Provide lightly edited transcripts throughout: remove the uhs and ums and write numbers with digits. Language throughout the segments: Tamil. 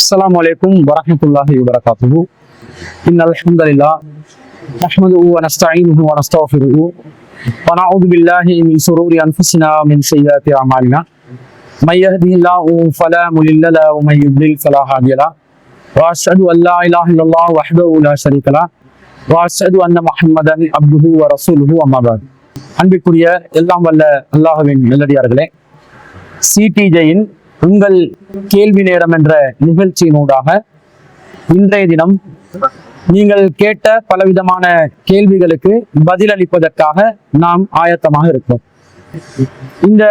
السلام عليكم ورحمة الله وبركاته. إن الحمد لله نحمده ونستعينه ونستغفره ونعوذ بالله من شرور أنفسنا ومن سيئات أعمالنا. من يهده الله فلا مضل له ومن يضلل فلا هادي له. وأشهد أن لا إله إلا الله وحده لا شريك له وأشهد أن محمدا عبده ورسوله أما بعد. அன்பிற்குரிய எல்லாம் வல்ல அல்லாஹ்வின் நல்லடியார்களே, சிடிஜேயின் உங்கள் கேள்வி நேரம் என்ற நிகழ்ச்சியினூடாக இன்றைய தினம் நீங்கள் கேட்ட பலவிதமான கேள்விகளுக்கு பதிலளிப்பதற்காக நாம் ஆயத்தமாக இருக்கிறோம். இந்த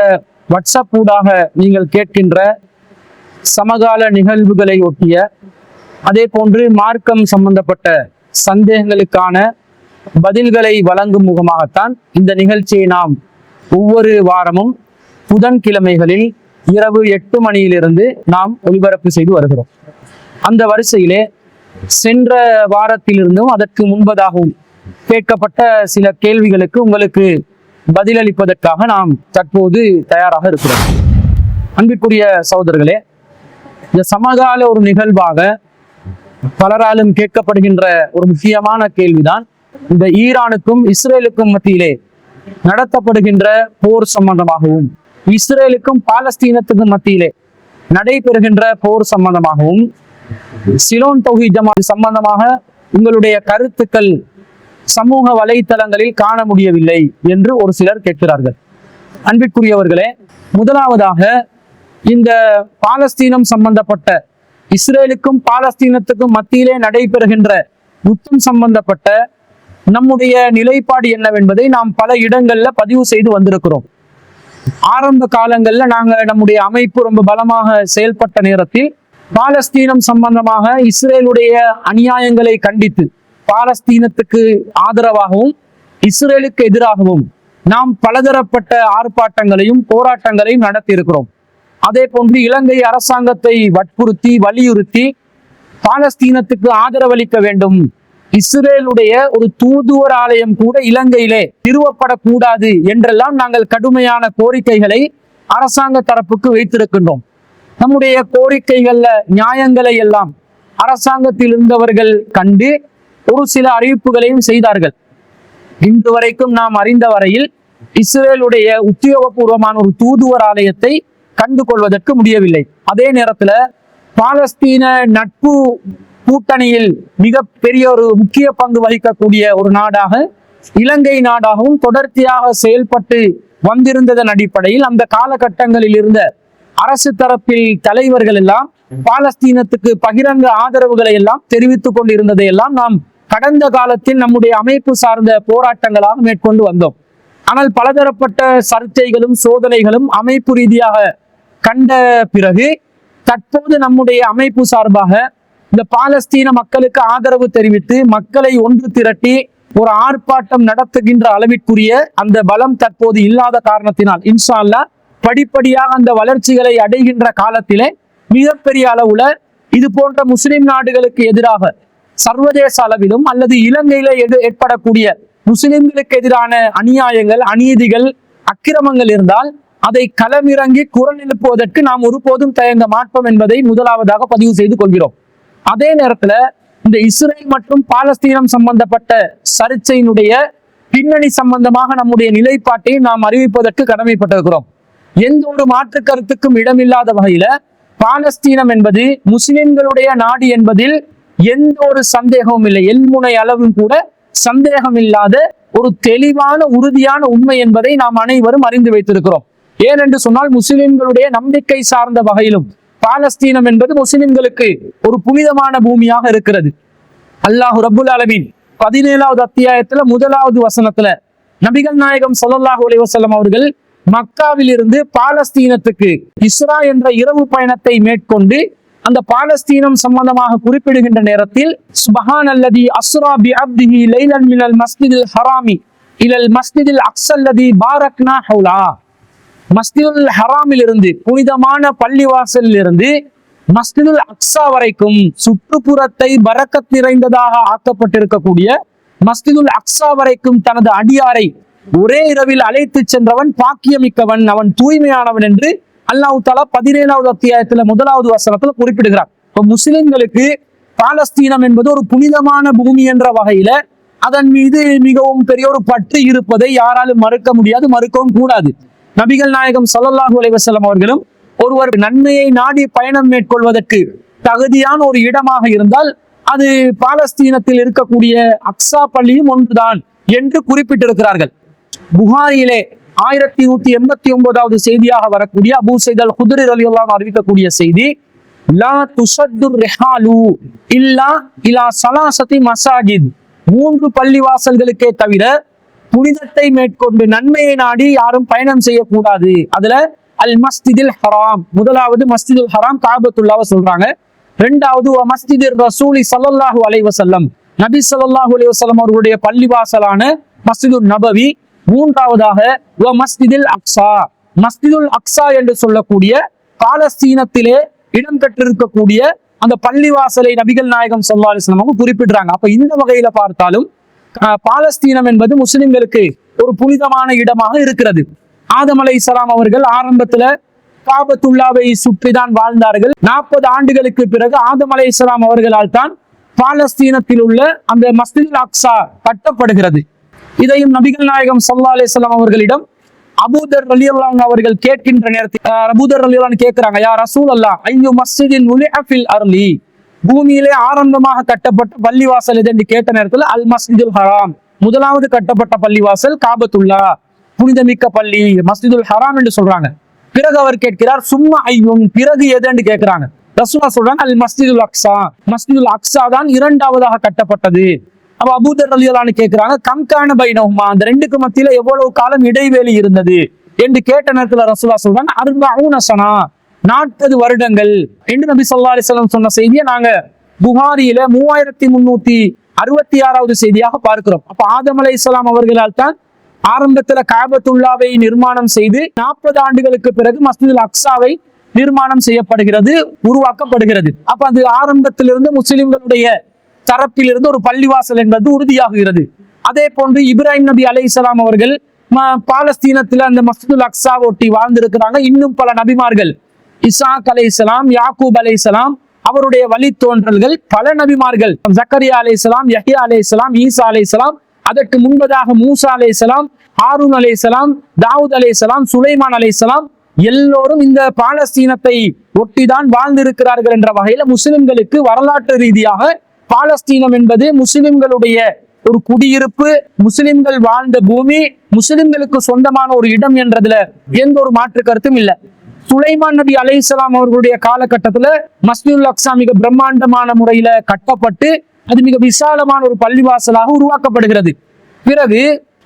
வாட்ஸ்அப் ஊடாக நீங்கள் கேட்கின்ற சமகால நிகழ்வுகளை ஒட்டிய, அதே போன்று மார்க்கம் சம்பந்தப்பட்ட சந்தேகங்களுக்கான பதில்களை வழங்கும் முகமாகத்தான் இந்த நிகழ்ச்சியை நாம் ஒவ்வொரு வாரமும் புதன்கிழமைகளில் இரவு 8 மணியிலிருந்து நாம் ஒளிபரப்பு செய்து வருகிறோம். அந்த வரிசையிலே சென்ற வாரத்திலிருந்தும் அதற்கு முன்பதாகவும் கேட்கப்பட்ட சில கேள்விகளுக்கு உங்களுக்கு பதிலளிப்பதற்காக நாம் தற்போது தயாராக இருக்கிறோம். அன்பிற்குரிய சகோதரர்களே, இந்த சமகால ஒரு நிகழ்வாக பலராலும் கேட்கப்படுகின்ற ஒரு முக்கியமான கேள்விதான் இந்த ஈரானுக்கும் இஸ்ரேலுக்கும் மத்தியிலே நடத்தப்படுகின்ற போர் சம்பந்தமாகவும், இஸ்ரேலுக்கும் பாலஸ்தீனத்துக்கும் மத்தியிலே நடைபெறுகின்ற போர் சம்பந்தமாகவும், சிலோன் தௌஹீத் ஜமாத் சம்பந்தமாக உங்களுடைய கருத்துக்கள் சமூக வலைத்தளங்களில் காண முடியவில்லை என்று ஒரு சிலர் கேட்கிறார்கள். அன்பிற்குரியவர்களே, முதலாவதாக இந்த பாலஸ்தீனம் சம்பந்தப்பட்ட, இஸ்ரேலுக்கும் பாலஸ்தீனத்துக்கும் மத்தியிலே நடைபெறுகின்ற யுத்தம் சம்பந்தப்பட்ட நம்முடைய நிலைப்பாடு என்னவென்பதை நாம் பல இடங்கள்ல பதிவு செய்து வந்திருக்கிறோம். ஆரம்ப காலங்கள்ல நாங்க நம்முடைய அமைப்பு ரொம்ப பலமாக செயல்பட்ட நேரத்தில் பாலஸ்தீனம் சம்பந்தமாக இஸ்ரேலுடைய அநியாயங்களை கண்டித்து பாலஸ்தீனத்துக்கு ஆதரவாகவும் இஸ்ரேலுக்கு எதிராகவும் நாம் பலதரப்பட்ட ஆர்ப்பாட்டங்களையும் போராட்டங்களையும் நடத்தி இருக்கிறோம். அதே போன்று இலங்கை அரசாங்கத்தை வற்புறுத்தி வலியுறுத்தி பாலஸ்தீனத்துக்கு ஆதரவளிக்க வேண்டும், இஸ்ரேலுடைய ஒரு தூதுவர் ஆலயம் கூட இலங்கையிலே நிறுவப்படக்கூடாது என்றெல்லாம் நாங்கள் கடுமையான கோரிக்கைகளை அரசாங்க தரப்புக்கு வைத்திருக்கின்றோம். நம்முடைய கோரிக்கைகள்ல நியாயங்களை எல்லாம் அரசாங்கத்தில் இருந்தவர்கள் கண்டு ஒரு சில அறிவிப்புகளையும் செய்தார்கள். இன்று வரைக்கும் நாம் அறிந்த வரையில் இஸ்ரேலுடைய உத்தியோகபூர்வமான ஒரு தூதுவர் ஆலயத்தை கண்டு கொள்வதற்கு முடியவில்லை. அதே நேரத்துல பாலஸ்தீன நட்பு கூட்டணியில் மிக பெரிய ஒரு முக்கிய பங்கு வகிக்கக்கூடிய ஒரு நாடாக இலங்கை நாடாகவும் தொடர்ச்சியாக செயல்பட்டு வந்திருந்ததன் அடிப்படையில் அந்த காலகட்டங்களில் இருந்த அரசு தரப்பில் தலைவர்கள் எல்லாம் பாலஸ்தீனத்துக்கு பகிரங்க ஆதரவுகளை எல்லாம் தெரிவித்துக் கொண்டிருந்ததை எல்லாம் நாம் கடந்த காலத்தில் நம்முடைய அமைப்பு சார்ந்த போராட்டங்களாக மேற்கொண்டு வந்தோம். ஆனால் பலதரப்பட்ட சர்ச்சைகளும் சோதனைகளும் அமைப்பு ரீதியாக கண்ட பிறகு தற்போது நம்முடைய அமைப்பு சார்பாக இந்த பாலஸ்தீன மக்களுக்கு ஆதரவு தெரிவித்து மக்களை ஒன்று திரட்டி ஒரு ஆர்ப்பாட்டம் நடத்துகின்ற அளவிற்குரிய அந்த பலம் தற்போது இல்லாத காரணத்தினால் இன்ஷா அல்லாஹ் படிப்படியாக அந்த வளர்ச்சிகளை அடைகின்ற காலத்திலே மிகப்பெரிய அளவுல இது போன்ற முஸ்லிம் நாடுகளுக்கு எதிராக சர்வதேச அளவிலும் அல்லது இலங்கையில ஏற்படக்கூடிய முஸ்லிம்களுக்கு எதிரான அநியாயங்கள், அநீதிகள், அக்கிரமங்கள் இருந்தால் அதை களமிறங்கி குரல் எழுப்புவதற்கு நாம் ஒருபோதும் தயங்க மாட்டோம் என்பதை முதலாவதாக பதிவு செய்து கொள்கிறோம். அதே நேரத்துல இந்த இஸ்ரேல் மற்றும் பாலஸ்தீனம் சம்பந்தப்பட்ட சர்ச்சையினுடைய பின்னணி சம்பந்தமாக நம்முடைய நிலைப்பாட்டை நாம் அறிவிப்பதற்கு கடமைப்பட்டிருக்கிறோம். எந்த ஒரு மாற்று கருத்துக்கும் இடமில்லாத வகையில பாலஸ்தீனம் என்பது முஸ்லிம்களுடைய நாடு என்பதில் எந்த ஒரு சந்தேகமும் இல்லை, எல்முனை அளவும் கூட சந்தேகம் இல்லாத ஒரு தெளிவான உறுதியான உண்மை என்பதை நாம் அனைவரும் அறிந்து வைத்திருக்கிறோம். ஏனென்று சொன்னால் முஸ்லிம்களுடைய நம்பிக்கை சார்ந்த வகையிலும் பாலஸ்தீனம் என்பது முஸ்லிம்களுக்கு ஒரு புனிதமான பூமியாக இருக்கிறது. அல்லாஹு ரப்புல் ஆலமீன் 17வது அத்தியாயத்துல 1வது வசனத்துல நபிகள் நாயகம் ஸல்லல்லாஹு அலைஹி வஸல்லம் அவர்கள் மக்காவில் இருந்து பாலஸ்தீனத்துக்கு இஸ்ரா என்ற இரவு பயணத்தை மேற்கொண்டு அந்த பாலஸ்தீனம் சம்பந்தமாக குறிப்பிடுகின்ற நேரத்தில் சுப்ஹானல்லதி அஸ்ரா பி அப்திஹி லைலன் மினல் மஸ்ஜிதில் ஹராமி இலல் மஸ்ஜிதில் அக்ஸல்லதி பாரக்னா ஹவுலா, மஸ்ஜிதுல் ஹராமில் இருந்து புனிதமான பள்ளிவாசலில் இருந்து மஸ்ஜிதுல் அக்ஸா வரைக்கும் சுற்றுப்புறத்தை பரக்கத் நிறைந்ததாக ஆக்கப்பட்டிருக்கக்கூடிய மஸ்ஜிதுல் அக்ஸா வரைக்கும் தனது அடியாரை ஒரே இரவில் அழைத்து சென்றவன் பாக்கியமிக்கவன், அவன் தூய்மையானவன் என்று அல்லாஹ் தஆலா 17வது அத்தியாயத்துல 1வது வசனத்துல குறிப்பிடுகிறார். இப்ப முஸ்லிம்களுக்கு பாலஸ்தீனம் என்பது ஒரு புனிதமான பூமி என்ற வகையில அதன் மீது மிகவும் பெரிய ஒரு பற்று இருப்பதை யாராலும் மறுக்க முடியாது, மறுக்கவும் கூடாது. நபிகள் நாயகம் ஸல்லல்லாஹு அலைஹி வஸல்லம் அவர்களும் ஒருவர் நன்மையை நாடி பயணம் மேற்கொள்வதற்கு தகுதியான ஒரு இடமாக இருந்தால் அது பாலஸ்தீனத்தில் இருக்கக்கூடிய அக்ஸா பள்ளியும் ஒன்றுதான் என்று குறிப்பிட்டிருக்கிறார்கள். புகாரியிலே 1189வது செய்தியாக வரக்கூடிய அபூ ஸைத் அல் குத்ரி ரலியல்லாஹு அன்ஹு அறிவிக்கக்கூடிய செய்தி, லா துஷத்துர் ரிஹாலு இல்லா இலா ஸலாஸதி மஸாஜித், 3 பள்ளிவாசல்களுக்கே தவிர புனிதத்தை மேற்கொண்டு நன்மையை நாடி யாரும் பயணம் செய்யக்கூடாது. அதுல அல் மஸ்ஜிதுல் ஹராம், முதலாவது மஸ்ஜிதுல் ஹராம் காபத்துல்லாஹ் சொல்றாங்க. இரண்டாவது மஸ்ஜிதுர் ரசூலி ஸல்லல்லாஹு அலைஹி வஸல்லம், நபி ஸல்லல்லாஹு அலைஹி வஸல்லம் அவர்களுடைய பள்ளிவாசலான மஸ்ஜிதுன் நபவி. மூன்றாவதாக மஸ்ஜிதுல் அக்ஸா, மஸ்ஜிதுல் அக்ஸா என்று சொல்லக்கூடிய பாலஸ்தீனத்திலே இடம்பெற்றிருக்கக்கூடிய அந்த பள்ளிவாசலை நபிகள் நாயகம் ஸல்லல்லாஹு அலைஹி வஸல்லம் குறிப்பிடுறாங்க. அப்ப இந்த வகையில பார்த்தாலும் பாலஸ்தீனம் என்பது முஸ்லிம்களுக்கு ஒரு புனிதமான இடமாக இருக்கிறது. ஆதம் அலைஹிஸ்ஸலாம் அவர்கள் ஆரம்பத்துல காபத்துல்லாவை சுற்றி தான் வாழ்ந்தார்கள். 40 ஆண்டுகளுக்கு பிறகு ஆதம் அலைஹிஸ்ஸலாம் அவர்களால் தான் பாலஸ்தீனத்தில் உள்ள அந்த மஸ்ஜிதுல் அக்ஸா கட்டப்படுகிறது. இதையும் நபிகள் நாயகம் ஸல்லல்லாஹு அலைஹி வஸல்லம் அவர்களிடம் அபூதர் ரலியல்லாஹு அன்ஹு அவர்கள் கேட்கின்ற நேரத்தில் அபூதர் ரலியல்லாஹு அன்ஹு கேட்கிறாங்க, யா ரசூலல்லாஹ் ஐயு மஸ்ஜிதின் உலிஅ ஃபில் அர்லி, பூமியிலே ஆரம்பமாக கட்டப்பட்ட பள்ளிவாசல் எது என்று கேட்ட நேரத்தில் அல் மஸ்ஜிதுல் ஹராம், முதலாவது கட்டப்பட்ட பள்ளிவாசல் காபத்துல்லா, புனிதமிக்க பள்ளி மஸ்ஜிதுல் ஹராம் என்று சொல்றாங்க. பிறகு அவர் கேட்கிறார், சும்மா ஐயும், பிறகு எது என்று கேட்கிறாங்க. ரசூலுல்லாஹ் சொல்றாங்க அல் மஸ்ஜிதுல் அக்ஸா, மஸ்ஜிதுல் அக்ஸா தான் இரண்டாவதாக கட்டப்பட்டது. அப்ப அபூதர் ரலியல்லாஹு அன்ஹு கேட்கிறாங்க, கம்கான பைனஹுமா, அந்த ரெண்டுக்கு மத்தியில எவ்வளவு காலம் இடைவேளை இருந்தது என்று கேட்ட நேரத்துல ரசூலுல்லாஹ் சொல்றாங்க 40 சனா, 40 வருடங்கள் என்று நபி ஸல்லல்லாஹு அலைஹி வஸல்லம் சொன்ன செய்தியை நாங்க புகாரியில 3366வது செய்தியாக பார்க்கிறோம். அப்ப ஆதம் அலைஹிஸ்ஸலாம் அவர்களால் தான் ஆரம்பத்துல காபத்துல்லாவை நிர்மாணம் செய்து 40 ஆண்டுகளுக்கு பிறகு மஸ்ஜிதுல் அக்ஸாவை நிர்மாணம் செய்யப்படுகிறது, உருவாக்கப்படுகிறது. அப்ப அது ஆரம்பத்திலிருந்து முஸ்லிம்களுடைய தரப்பிலிருந்து ஒரு பள்ளிவாசல் என்பது உறுதியாகுகிறது. அதே போன்று இப்ராஹிம் நபி அலைஹிஸ்ஸலாம் அவர்கள் பாலஸ்தீனத்துல அந்த மஸ்ஜிதுல் அக்ஸாவை ஒட்டி வாழ்ந்திருக்கிறாங்க. இன்னும் பல நபிமார்கள், இஸ்ஹாக் அலைஹிஸ்ஸலாம், யாக்கூப் அலைஹிஸ்ஸலாம், அவருடைய வழித்தோன்றல்கள் பல நபிமார்கள், ஜக்கரியா அலைஹிஸ்ஸலாம், யஹ்யா அலைஹிஸ்ஸலாம், ஈசா அலைஹிஸ்ஸலாம், அதற்கு முன்பதாக மூசா அலைஹிஸ்ஸலாம், ஹாரூன் அலைஹிஸ்ஸலாம், தாவூத் அலைஹிஸ்ஸலாம், சுலைமான் அலைஹிஸ்ஸலாம் எல்லோரும் இந்த பாலஸ்தீனத்தை ஒட்டிதான் வாழ்ந்திருக்கிறார்கள் என்ற வகையில முஸ்லிம்களுக்கு வரலாற்று ரீதியாக பாலஸ்தீனம் என்பது முஸ்லிம்களுடைய ஒரு குடியிருப்பு, முஸ்லிம்கள் வாழ்ந்த பூமி, முஸ்லிம்களுக்கு சொந்தமான ஒரு இடம் என்றதுல எந்த ஒரு மாற்று கருத்தும் இல்லை. சுலைமான் நபி அலைஹிஸ்ஸலாம் அவர்களுடைய காலகட்டத்துல மஸ்ஜிதுல் அக்ஸா மிக பிரம்மாண்டமான முறையில கட்டப்பட்டு அது மிக விசாலமான ஒரு பள்ளிவாசலாக உருவாக்கப்படுகிறது. பிறகு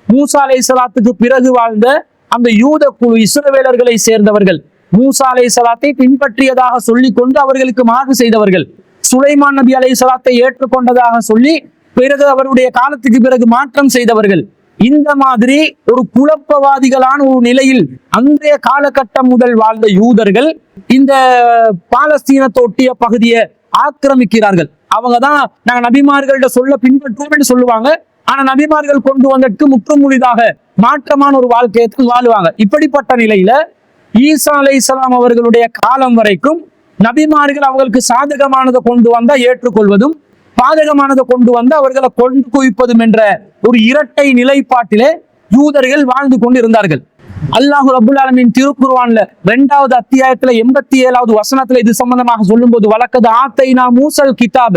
மூசா அலைஹிஸ்ஸலாத்துக்கு பிறகு வாழ்ந்த அந்த யூத குழு இஸ்ரவேலர்களை சேர்ந்தவர்கள் மூசா அலைஹிஸ்ஸலாத்தை பின்பற்றியதாக சொல்லிக் கொண்டு அவர்களுக்கு மாறு செய்தவர்கள், சுலைமான் நபி அலைஹிஸ்ஸலாத்தை ஏற்றுக்கொண்டதாக சொல்லி பிறகு அவருடைய காலத்துக்கு பிறகு மாற்றம் செய்தவர்கள், இந்த மாதிரி ஒரு குழப்பவாதிகளான ஒரு நிலையில் அன்றைய காலகட்டம் முதல் வாழ்ந்த யூதர்கள் இந்த பாலஸ்தீனத்தை ஒட்டிய பகுதியை ஆக்கிரமிக்கிறார்கள். அவங்கதான் நாங்க நபிமார்கள்ட்ட சொல்ல பின்பற்றுவோம் என்று சொல்லுவாங்க. ஆனா நபிமார்கள் கொண்டு வந்ததற்கு முற்றுமுழுதாக மாற்றமான ஒரு வாழ்க்கையை வாழுவாங்க. இப்படிப்பட்ட நிலையில ஈசா அலைஹிஸ்ஸலாம் அவர்களுடைய காலம் வரைக்கும் நபிமார்கள் அவர்களுக்கு சாதகமானதை கொண்டு வந்தா ஏற்றுக்கொள்வதும், பாதகமானதை கொண்டு வந்து அவர்களை கொண்டு குவிப்பதும் என்ற ஒரு இரட்டை நிலைப்பாட்டிலே யூதர்கள் வாழ்ந்து கொண்டு இருந்தார்கள். அல்லாஹ் ரப்புல் ஆலமீன் திருக்குர்ஆன்ல 2வது அத்தியாயத்துல 87வது வசனத்துல இது சம்பந்தமாக சொல்லும் போது, வலக்கது ஆத்தைனா மூசல் கிதாப,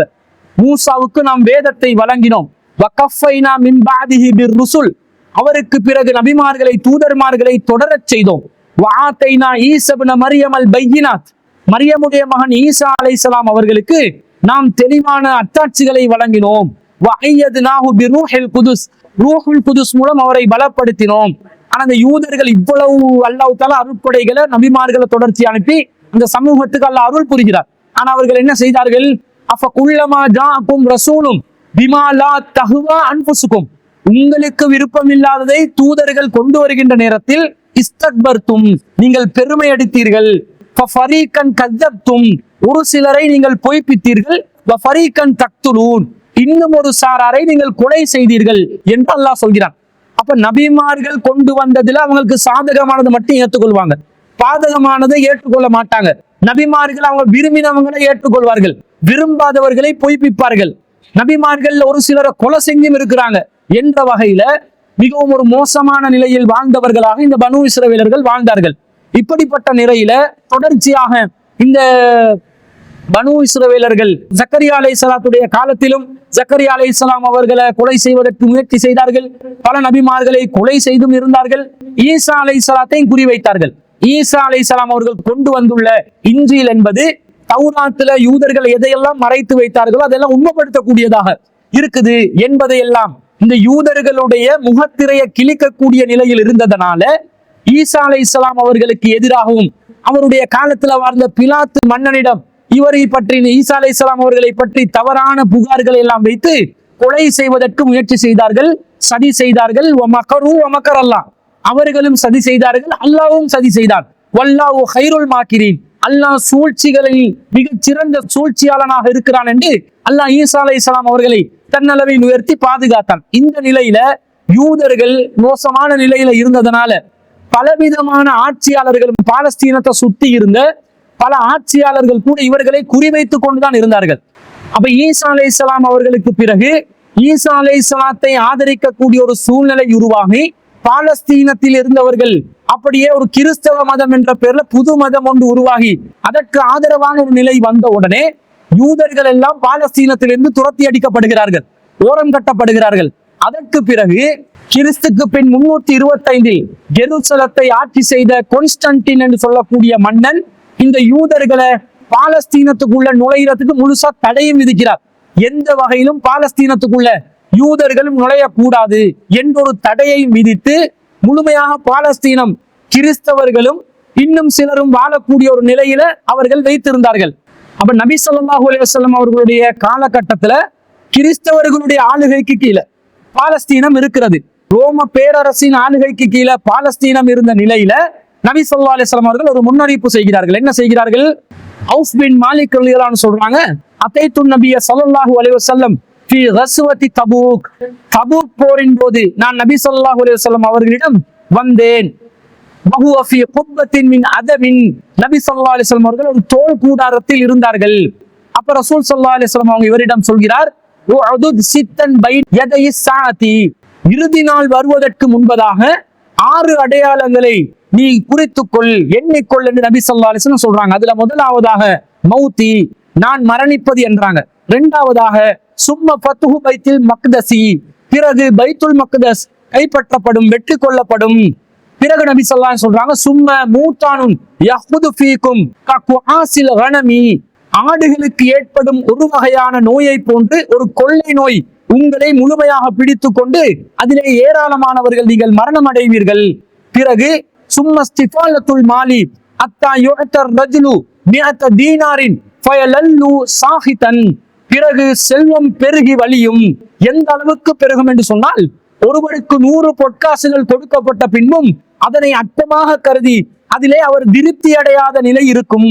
மூசாவுக்கு நாம் வேதத்தை வழங்கினோம், வகஃபைனா மின் பாதிஹி பிர்ருசுல், அவருக்கு பிறகு நபிமார்களை தூதர்மார்களை தொடரச் செய்தோம், வஆத்தைனா ஈஸா இப்ன மர்யம் அல் பையினாத், மரியமுடைய மகன் ஈசா அலைஹிஸ்ஸலாம் அவர்களுக்கு நாம் தெளிவான அத்தாட்சிகளை வழங்கினோம், வஅய்யத்னாஹு பிர்ரூஹில் குதுஸ், ரூஹுல் குதுஸ் மூலம் அவரை பலப்படுத்தினோம். ஆனா அந்த யூதர்கள் இவ்வளவு அல்லாஹ் தஆலா அருட்கொடைகளை நபிமார்களை தொடர்ச்சி அனுப்பி அந்த சமூகத்துக்கு அல்லாஹ் அருள் புரிகிறார். ஆனா அவர்கள் என்ன செய்தார்கள், அஃப குல்லமா ஜாஅக்கும் ரசூலும் பிமா லா தஹ்வா அன்ஃபுசுக்கும், உங்களுக்கு விருப்பம் இல்லாததை தூதர்கள் கொண்டு வருகின்ற நேரத்தில் இஸ்தக்பர்தும், நீங்கள் பெருமை அடித்தீர்கள், ஃபரீகன் கஸ்ஸப்தும், ஒரு சிலரை நீங்கள் பொய்ப்பித்தீர்கள், ஃபரீகன் தக்துலூன், இன்னும் ஒரு சாராரை நீங்கள் கொலை செய்தீர்கள் என்று அல்லாஹ் சொல்கிறான். அப்ப நபிமார்கள் கொண்டு வந்ததுல அவங்களுக்கு சாதகமானது மட்டும் ஏற்றுக்கொள்வாங்க, பாதகமானதை ஏற்றுக்கொள்ள மாட்டாங்க. நபிமார்கள் அவங்க விரும்பினவங்களை ஏற்றுக்கொள்வார்கள், விரும்பாதவர்களை பொய்ப்பிப்பார்கள். நபிமார்கள் ஒரு சிலரை கொலை செஞ்சும் இருக்கிறாங்க என்ற வகையில மிகவும் ஒரு மோசமான நிலையில் வாழ்ந்தவர்களாக இந்த பனு இஸ்ரவேலர்கள் வாழ்ந்தார்கள். இப்படிப்பட்ட நிலையில தொடர்ச்சியாக இந்த பனு இஸ்ரவேலர்கள் ஜக்கரியா அலைஹிஸ்ஸலாத்துடைய காலத்திலும் ஜக்கரியா அலைஹிஸ்ஸலாம் அவர்களை கொலை செய்வதற்கு முயற்சி செய்தார்கள். பல நபிமார்களை கொலை செய்தும் இருந்தார்கள். ஈசா அலைஹிஸ்ஸலாத்தையும் குறிவைத்தார்கள். ஈசா அலைஹிஸ்ஸலாம் அவர்கள் கொண்டு வந்துள்ள இன்ஜீல் என்பது தௌராத்துல யூதர்கள் எதையெல்லாம் மறைத்து வைத்தார்களோ அதெல்லாம் உண்மைப்படுத்தக்கூடியதாக இருக்குது என்பதையெல்லாம் இந்த யூதர்களுடைய முகத்திரையை கிழிக்கக்கூடிய நிலையில் இருந்ததனால ஈசா அலைஹிஸ்ஸலாம் அவர்களுக்கு எதிராகவும் அவருடைய காலத்துல வாழ்ந்த பிலாத்து மன்னனிடம் இவரை பற்றி ஈசா அலைஹிஸ்ஸலாம் அவர்களை பற்றி தவறான புகார்களை எல்லாம் வைத்து கொலை செய்வதற்கு முயற்சி செய்தார்கள், சதி செய்தார்கள். அல்லாஹ் அவர்களும் சதி செய்தார்கள், அல்லாஹ்வும் சதி செய்தார். வல்லாஹு கைருல் மாக்கிரீன், அல்லாஹ் சூழ்ச்சிகளில் மிகச் சிறந்த சூழ்ச்சியாளனாக இருக்கிறான் என்று அல்லாஹ் ஈசா அலைஹிஸ்ஸலாம் அவர்களை தன்னளவில் உயர்த்தி பாதுகாத்தான். இந்த நிலையில யூதர்கள் மோசமான நிலையில இருந்ததனால பலவிதமான ஆட்சியாளர்கள் பாலஸ்தீனத்தை சுத்தி இருந்த பல ஆட்சியாளர்கள் கூட இவர்களை குறிவைத்துக் கொண்டுதான் இருந்தார்கள். அப்ப ஈசா அலைஹிஸ்ஸலாம் அவர்களுக்கு பிறகு ஈசா அலைஹிஸ்ஸலாத்தை ஆதரிக்கக்கூடிய ஒரு சூழ்நிலை உருவாகி பாலஸ்தீனத்தில் இருந்தவர்கள் அப்படியே ஒரு கிறிஸ்தவ மதம் என்ற பெயர்ல புது மதம் ஒன்று உருவாகி அதற்கு ஆதரவான ஒரு நிலை வந்த உடனே யூதர்கள் எல்லாம் பாலஸ்தீனத்திலிருந்து துரத்தி அடிக்கப்படுகிறார்கள், ஓரம் கட்டப்படுகிறார்கள். அதற்கு பிறகு கிறிஸ்துக்கு பின் 325 ஜெருசலத்தை ஆட்சி செய்த கான்ஸ்டன்டின் என்று சொல்லக்கூடிய மன்னன் இந்த யூதர்களை பாலஸ்தீனத்துக்குள்ள நுழைகிறதுக்கு முழுசா தடையும் விதிக்கிறார். எந்த வகையிலும் பாலஸ்தீனத்துக்குள்ள யூதர்களும் நுழையக்கூடாது என்றொரு தடையை விதித்து முழுமையாக பாலஸ்தீனம் கிறிஸ்தவர்களும் இன்னும் சிலரும் வாழக்கூடிய ஒரு நிலையில அவர்கள் வைத்திருந்தார்கள். அப்ப நபி ஸல்லல்லாஹு அலைஹி வஸல்லம் அவர்களுடைய காலகட்டத்துல கிறிஸ்தவர்களுடைய ஆளுகைக்கு கீழே பாலஸ்தீனம் இருக்கிறது. ரோம பேரரசின் ஆளுகைக்கு கீழே பாலஸ்தீனம் இருந்த நிலையில நபி ஸல்லல்லாஹு அலைஹி வஸல்லம் அவர்கள் ஒரு முன்னறிவிப்பு செய்கிறார்கள். என்ன செய்கிறார்கள்? அவுஃப் பின் மாலிக் ரலியல்லாஹு அன்ஹு சொல்றாங்க, அதைத்து நபிய ஸல்லல்லாஹு அலைஹி வஸல்லம் ஃபீ கஸ்வதி தபூக், தபூக் போரின் போது நான் நபி ஸல்லல்லாஹு அலைஹி வஸல்லம் அவர்களிடம் வந்தேன். வஹுவ ஃபீ குப்பத்தின் மின் அதமின், நபி ஸல்லல்லாஹு அலைஹி வஸல்லம் அவர்கள் ஒரு தோல் கூடாரத்தில் இருந்தார்கள். அப்ப ரசூல் ஸல்லல்லாஹு அலைஹி வஸல்லம் அவங்க இவரிடம் சொல்கிறார், உஅதுத் சித்தன் பைன் யதை ஸாஅதி, இறுதி நாள் வருவதற்கு முன்பதாக 6 அடையாளங்களை நீ குறித்துக்கொள், எண்ணிக்கொள் என்று நபி ஸல்லல்லாஹு அலைஹி வஸல்லம் சொல்றாங்க. அதுல முதலாவதாக மௌத்தி, நான் மரணிப்பது என்றாங்க. இரண்டாவதாக சும்ம ஃபத்ஹு பைத்துல் மக்தஸி, பிறகு பைத்துல் மக்தஸ் கைப்பற்றப்படும், வெற்றி கொள்ளப்படும். பிறகு நபி ஸல்லல்லாஹு அலைஹி வஸல்லம் சொல்றாங்க, சும்ம மூத்தானுன் யஹுது ஃபீக்கும் ககுஆசில் கனமி, ஆடுகளுக்கு ஏற்படும் ஒரு வகையான நோயை போன்று ஒரு கொள்ளை நோய் உங்களை முழுமையாக பிடித்து கொண்டு அதிலே ஏராளமானவர்கள் நீங்கள் மரணம் அடைவீர்கள். பிறகு சும்ம ஸ்திஃபாலத்துல் மாலி அத்தா யுஅத்தர் ரஜுலு மிஅத தீனாரின் ஃபயலல்லு சாஹிதன், பிறகு செல்வம் பெருகி வழியும். எந்த அளவுக்கு பெருகும் என்று சொன்னால் ஒருவருக்கு 100 பொற்காசுகள் கொடுக்கப்பட்ட பின்பும் அதனை அற்பமாக கருதி அதிலே அவர் திருப்தி அடையாத நிலை இருக்கும்.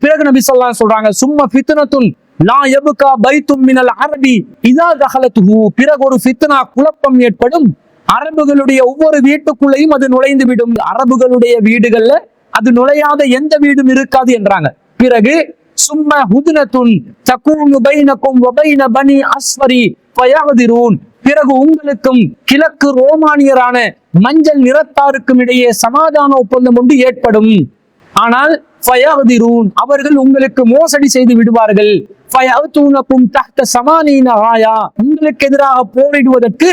பிறகு நபி ஸல்லல்லாஹு அலைஹி சொல்றாங்க, சும்ம ஃபித்னத்துன் லா யப்கா பைத்தும் மினல் அரபி இதா தஹலத்துஹு, பிறகு ஒரு ஃபித்னா குழப்பம் ஏற்படும், அரபுகளுடைய ஒவ்வொரு வீட்டுக்குள்ளேயும் அது நுழைந்து விடும், அரபுகளுடைய வீடுகள்ல அது நுழையாத எந்த வீடும் இருக்காது என்றாங்க. பிறகு சும்ம ஹுத்னத்துன் தகூனு பைனகும் வ பைன பனி அஸ்வரி ஃபயஹ்திரூன், பிறகு உங்களுக்கும் கிழக்கு ரோமானியரான மஞ்சள் நிறத்தாருக்கும் இடையே சமாதான ஒப்பந்தம் ஒன்று ஏற்படும். ஆனால் ஃபயஹ்திரூன், அவர்கள் உங்களுக்கு மோசடி செய்து விடுவார்கள். ஃபயஅதூனகும் தஹ்த ஸமானீன ஆயா, உங்களுக்கு எதிராக போரிடுவதற்கு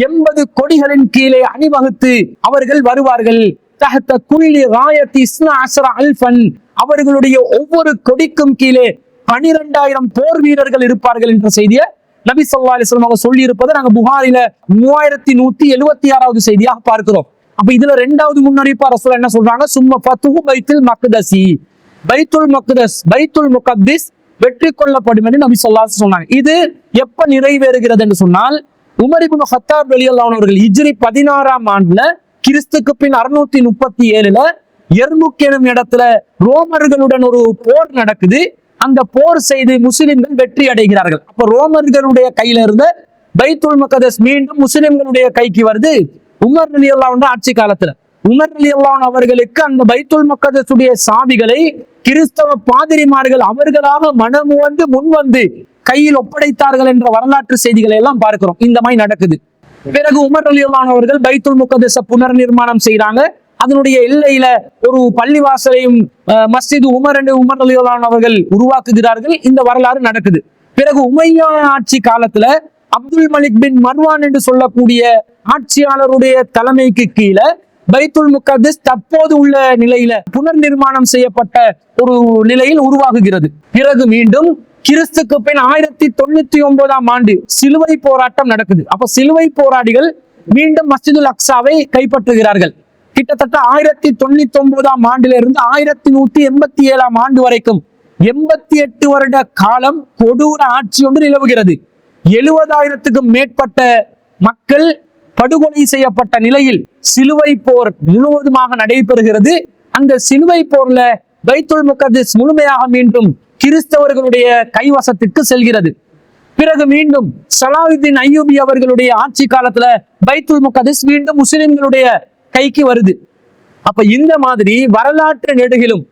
80 கொடிகளின் கீழே அணிவகுத்து அவர்கள் வருவார்கள். தஹ்த குல்லி ராயத்தி 12 அல்ஃபன், அவர்களுடைய ஒவ்வொரு கொடிக்கும் கீழே 12,000 போர் வீரர்கள் இருப்பார்கள் என்ற செய்தியை நபி ஸல்லல்லாஹு அலைஹி வஸல்லம் சொல்லி இருப்பதை நாங்க புகாரில 3176வது செய்தியாக பார்க்கிறோம். அப்ப இதுல 2வது முன்னறிவிப்பா ரசூல் என்ன சொல்றாங்க? சும்ம ஃபத்ஹு பைத்துல் மக்தஸி, பைத்துல் மக்தஸ் பைத்துல் முகத்திஸ் வெற்றி கொள்ளப்படும் என்று நபி ஸல்லல்லாஹு அலைஹி சொன்னாங்க. இது எப்ப நிறைவேறுகிறது என்று சொன்னால் உமர் இப்னு கத்தாப் ரலியல்லாஹு அன்ஹு அவர்கள் ஹிஜ்ரி 16ஆம் ஆண்டுல கிறிஸ்துக்கு பின் 637ல எர்முக் எனும் இடத்துல ரோமர்களுடன் ஒரு போர் நடக்குது. அந்த போர் செய்து முஸ்லிம்கள் வெற்றி அடைகிறார்கள். அப்ப ரோமர்களுடைய கையில இருந்த பைத்துல் மக்தஸ் மீண்டும் முஸ்லிம்களுடைய கைக்கு வருது உமர் ரலியல்லாஹு அன்ஹு ஆட்சி காலத்துல. உமர் ரலியல்லாஹு அன்ஹு அவர்களுக்கு அந்த பைத்துல் முகத்தஸுடைய சாவிகளை கிறிஸ்தவ பாதிரிமார்கள் அவர்களாக மனமுவந்து முன்வந்து கையில் ஒப்படைத்தார்கள் என்ற வரலாற்று செய்திகளை எல்லாம் பார்க்கிறோம். இந்த மாதிரி நடக்குது. பிறகு உமர் ரலியல்லாஹு அன்ஹு அவர்கள் பைத்துல் முகத்தஸ புனர் நிர்மாணம் செய்யறாங்க. அதனுடைய எல்லையில ஒரு பள்ளிவாசலையும் மஸ்ஜித் உமர் என்று உமர் ரலியல்லாஹு அன்ஹு அவர்கள் உருவாக்குகிறார்கள். இந்த வரலாறு நடக்குது. பிறகு உமையா ஆட்சி காலத்துல அப்துல் மலிக் பின் மர்வான் என்று சொல்லக்கூடிய ஆட்சியாளருடைய தலைமைக்கு கீழே பைத்துல் முகத்தஸ் தற்போது உள்ள நிலையில புனர் நிர்மாணம் செய்யப்பட்ட ஒரு நிலையில் உருவாகுகிறது. பிறகு மீண்டும் கிறிஸ்துக்கு பின் 1099ஆம் ஆண்டு சிலுவை போராட்டம் நடக்குது. அப்ப சிலுவை போராடிகள் மீண்டும் மஸ்ஜிதுல் அக்ஸாவை கைப்பற்றுகிறார்கள். கிட்டத்தட்ட 1099ஆம் ஆண்டிலிருந்து 1187ஆம் ஆண்டு வரைக்கும் 88 வருட காலம் கொடூர ஆட்சி ஒன்று நிலவுகிறது. 70,000க்கும் மேற்பட்ட மக்கள் படுகொலை செய்யப்பட்ட நிலையில் சிலுவை போர் முழுவதுமாக நடைபெறுகிறது. அந்த சிலுவை போர்ல பைத்துல் முகத்தஸ் முழுமையாக மீண்டும் கிறிஸ்தவர்களுடைய கைவசத்துக்கு செல்கிறது. பிறகு மீண்டும் சலாஹுத்தீன் அய்யூபி அவர்களுடைய ஆட்சி காலத்துல பைத்துல் முகத்தஸ் மீண்டும் முஸ்லிம்களுடைய கைக்கு வருது. அப்ப இந்த மாதிரி வரலாற்று நெடுகிலும்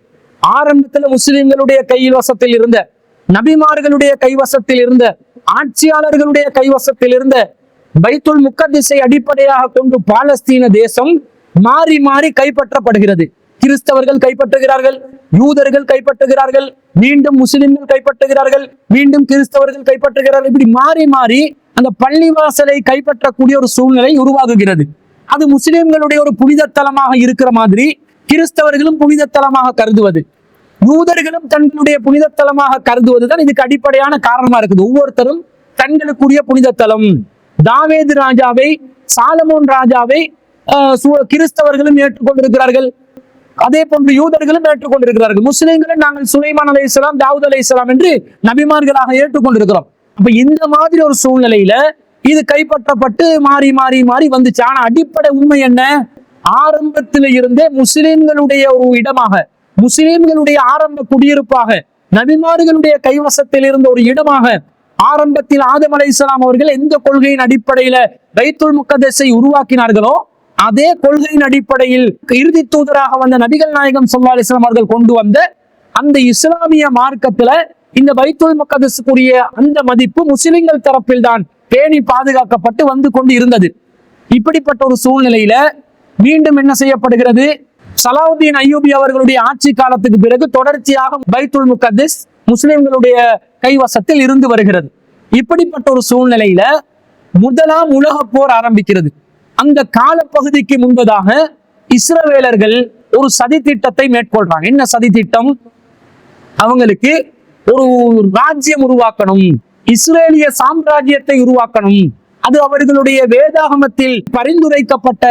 ஆரம்பத்துல முஸ்லிம்களுடைய கைவசத்தில் இருந்த, நபிமார்களுடைய கைவசத்தில் இருந்த, ஆட்சியாளர்களுடைய கைவசத்தில் இருந்த பைத்துல் முகத்தஸை அடிப்படையாக கொண்டு பாலஸ்தீன தேசம் மாறி மாறி கைப்பற்றப்படுகிறது. கிறிஸ்தவர்கள் கைப்பற்றுகிறார்கள், யூதர்கள் கைப்பற்றுகிறார்கள், மீண்டும் முஸ்லிம்கள் கைப்பற்றுகிறார்கள், மீண்டும் கிறிஸ்தவர்கள் கைப்பற்றுகிறார்கள். இப்படி மாறி மாறி அந்த பள்ளிவாசலை கைப்பற்றக்கூடிய ஒரு சூழ்நிலை உருவாகுகிறது. அது முஸ்லிம்களுடைய ஒரு புனித தலமாக இருக்கிற மாதிரி கிறிஸ்தவர்களும் புனித தலமாக கருதுவது, யூதர்களும் தங்களுடைய புனித தலமாக கருதுவதுதான் இதுக்கு அடிப்படையான காரணமா இருக்குது. ஒவ்வொருத்தரும் தங்களுக்குரிய புனித தலம், தாவீது ராஜாவை, சாலமோன் ராஜாவை கிறிஸ்தவர்களும் ஏற்றுக்கொண்டிருக்கிறார்கள். அதே போன்று யூதர்களும் ஏற்றுக்கொண்டிருக்கிறார்கள். முஸ்லிம்களும் நாங்கள் சுலைமான் அலைஹிஸ்ஸலாம், தாவூத் அலைஹிஸ்ஸலாம் என்று நபிமார்களாக ஏற்றுக்கொண்டிருக்கிறோம். அப்ப இந்த மாதிரி ஒரு சூழ்நிலையில இது கைப்பற்றப்பட்டு மாறி மாறி மாறி வந்துச்சு. ஆனா அடிப்படை உண்மை என்ன? ஆரம்பத்தில இருந்தே முஸ்லிம்களுடைய ஒரு இடமாக, முஸ்லிம்களுடைய ஆரம்ப குடியிருப்பாக, நபிமார்களுடைய கைவசத்தில் இருந்த ஒரு இடமாக ஆரம்பத்தில் ஆதம் அலைஹிஸ்ஸலாம் அவர்கள் எந்த கொள்கையின் அடிப்படையில பைத்துல் முகத்தஸை உருவாக்கினார்களோ அதே கொள்கையின் அடிப்படையில் இறுதி தூதராக வந்த நபிகள் நாயகம் ஸல்லல்லாஹு அலைஹி வஸல்லம் அவர்கள் கொண்டு வந்த அந்த இஸ்லாமிய மார்க்கத்துல இந்த பைத்துல் முகத்தஸுக்குரிய அந்த மதிப்பு முஸ்லிம்கள் தரப்பில் தான் பேணி பாதுகாக்கப்பட்டு வந்து கொண்டு இருந்தது. இப்படிப்பட்ட ஒரு சூழ்நிலையில மீண்டும் என்ன செய்யப்படுகிறது? சலாஹுத்தீன் அய்யூபி அவர்களுடைய ஆட்சி காலத்துக்கு பிறகு தொடர்ச்சியாக பைத்துல் முகத்தஸ் முஸ்லிம்களுடைய கைவசத்தில் இருந்து வருகிறது. இப்படிப்பட்ட ஒரு சூழ்நிலையில முதலாம் உலக போர் ஆரம்பிக்கிறது. அந்த காலப்பகுதிக்கு முன்பதாக இஸ்ரவேலர்கள் ஒரு சதி திட்டத்தை மேற்கொள்றாங்க. என்ன சதி திட்டம்? அவங்களுக்கு ஒரு ராஜ்யம் உருவாக்கணும், இஸ்ரேலிய சாம்ராஜ்யத்தை உருவாக்கணும். அது அவர்களுடைய வேதாகமத்தில் பரிந்துரைக்கப்பட்ட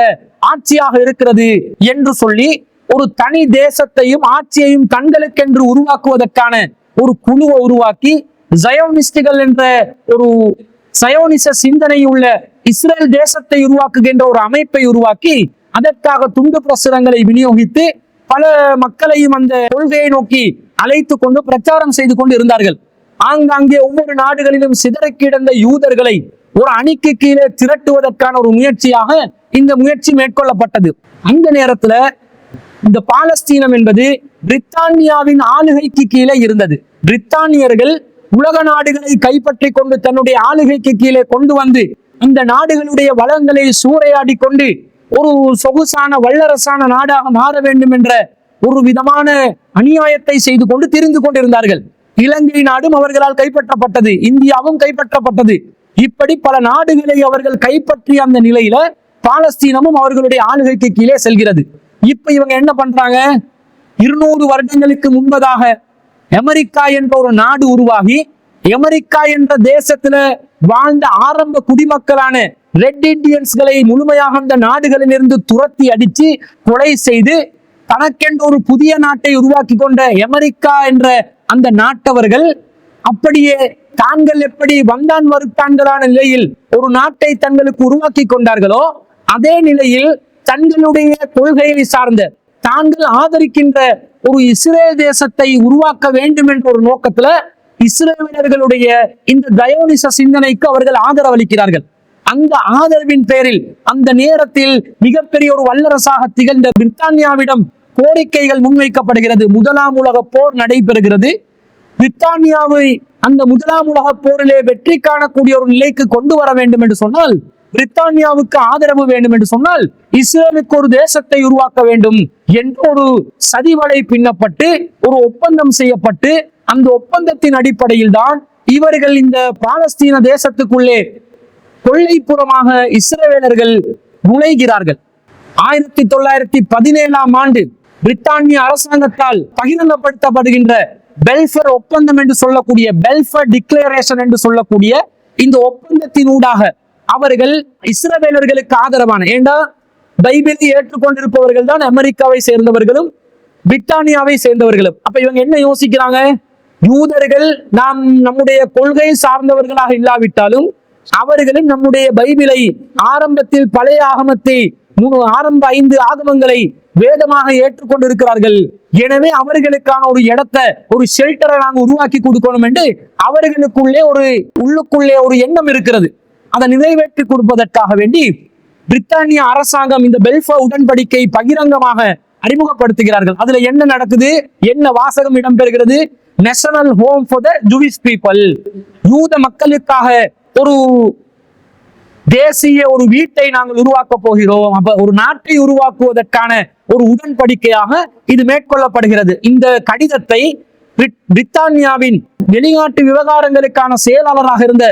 ஆட்சியாக இருக்கிறது என்று சொல்லி ஒரு தனி தேசத்தையும் ஆட்சியையும் தங்களுக்கென்று உருவாக்குவதற்கான ஒரு குழுவை உருவாக்கி ஜயோனிஸ்டுகள் என்ற ஒரு சயோனிச சிந்தனை உள்ள இஸ்ரேல் தேசத்தை உருவாக்குகின்ற ஒரு அமைப்பை உருவாக்கி அதற்காக துண்டு பிரசுரங்களை விநியோகித்து பல மக்களையும் அந்த கொள்கையை நோக்கி அழைத்து கொண்டு பிரச்சாரம் செய்து கொண்டு இருந்தார்கள். ஆங்காங்கே ஒவ்வொரு நாடுகளிலும் சிதற கிடந்த யூதர்களை ஒரு அணிக்கு கீழே திரட்டுவதற்கான ஒரு முயற்சியாக இந்த முயற்சி மேற்கொள்ளப்பட்டது. அந்த நேரத்துல இந்த பாலஸ்தீனம் என்பது பிரித்தானியாவின் ஆளுகைக்கு கீழே இருந்தது. பிரித்தானியர்கள் உலக நாடுகளை கைப்பற்றி கொண்டு தன்னுடைய ஆளுகைக்கு கீழே கொண்டு வந்து இந்த நாடுகளுடைய வளங்களை சூறையாடி கொண்டு ஒரு சொகுசான வல்லரசான நாடாக மாற வேண்டும் என்ற ஒரு விதமான அநியாயத்தை செய்து கொண்டு திரிந்து கொண்டிருந்தார்கள். இலங்கை நாடும் அவர்களால் கைப்பற்றப்பட்டது, இந்தியாவும் கைப்பற்றப்பட்டது. இப்படி பல நாடுகளை அவர்கள் கைப்பற்றிய அந்த நிலையில பாலஸ்தீனமும் அவர்களுடைய ஆளுகைக்கு கீழே செல்கிறது. இப்ப இவங்க என்ன பண்றாங்க? 200 வருடங்களுக்கு முன்பதாக அமெரிக்கா என்ற ஒரு நாடு உருவாகி அமெரிக்கா என்ற தேசத்துல வாழ்ந்த ஆரம்ப குடிமக்களான ரெட் இண்டியன்ஸ்களை முழுமையாக அந்த நாடுகளில் இருந்து துரத்தி அடிச்சு கொலை செய்து தனக்கென்று ஒரு புதிய நாட்டை உருவாக்கி கொண்ட அமெரிக்கா என்ற அந்த நாட்டவர்கள் அப்படியே தாங்கள் எப்படி வந்தான் வருத்தான்களான நிலையில் ஒரு நாட்டை தங்களுக்கு உருவாக்கி கொண்டார்களோ அதே நிலையில் தங்களுடைய கொள்கையை சார்ந்த தாங்கள் ஆதரிக்கின்ற ஒரு இஸ்ரேல் தேசத்தை உருவாக்க வேண்டும் என்ற ஒரு நோக்கத்துல இஸ்ரேலியர்களுடைய இந்த தயோனிச சிந்தனைக்கு அவர்கள் ஆதரவளிக்கிறார்கள். அந்த ஆதரவின் பேரில் அந்த நேரத்தில் மிகப்பெரிய ஒரு வல்லரசாக திகழ்ந்த பிரித்தானியாவிடம் கோரிக்கைகள் முன்வைக்கப்படுகிறது. முதலாம் உலக போர் நடைபெறுகிறது. பிரித்தானியாவை அந்த முதலாம் உலக போரிலே வெற்றி காணக்கூடிய ஒரு நிலைக்கு கொண்டு வர வேண்டும் என்று சொன்னால், பிரித்தானியாவுக்கு ஆதரவு வேண்டும் என்று சொன்னால், இஸ்ரேலுக்கு ஒரு தேசத்தை உருவாக்க வேண்டும் என்ற ஒரு சதிவலை பின்னப்பட்டு ஒரு ஒப்பந்தம் செய்யப்பட்டு, அந்த ஒப்பந்தத்தின் அடிப்படையில் தான் இவர்கள் இந்த பாலஸ்தீன தேசத்துக்குள்ளே கொள்ளைப்புறமாக இஸ்ரேலர்கள் நுழைகிறார்கள். 1917ஆம் ஆண்டு பிரித்தானிய அரசாங்கத்தால் பகிரங்கப்படுத்தப்படுகின்ற பெல்ஃபர் ஒப்பந்தம் என்று சொல்லக்கூடிய, பெல்ஃபர் டிக்ளரேஷன் என்று சொல்லக்கூடிய இந்த ஒப்பந்தத்தினூடாக அவர்கள் இஸ்ரவேலர்களுக்கு ஆதரவான, ஏண்டா பைபிளை ஏற்றுக்கொண்டிருப்பவர்கள் தான் அமெரிக்காவை சேர்ந்தவர்களும் பிரித்தானியாவை சேர்ந்தவர்களும். அப்ப இவங்க என்ன யோசிக்கிறாங்க? யூதர்கள் நாம் நம்முடைய கொள்கை சார்ந்தவர்களாக இல்லாவிட்டாலும் அவர்களும் நம்முடைய பைபிளை ஆரம்பத்தில் பழைய ஆகமத்தை ஆரம்ப 5 ஆகமங்களை வேதமாக ஏற்றுக்கொண்டிருக்கிறார்கள். எனவே அவர்களுக்கான ஒரு இடத்தை, ஒரு ஷெல்டரை நாங்கள் உருவாக்கி கொடுக்கணும் என்று அவர்களுக்குள்ளே உள்ளுக்குள்ளே ஒரு எண்ணம் இருக்கிறது. அதை நிறைவேற்றி கொடுப்பதற்காக வேண்டி பிரித்தானிய அரசாங்கம் இந்த பெல்ஃபர் உடன்படிக்கை பகிரங்கமாக அறிமுகப்படுத்துகிறார்கள். அதுல என்ன நடக்குது, என்ன வாசகம் இடம்பெறுகிறது? National home for the Jewish people, யூத மக்களுக்காக ஒரு தேசிய ஒரு வீட்டை நாங்கள் உருவாக்க போகிறோம். அப்ப ஒரு நாட்டை உருவாக்குவதற்கான ஒரு உடன்படிக்கையாக இது மேற்கொள்ளப்படுகிறது. இந்த கடிதத்தை பிரித்தானியாவின் வெளிநாட்டு விவகாரங்களுக்கான செயலாளராக இருந்த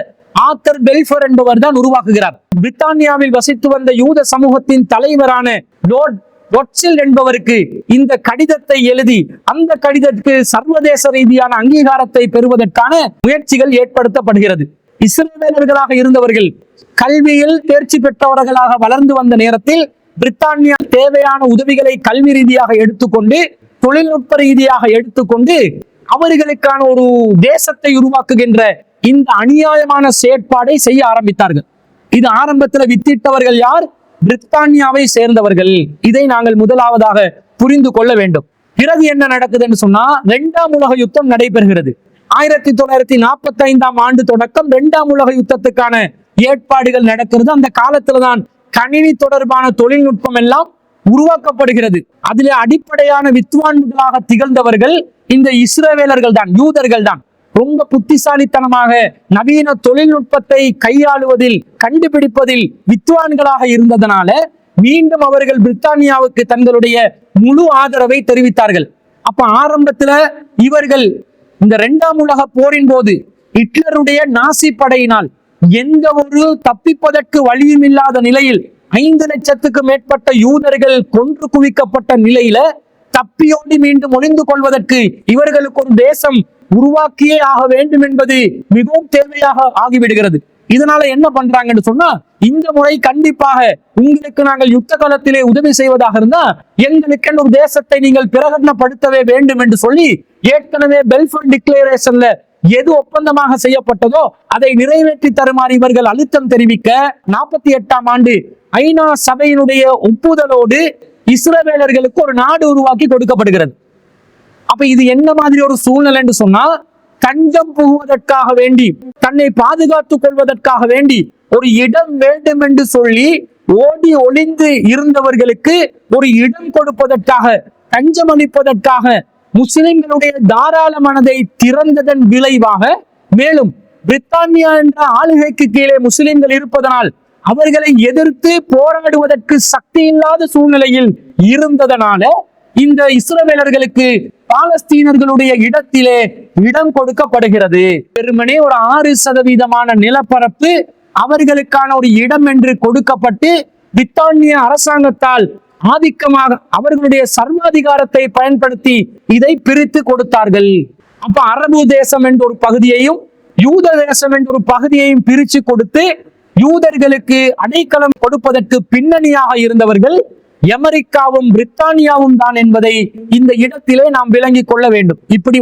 ஆர்தர் பெல்ஃபர் என்பவர் தான் உருவாக்குகிறார். பிரித்தானியாவில் வசித்து வந்த யூத சமூகத்தின் தலைவரான லார்ட் ரொத்ஷில்ட் என்பவருக்கு இந்த கடிதத்தை எழுதி அந்த கடிதத்துக்கு சர்வதேச ரீதியான அங்கீகாரத்தை பெறுவதற்கான முயற்சிகள் ஏற்படுத்தப்படுகிறது. இஸ்ரேலர்களாக இருந்தவர்கள் கல்வியில் தேர்ச்சி பெற்றவர்களாக வளர்ந்து வந்த நேரத்தில் பிரித்தானியா தேவையான உதவிகளை கல்வி ரீதியாக எடுத்துக்கொண்டு, தொழில்நுட்ப ரீதியாக எடுத்துக்கொண்டு அவர்களுக்கான ஒரு தேசத்தை உருவாக்குகின்ற இந்த அநியாயமான செயற்பாடை செய்ய ஆரம்பித்தார்கள். இது ஆரம்பத்தில் வித்திட்டவர்கள் யார்? பிரித்தானியாவை சேர்ந்தவர்கள். இதை நாங்கள் முதலாவதாக புரிந்து கொள்ள வேண்டும். பிறகு என்ன நடக்குதுன்னு சொன்னா, 2ஆம் உலக யுத்தம் நடைபெறுகிறது. 1945ஆம் ஆண்டு தொடக்கம் 2ஆம் உலக யுத்தத்துக்கான ஏற்பாடுகள் நடக்கிறது. அந்த காலத்துலதான் கணினி தொடர்பான தொழில்நுட்பம் எல்லாம் உருவாக்கப்படுகிறது. அதிலே அடிப்படையான வித்வான்களாக திகழ்ந்தவர்கள் இந்த இஸ்ரவேலர்கள் தான், யூதர்கள் தான். ரொம்ப புத்திசாலித்தனமாக நவீன தொழில்நுட்பத்தை கையாளுவதில், கண்டுபிடிப்பதில் வித்வான்களாக இருந்ததனால மீண்டும் அவர்கள் பிரித்தானியாவுக்கு தங்களுடைய முழு ஆதரவை தெரிவித்தார்கள். அப்ப ஆரம்பத்துல இவர்கள் இந்த 2ஆம் உலக போரின் போது ஹிட்லருடைய நாசி படையினால் எந்த ஒரு தப்பிப்பதற்கு வழியும் இல்லாத நிலையில் 5 லட்சத்துக்கு மேற்பட்ட யூதர்கள் கொன்று குவிக்கப்பட்ட நிலையில தப்பியோடி மீண்டும் ஒளிந்து கொள்வதற்கு இவர்களுக்கு ஒரு தேசம் உருவாக்கியே ஆக வேண்டும் என்பது மிகவும் தேவையாக ஆகிவிடுகிறது. இதனால என்ன பண்றாங்கன்னு சொன்னா, இந்த முறை கண்டிப்பாக உங்களுக்கு நாங்கள் யுத்த காலத்திலே உதவி செய்வதாக இருந்தா எங்களுக்கு ஒரு தேசத்தை நீங்கள் பிரகடனப்படுத்தவே வேண்டும் என்று சொல்லி, ஏற்கனவே பெல்ஃபர் டிக்ளரேஷன்ல எது ஒப்பந்தமாக செய்யப்பட்டதோ அதை நிறைவேற்றி தருமாறு இவர்கள் அழுத்தம் தெரிவிக்க 48ஆம் ஆண்டு ஐநா சபையினுடைய ஒப்புதலோடு இஸ்ரவேலர்களுக்கு ஒரு நாடு உருவாக்கி கொடுக்கப்படுகிறது. அப்ப இது என்ன மாதிரி ஒரு சூழ்நிலை என்று சொன்னா, தஞ்சம் புகுவதற்காக வேண்டி, தன்னை பாதுகாத்துக் கொள்வதற்காக வேண்டி ஒரு இடம் வேண்டும் என்று சொல்லி ஓடி ஒளிந்து இருந்தவர்களுக்கு ஒரு இடம் கொடுப்பதற்காக, தஞ்சம் அளிப்பதற்காக முஸ்லிம்களுடைய தாராள மனதை திறந்ததன் விளைவாக, மேலும் பிரித்தானியா என்ற ஆளுகைக்கு கீழே முஸ்லிம்கள் இருப்பதனால் அவர்களை எதிர்த்து போராடுவதற்கு சக்தி இல்லாத சூழ்நிலையில் இருந்ததனால இந்த இஸ்ரவேலர்களுக்கு பாலஸ்தீனர்களுடைய இடத்திலே இடம் கொடுக்கப்படுகிறது. வெறுமனே ஒரு 6% நிலப்பரப்பு அவர்களுக்கான ஒரு இடம் என்று கொடுக்கப்பட்டு பிரித்தானிய அரசாங்கத்தால் ஆதிக்கமாக அவர்களுடைய சர்வாதிகாரத்தை பயன்படுத்தி இதை பிரித்து கொடுத்தார்கள். அப்ப அரபு தேசம் என்ற ஒரு பகுதியையும் யூத தேசம் என்ற ஒரு பகுதியையும் பிரித்து கொடுத்து யூதர்களுக்கு அடைக்கலம் கொடுப்பதற்கு பின்னணியாக இருந்தவர்கள் அமெரிக்காவும் பிரித்தானியாவும் தான் என்பதை இந்த இடத்திலே நாம் விளங்கிக் கொள்ள வேண்டும். இப்படி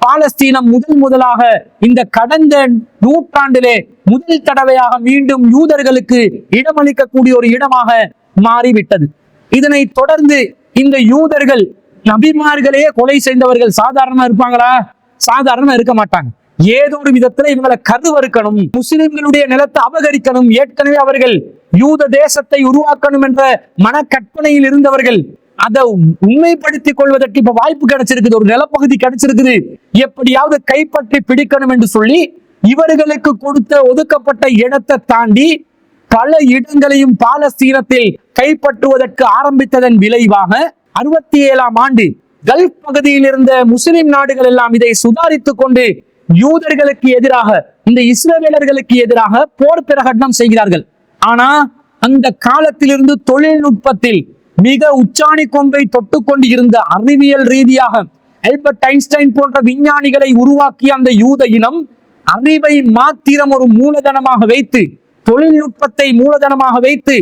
பாலஸ்தீனம் முதலாக இந்த கடந்த நூற்றாண்டிலே முதல் தடவையாக மீண்டும் யூதர்களுக்கு இடமளிக்கக்கூடிய ஒரு இடமாக மாறிவிட்டது. இதனை தொடர்ந்து இந்த யூதர்கள் நபிமார்களே கொலை செய்தவர்கள். சாதாரணமா இருப்பாங்களா? சாதாரணமா இருக்க மாட்டாங்க. ஏதோ ஒரு விதத்துல இவங்களை கருவறுக்கணும், முஸ்லிம்களுடைய நிலத்தை அபகரிக்கணும். ஏற்கனவே அவர்கள் யூத தேசத்தை உருவாக்கணும் என்ற மனக்கற்பனையில் இருந்தவர்கள். அதை உண்மைப்படுத்திக் கொள்வதற்கு இப்ப வாய்ப்பு கிடைச்சிருக்குது, ஒரு நிலப்பகுதி கிடைச்சிருக்குது, எப்படியாவது கைப்பற்றி பிடிக்கணும் என்று சொல்லி இவர்களுக்கு கொடுத்த ஒதுக்கப்பட்ட இடத்தை தாண்டி பல இடங்களையும் பாலஸ்தீனத்தில் கைப்பற்றுவதற்கு ஆரம்பித்ததன் விளைவாக 67ஆம் ஆண்டு கல்ஃப் பகுதியில் இருந்த முஸ்லிம் நாடுகள் எல்லாம் இதை சுதாரித்துக் கொண்டு யூதர்களுக்கு எதிராக, இந்த இஸ்ரவேலர்களுக்கு எதிராக போர் பிரகடனம் செய்கிறார்கள். ஆனா அந்த காலத்திலிருந்து தொழில்நுட்பத்தில் மிக உச்சாணி கொம்பை தொட்டுக்கொண்டு இருந்த அறிவியல் ரீதியாக ஆல்பர்ட் ஐன்ஸ்டைன் போன்ற விஞ்ஞானிகளை உருவாக்கிய அந்த யூத இனம் அறிவை மாத்திரம் ஒரு மூலதனமாக வைத்து, தொழில்நுட்பத்தை மூலதனமாக வைத்து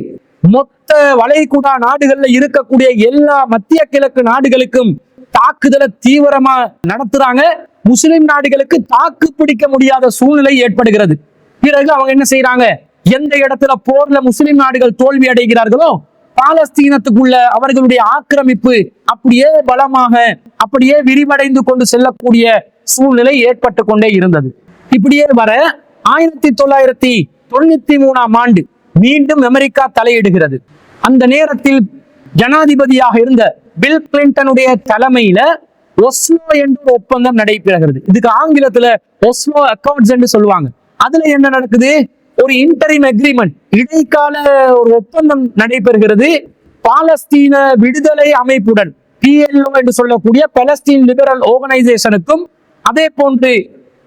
மொத்த வளைகுடா நாடுகள்ல இருக்கக்கூடிய எல்லா மத்திய கிழக்கு நாடுகளுக்கும் தாக்குதலை தீவிரமா நடத்துறாங்க. முஸ்லிம் நாடுகளுக்கு தாக்கு பிடிக்க முடியாத சூழ்நிலை ஏற்படுகிறது. பிறகு அவங்க என்ன செய்யறாங்க, எந்த இடத்துல போர்ல முஸ்லிம் நாடுகள் தோல்வி அடைகிறார்களோ பாலஸ்தீனத்துக்குள்ள அவர்களுடைய ஆக்கிரமிப்பு அப்படியே பலமாக அப்படியே விரிவடைந்து கொண்டு செல்லக்கூடிய சூழ்நிலை ஏற்பட்டு கொண்டே இருந்தது. இப்படியே வர 1993ஆம் ஆண்டு மீண்டும் அமெரிக்கா தலையிடுகிறது. அந்த நேரத்தில் ஜனாதிபதியாக இருந்த பில் கிளின்டனுடைய தலைமையில ஒஸ்லோ என்ற ஒப்பந்தம் நடைபெறுகிறது. இதுக்கு ஆங்கிலத்துல ஒஸ்லோ அக்கார்ட்ஸ் என்று சொல்லுவாங்க. அதுல என்ன நடக்குது, ஒரு இன்டரிம் அக்ரிமெண்ட், இடைக்கால ஒரு ஒப்பந்தம் நடைபெறுகிறது. பாலஸ்தீன விடுதலை அமைப்புடன், PLO என்று சொல்லக்கூடிய பாலஸ்தீன் லிபரல் ஆர்கனைசேஷனுக்கும் அதே போன்று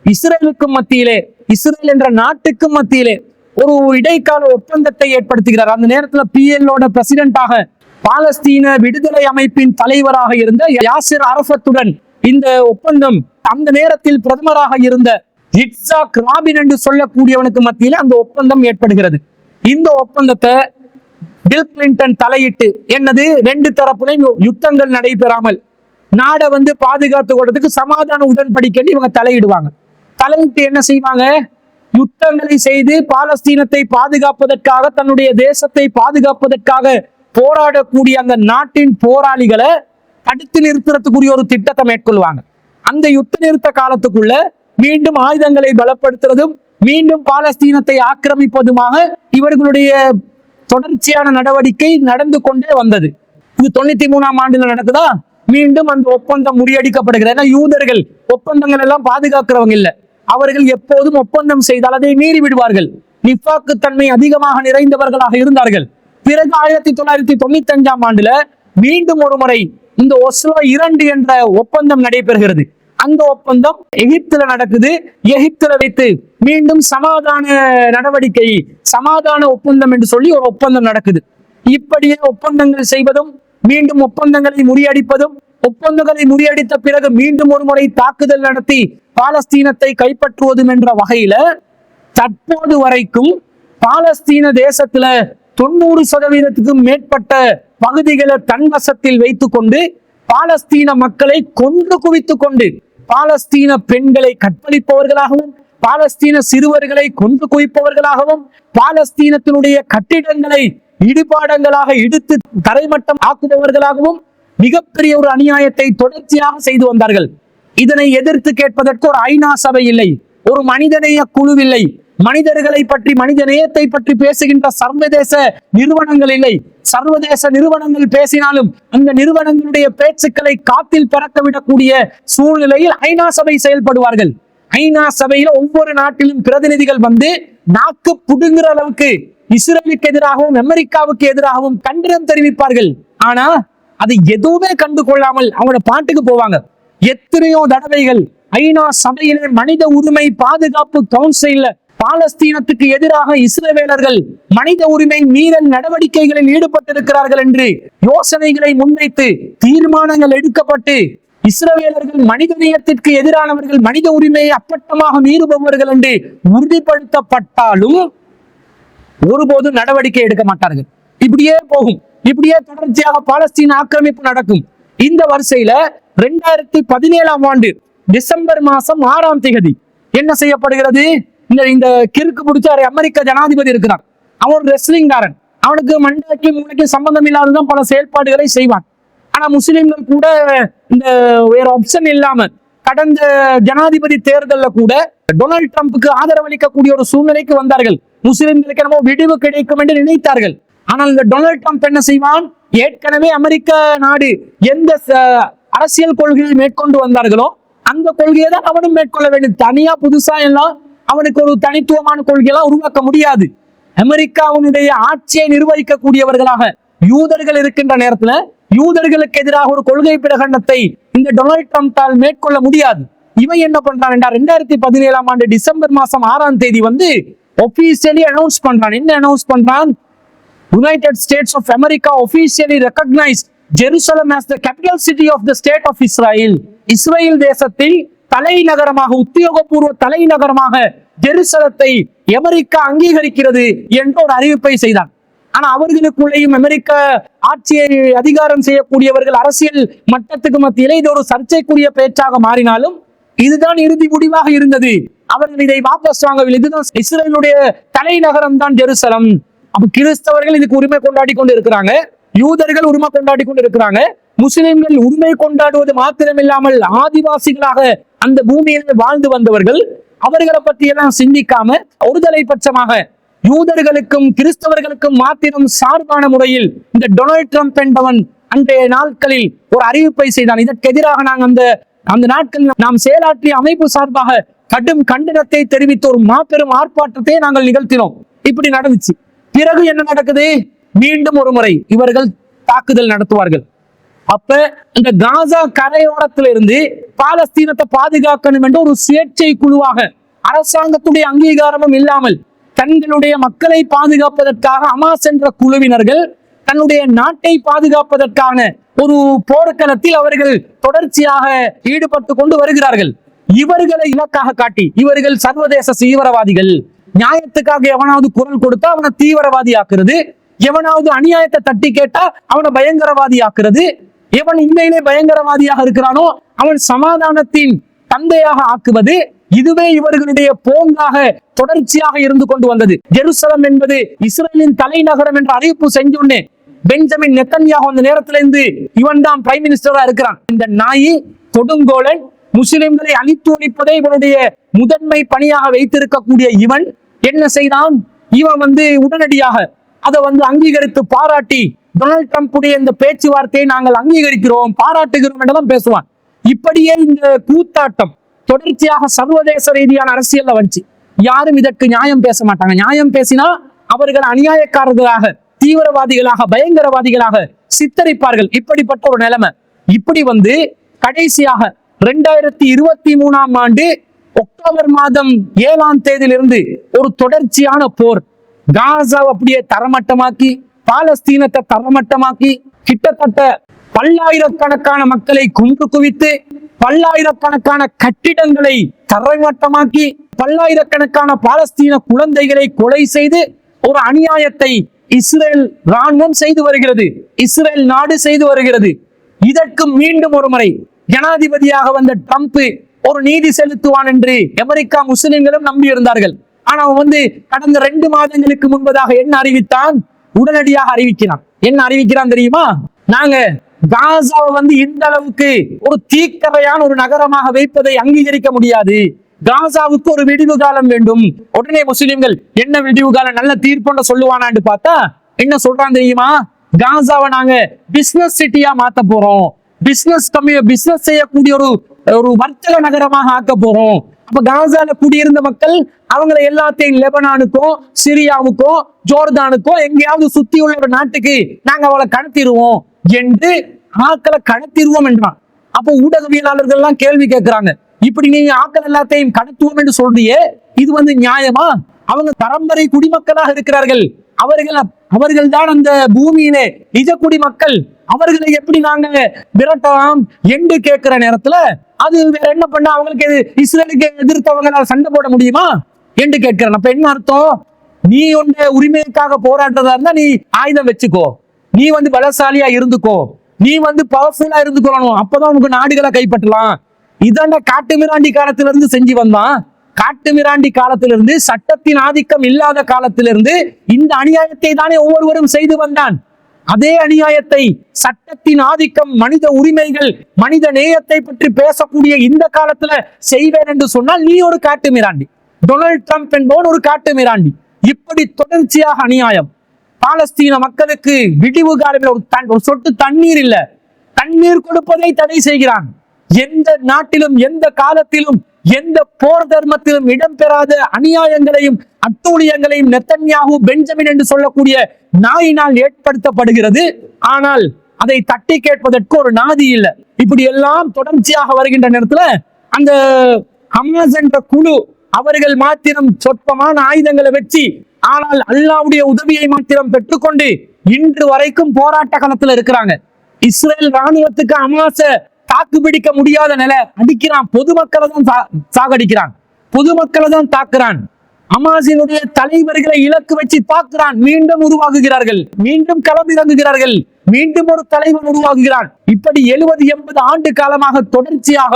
இஸ்ரேலுக்கும் மத்தியிலே, இஸ்ரேல் என்ற நாட்டுக்கும் மத்தியிலே ஒரு இடைக்கால ஒப்பந்தத்தை ஏற்படுத்துகிறார். அந்த நேரத்துல PLO பிரசிடென்டாக பாலஸ்தீன விடுதலை அமைப்பின் தலைவராக இருந்த யாசிர் அரஃபத்துடன் இந்த ஒப்பந்தம், அந்த நேரத்தில் பிரதமராக இருந்த இட்சாக் ராபின் என்று சொல்லக்கூடியவனுக்கு மத்தியில அந்த ஒப்பந்தம் ஏற்படுகிறது. இந்த ஒப்பந்தத்தை பில் கிளின்டன் தலையிட்டு, என்னது, ரெண்டு தரப்புலையும் யுத்தங்கள் நடைபெறாமல் நாடை பாதுகாத்து கொள்றதுக்கு சமாதான உடன்படிக்கை இவங்க தலையிடுவாங்க. தலையிட்டு என்ன செய்வாங்க, யுத்தங்களை செய்து பாலஸ்தீனத்தை பாதுகாப்பதற்காக, தன்னுடைய தேசத்தை பாதுகாப்பதற்காக போராடக்கூடிய அந்த நாட்டின் போராளிகளை தடுத்து நிறுத்துறதுக்குரிய ஒரு திட்டத்தை மேற்கொள்வாங்க. அந்த யுத்த நிறுத்த காலத்துக்குள்ள மீண்டும் ஆயுதங்களை பலப்படுத்துறதும் மீண்டும் பாலஸ்தீனத்தை ஆக்கிரமிப்பதுமாக இவர்களுடைய தொடர்ச்சியான நடவடிக்கை நடந்து கொண்டே வந்தது. இது 93ஆம் ஆண்டுல நடக்குதா, மீண்டும் அந்த ஒப்பந்தம் முறியடிக்கப்படுகிறது. ஏன்னா யூதர்கள் ஒப்பந்தங்கள் எல்லாம் பாதுகாக்கிறவங்க இல்ல, அவர்கள் எப்போதும் ஒப்பந்தம் செய்தால் அதை மீறி விடுவார்கள். நிஃபாக்கு தன்மை அதிகமாக நிறைந்தவர்களாக இருந்தார்கள். பிறகு 1995ஆம் ஆண்டுல மீண்டும் ஒரு முறை இந்த ஒஸ்லோ 2 என்ற ஒப்பந்தம் நடைபெறுகிறது. அந்த ஒப்பந்தம் எகிப்துல நடக்குது. எகிப்துல வைத்து மீண்டும் சமாதான நடவடிக்கை, சமாதான ஒப்பந்தம் என்று சொல்லி ஒரு ஒப்பந்தம் நடக்குது. இப்படியே ஒப்பந்தங்கள் செய்வதும் மீண்டும் ஒப்பந்தங்களை முறியடிப்பதும், ஒப்பந்தங்களை முறியடித்த பிறகு மீண்டும் ஒரு முறை தாக்குதல் நடத்தி பாலஸ்தீனத்தை கைப்பற்றுவதும் என்ற வகையில தற்போது வரைக்கும் பாலஸ்தீன தேசத்துல 90% மேற்பட்ட பகுதிகளை தன்வசத்தில் வைத்துக் கொண்டு பாலஸ்தீன மக்களை கொன்று குவித்துக் கொண்டு பாலஸ்தீன பெண்களை கற்பழிப்பவர்களாகவும், பாலஸ்தீன சிறுவர்களை கொன்று குவிப்பவர்களாகவும், பாலஸ்தீனத்தினுடைய கட்டிடங்களை இடிபாடங்களாக இடித்து தரைமட்டம் ஆக்குபவர்களாகவும் மிகப்பெரிய ஒரு அநியாயத்தை தொடர்ச்சியாக செய்து வந்தார்கள். இதனை எதிர்த்து கேட்பதற்கு ஒரு ஐநா சபை இல்லை, ஒரு மனிதநேய குழு இல்லை, மனிதர்களை பற்றி, மனித நேயத்தை பற்றி பேசுகின்ற சர்வதேச நிறுவனங்கள் இல்லை. சர்வதேச நிறுவனங்கள் பேசினாலும் அந்த நிறுவனங்களுடைய பேச்சுக்களை காத்தில் பறக்கவிடக்கூடிய சூழ்நிலையில் ஐநா சபை செயல்படுவார்கள். ஐநா சபையில ஒவ்வொரு நாட்டிலும் பிரதிநிதிகள் நாக்கு புடுங்குற அளவுக்கு இஸ்ரேலுக்கு எதிராகவும் அமெரிக்காவுக்கு எதிராகவும் கண்டனம் தெரிவிப்பார்கள். ஆனா அது எதுவுமே கண்டு கொள்ளாமல் அவங்களோட பாட்டுக்கு போவாங்க. எத்தனையோ தடவைகள் ஐநா சபையிலே மனித உரிமை பாதுகாப்பு கவுன்சில்ல பாலஸ்தீனத்துக்கு எதிராக இஸ்ரவேலர்கள் மனித உரிமை மீறல் நடவடிக்கைகளில் ஈடுபட்டிருக்கிறார்கள் என்று யோசனைகளை முன்வைத்து தீர்மானங்கள் எடுக்கப்பட்டு இஸ்ரவேலர்கள் மனிதநேயத்திற்கு எதிரானவர்கள், மனித உரிமையை அப்பட்டமாக மீறுபவர்கள் என்று உறுதிப்படுத்தப்பட்டாலும் ஒருபோதும் நடவடிக்கை எடுக்க மாட்டார்கள். இப்படியே போகும். இப்படியே தொடர்ச்சியாக பாலஸ்தீன ஆக்கிரமிப்பு நடக்கும். இந்த வரிசையில 2017ஆம் ஆண்டு டிசம்பர் மாசம் 6ஆம் தேதி என்ன செய்யப்படுகிறது, இந்த கிறுக்கு பிடிச்ச அமெரிக்க ஜனாதிபதி இருக்கிறார். அவன் ஒரு ரெஸ்லிங்காரன். அவனுக்கு மண்டைக்கு மூளைக்கு சம்பந்தம் இல்லாததான் பல செயல்பாடுகளை செய்வான். ஆனா முஸ்லிம்கள் கூட இந்த வேற ஆப்ஷன் இல்லாம கடந்த ஜனாதிபதி தேர்தலில் கூட டொனால்ட் ட்ரம்புக்கு ஆதரவளிக்கக்கூடிய ஒரு சூழ்நிலைக்கு வந்தார்கள். முஸ்லிம்களுக்கு என்னமோ விடிவு கிடைக்கும் என்று நினைத்தார்கள். ஆனால் இந்த டொனால்ட் ட்ரம்ப் என்ன செய்வான்? ஏற்கனவே அமெரிக்க நாடு எந்த அரசியல் கொள்கையை மேற்கொண்டு வந்தார்களோ அந்த கொள்கையை தான் அவனும் மேற்கொள்ள வேண்டும். தனியா புதுசா எல்லாம் அவனுக்கு ஒரு தனித்துவமான கொள்கையெல்லாம் உருவாக்க முடியாது. அமெரிக்காவுடைய ஆட்சியை நிர்வகிக்கக்கூடியவர்களாக யூதர்கள் இருக்கின்ற நேரத்துல யூதர்களுக்கு எதிராக ஒரு கொள்கை பிரகடனத்தை இந்த டொனால்ட் ட்ரம்பால் மேற்கொள்ள முடியாது. இவன் என்ன பண்றான் என்றால் 2017 ஆண்டு டிசம்பர் மாசம் 6ஆம் தேதி ஒபிஷியலி அனௌன்ஸ் பண்றான். என்ன அனௌன்ஸ் பண்றான்? United States of America officially recognised Jerusalem as the capital city of the state of Israel. Israel தேசத்தில் தலைநகரமாக, உத்தியோகபூர்வ தலைநகரமாக ஜெருசலத்தை அமெரிக்கா அங்கீகரிக்கிறது என்ற ஒரு அறிவிப்பை செய்தான். ஆனா அவர்களுக்குள்ளேயும் அமெரிக்க ஆட்சியை அதிகாரம் செய்யக்கூடியவர்கள் அரசியல் மட்டத்துக்கு மத்தியிலே இது ஒரு சர்ச்சைக்குரிய பேச்சாக மாறினாலும் இதுதான் இறுதி முடிவாக இருந்தது. அவர்கள் இதை வாபஸ் வாங்கவில்லை. இதுதான் இஸ்ரேலுடைய தலைநகரம் தான் ஜெருசலம். அப்ப கிறிஸ்தவர்கள் இதுக்கு உரிமை கொண்டாடி கொண்டு இருக்கிறாங்க, யூதர்கள் உரிமை கொண்டாடி கொண்டு இருக்கிறாங்க. முஸ்லிம்கள் உரிமை கொண்டாடுவது மாத்திரமில்லாமல் ஆதிவாசிகளாக அந்த பூமியில் வாழ்ந்து வந்தவர்கள் அவர்களை பற்றி எல்லாம் சிந்திக்காம ஒருதலை பட்சமாக யூதர்களுக்கும் கிறிஸ்தவர்களுக்கும் மாத்திரம் சார்பான முறையில் இந்த டொனால்ட் ட்ரம்ப் என்பவன் அன்றைய நாட்களில் ஒரு அறிவிப்பை செய்தான். இதற்கு எதிராக நாங்கள் அந்த நாட்களில் நாம் செயலாற்றிய அமைப்பு சார்பாக கடும் கண்டனத்தை தெரிவித்த ஒரு மாபெரும் ஆர்ப்பாட்டத்தை நாங்கள் நிகழ்த்தினோம். இப்படி நடந்துச்சு. பிறகு என்ன நடக்குது? மீண்டும் ஒரு முறை இவர்கள் தாக்குதல் நடத்துவார்கள். அப்ப இந்த காசா கரையோரத்திலிருந்து பாலஸ்தீனத்தை பாதுகாக்கணும் என்ற ஒரு சுயேட்சை குழுவாக அரசாங்கத்துடைய அங்கீகாரமும் இல்லாமல் தங்களுடைய மக்களை பாதுகாப்பதற்காக ஹமாஸ் என்ற குழுவினர்கள் தன்னுடைய நாட்டை பாதுகாப்பதற்கான ஒரு போர்க்களத்தில் அவர்கள் தொடர்ச்சியாக ஈடுபட்டு கொண்டு வருகிறார்கள். இவர்களை இலக்காக காட்டி இவர்கள் சர்வதேச தீவிரவாதிகள், நியாயத்துக்காக எவனாவது குரல் கொடுத்தா அவனை தீவிரவாதி ஆக்குறது, எவனாவது அநியாயத்தை தட்டி கேட்டா அவனை பயங்கரவாதி ஆக்குறது, எவன் உண்மையிலே பயங்கரவாதியாக இருக்கிறானோ அவன் சமாதானத்தின் தந்தையாக ஆக்குவது, இதுவே இவர்களுடைய போங்காக தொடர்ச்சியாக இருந்து கொண்டு வந்தது. ஜெருசலம் என்பது இஸ்ரேலின் தலைநகரம் என்ற அறிவிப்பு செஞ்சோன்னே பெஞ்சமின் நெத்தன்யாஹு அந்த நேரத்துல இருந்து இவன் தான் பிரைம் மினிஸ்டரா இருக்கிறான். இந்த நாயி கொடுங்கோலன் முஸ்லிம்களை அழித்து ஒழிப்பதை இவனுடைய முதன்மை பணியாக வைத்திருக்கக்கூடிய இவன் என்ன செய்தான்? இவன் உடனடியாக அதை அங்கீகரித்து பாராட்டி டொனால்ட் ட்ரம்புடைய இந்த பேச்சுவார்த்தையை நாங்கள் அங்கீகரிக்கிறோம், பாராட்டுகிறோம் என்றெல்லாம் பேசுவான். இப்படியே இந்த கூத்தாட்டம் தொடர்ச்சியாக சர்வதேச ரீதியான அரசியல்ல வந்துச்சு. யாரும் இதற்கு நியாயம் பேச மாட்டாங்க. நியாயம் பேசினா அவர்கள் அநியாயக்காரர்களாக, தீவிரவாதிகளாக, பயங்கரவாதிகளாக சித்தரிப்பார்கள். இப்படிப்பட்ட ஒரு நிலைமை. இப்படி கடைசியாக 2023 ஆண்டு அக்டோபர் மாதம் 7ஆம் தேதியிலிருந்து ஒரு தொடர்ச்சியான போர் காசாவை அப்படியே தரமட்டமாக்கி, பாலஸ்தீனத்தை தரமட்டமாக்கி, கிட்டத்தட்ட பல்லாயிரக்கணக்கான மக்களை கொன்று குவித்து, பல்லாயிரக்கணக்கான கட்டிடங்களை தரைமட்டமாக்கி, பல்லாயிரக்கணக்கான பாலஸ்தீன குழந்தைகளை கொலை செய்து ஒரு அநியாயத்தை இஸ்ரேல் ராணுவம் செய்து வருகிறது, இஸ்ரேல் நாடு செய்து வருகிறது. இதற்கு மீண்டும் ஒரு முறை ஜனாதிபதியாக வந்த ட்ரம்ப் ஒரு நீதி செலுத்துவான் என்று அமெரிக்கா முஸ்லிம்களும் நம்பி இருந்தார்கள். ஆனா அவன் கடந்த 2 மாதங்களுக்கு முன்பதாக என்ன அறிவித்தான்? உடனடியாக அறிவிக்கிறான். என்ன அறிவிக்கிறான் தெரியுமா? நாங்க காசாவை இந்த அளவுக்கு ஒரு தீக்கரையான ஒரு நகரமாக வைப்பதை அங்கீகரிக்க முடியாது, காசாவுக்கு ஒரு விடிவு காலம் வேண்டும். உடனே முஸ்லிம்கள் என்ன விடிவு காலம், நல்ல தீர்ப்பு சொல்லுவானான்னு பார்த்தா என்ன சொல்றான் தெரியுமா? காசாவை நாங்க பிசினஸ் சிட்டியா மாத்த போறோம், பிசினஸ் செய்யக்கூடிய ஒரு வர்த்தக நகரமாக ஆக்க போறோம். அப்ப காசால குடியிருந்த மக்கள் அவங்களை எல்லாத்தையும் லெபனானுக்கோ, சிரியாவுக்கோ, ஜோர்தானுக்கோ எங்கேயாவது சுத்தி உள்ள ஒரு நாட்டுக்கு நாங்க அவளை கடத்திடுவோம் என்று ஆக்களை கடத்திடுவோம் என்றான். அப்போ ஊடகவியலாளர்கள் எல்லாம் கேள்வி கேட்கிறாங்க, இப்படி நீங்க ஆக்கள் எல்லாத்தையும் கடத்துவோம் என்று சொல்றியே, இது நியாயமா? அவங்க பரம்பரை குடிமக்களாக இருக்கிறார்கள், அவர்கள் தான் அந்த பூமியிலே நிஜ குடிமக்கள், அவர்களை எப்படி நாங்க விரட்டலாம் என்று கேட்கிற நேரத்துல அது வேற என்ன பண்ண, அவங்களுக்கு இஸ்ரேலுக்கு எதிர்த்தவங்களால் சண்டை போட முடியுமா என்று கேட்கிறேன். அப்ப என்ன அர்த்தம்? நீ உரிமைக்காக போராடுறதா இருந்தா நீ ஆயுதம் வச்சுக்கோ, நீ பலசாலியா இருந்துக்கோ, நீ பவர்ஃபுல்லா இருந்துக்கணும், அப்பதான் உனக்கு நாடுகளை கைப்பற்றலாம். இதாண்ட காட்டு மிராண்டி காலத்திலிருந்து செஞ்சு வந்தான். காட்டு மிராண்டி காலத்திலிருந்து, சட்டத்தின் ஆதிக்கம் இல்லாத காலத்திலிருந்து இந்த அநியாயத்தை தானே ஒவ்வொருவரும் செய்து வந்தான். அதே அநியாயத்தை சட்டத்தின் ஆதிக்கம், மனித உரிமைகள், மனித நேயத்தை பற்றி பேசக்கூடிய இந்த காலத்துல செய்வேன் என்று சொன்னால் நீ ஒரு காட்டு மிராண்டி. டொனால்ட் ட்ரம்ப் என்பவன் ஒரு காட்டு மிராண்டி. இப்படி தொடர்ச்சியாக அநியாயம். பாலஸ்தீன மக்களுக்கு விடிவு காலத்தில் ஒரு சொட்டு தண்ணீர் இல்ல, தண்ணீர் கொடுப்பதை தடை செய்கிறான். எந்த நாட்டிலும் எந்த காலத்திலும் எந்த போர் தர்மத்திலும் இடம்பெறாத அநியாயங்களையும் அட்டூழியங்களையும் நெத்தன்யாகு, பெஞ்சமின் என்று சொல்லக்கூடிய நாயினால் ஏற்படுத்தப்படுகிறது. ஆனால் அதை தட்டி கேட்பதற்கு ஒரு நாதி இல்லை. இப்படி எல்லாம் தொடர்ச்சியாக வருகின்ற நேரத்துல அந்த ஹமாஸ் என்ற குழு அவர்கள் மாத்திரம் சொற்பமான ஆயுதங்களை வச்சு, ஆனால் அல்லாஹ்வுடைய உதவியை மாத்திரம் பெற்றுக்கொண்டு இன்று வரைக்கும் போராட்ட களத்துல இருக்கிறாங்க. இஸ்ரேல் ராணுவத்துக்கு ஹமாஸ தாக்கு பிடிக்க முடியாத நிலை, அடிக்கிறான். பொதுமக்களை தான் சாகடிக்கிறான், பொதுமக்களை தான் தாக்குறான். ஹமாஸினுடைய தலைவர்களை இலக்கு வச்சு தாக்குறான். மீண்டும் உருவாகுகிறார்கள், மீண்டும் களமிறங்குகிறார்கள், மீண்டும் ஒரு தலைவன் உருவாகுகிறான். இப்படி 70-80 ஆண்டு காலமாக தொடர்ச்சியாக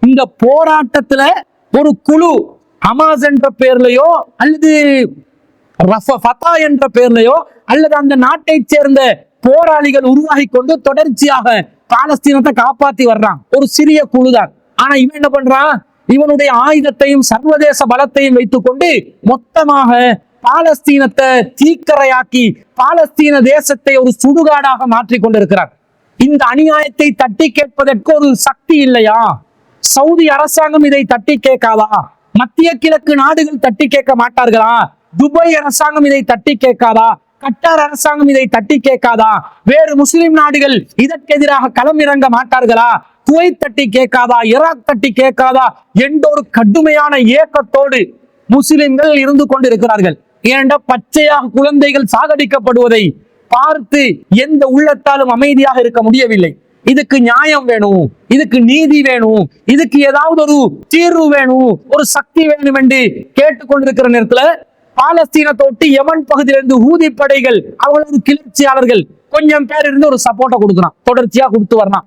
இந்த போராட்டத்துல ஒரு குழு ஹமாஸ் என்ற பெயர்லையோ அல்லது ஃபத்தா என்ற பெயர்லையோ அல்லது அந்த நாட்டை சேர்ந்த போராளிகள் உருவாகி கொண்டு தொடர்ச்சியாக பாலஸ்தீனத்தை காப்பாத்தி வர்றான். ஒரு சிறிய குழுதான். ஆனா இவன் என்ன பண்றான்? இவனுடைய ஆயுதத்தையும் சர்வதேச பலத்தையும் வைத்துக் கொண்டு மொத்தமாக பாலஸ்தீனத்தை தீக்கரையாக்கி பாலஸ்தீன தேசத்தை ஒரு சுடுகாடாக மாற்றிக் கொண்டிருக்கிறார். இந்த அநியாயத்தை தட்டி கேட்பதற்கு ஒரு சக்தி இல்லையா? சவுதி அரசாங்கம் இதை தட்டி கேட்காதா? மத்திய கிழக்கு நாடுகள் தட்டி கேட்க மாட்டார்களா? துபாய் அரசாங்கம் இதை தட்டி கேட்காதா? கட்டார் அரசாங்கம் இதை தட்டி கேட்காதா? வேறு முஸ்லிம் நாடுகள் இதற்கு எதிராக களம் இறங்க மாட்டார்களா? குவைத் தட்டி கேட்காதா? ஈராக் தட்டி கேட்காதா என்ற ஒரு கடுமையான ஏக்கத்தோடு முஸ்லிம்கள் இருந்து கொண்டிருக்கிறார்கள். ஏனென்ற பச்சையாக குழந்தைகள் சாகடிக்கப்படுவதை பார்த்து எந்த உள்ளத்தாலும் அமைதியாக இருக்க முடியவில்லை. இதுக்கு நியாயம் வேணும், இதுக்கு நீதி வேணும், இதுக்கு ஏதாவது ஒரு தீர்வு வேணும், ஒரு சக்தி வேணும் என்று கேட்டுக்கொண்டிருக்கிற நேரத்துல பாலஸ்தீனத்தோட்டு யமன் பகுதியிலிருந்து ஊதி படைகள், அவங்களோட கிளர்ச்சியாளர்கள் கொஞ்சம் பேர் இருந்து ஒரு சப்போர்ட்டை கொடுக்குறான், தொடர்ச்சியா கொடுத்து வரலாம்.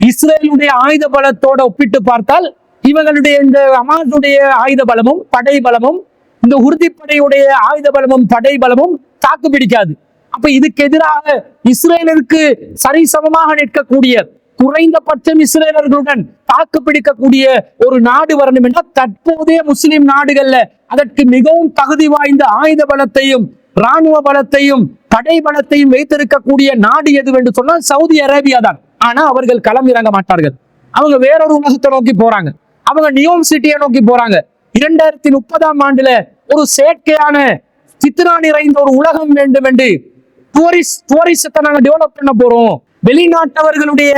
இஸ்ரேலுடைய ஆயுத பலத்தோட ஒப்பிட்டு பார்த்தால் இவங்களுடைய இந்த ஹமாஸுடைய ஆயுத பலமும் படை பலமும் இந்த உறுதிப்படையுடைய ஆயுத பலமும் படை பலமும் தாக்கு பிடிக்காது. அப்ப இதுக்கு எதிராக இஸ்ரேலருக்கு சரிசமமாக நிற்கக்கூடிய, குறைந்தபட்சம் இஸ்ரேலர்களுடன் தாக்கு பிடிக்கக்கூடிய ஒரு நாடு வரணும் என்றால் தற்போதைய முஸ்லிம் நாடுகள்ல அதற்கு மிகவும் தகுதி வாய்ந்த ஆயுத பலத்தையும் ராணுவ பலத்தையும் படை பலத்தையும் வைத்திருக்கக்கூடிய நாடு எதுவென்று சொன்னால் சவுதி அரேபியா தான். ஆனா அவர்கள் களம் இறங்க மாட்டார்கள். அவங்க வேறொரு உலகத்தை நோக்கி போறாங்க, அவங்க நியோம் சிட்டியை நோக்கி போறாங்க. 2030ஆம் ஆண்டுல ஒரு செயற்கையான சித்ரா நிறைந்த ஒரு உலகம் வேண்டும் என்று டூரிசத்தை நாங்க டெவலப் பண்ண போறோம், வெளிநாட்டவர்களுடைய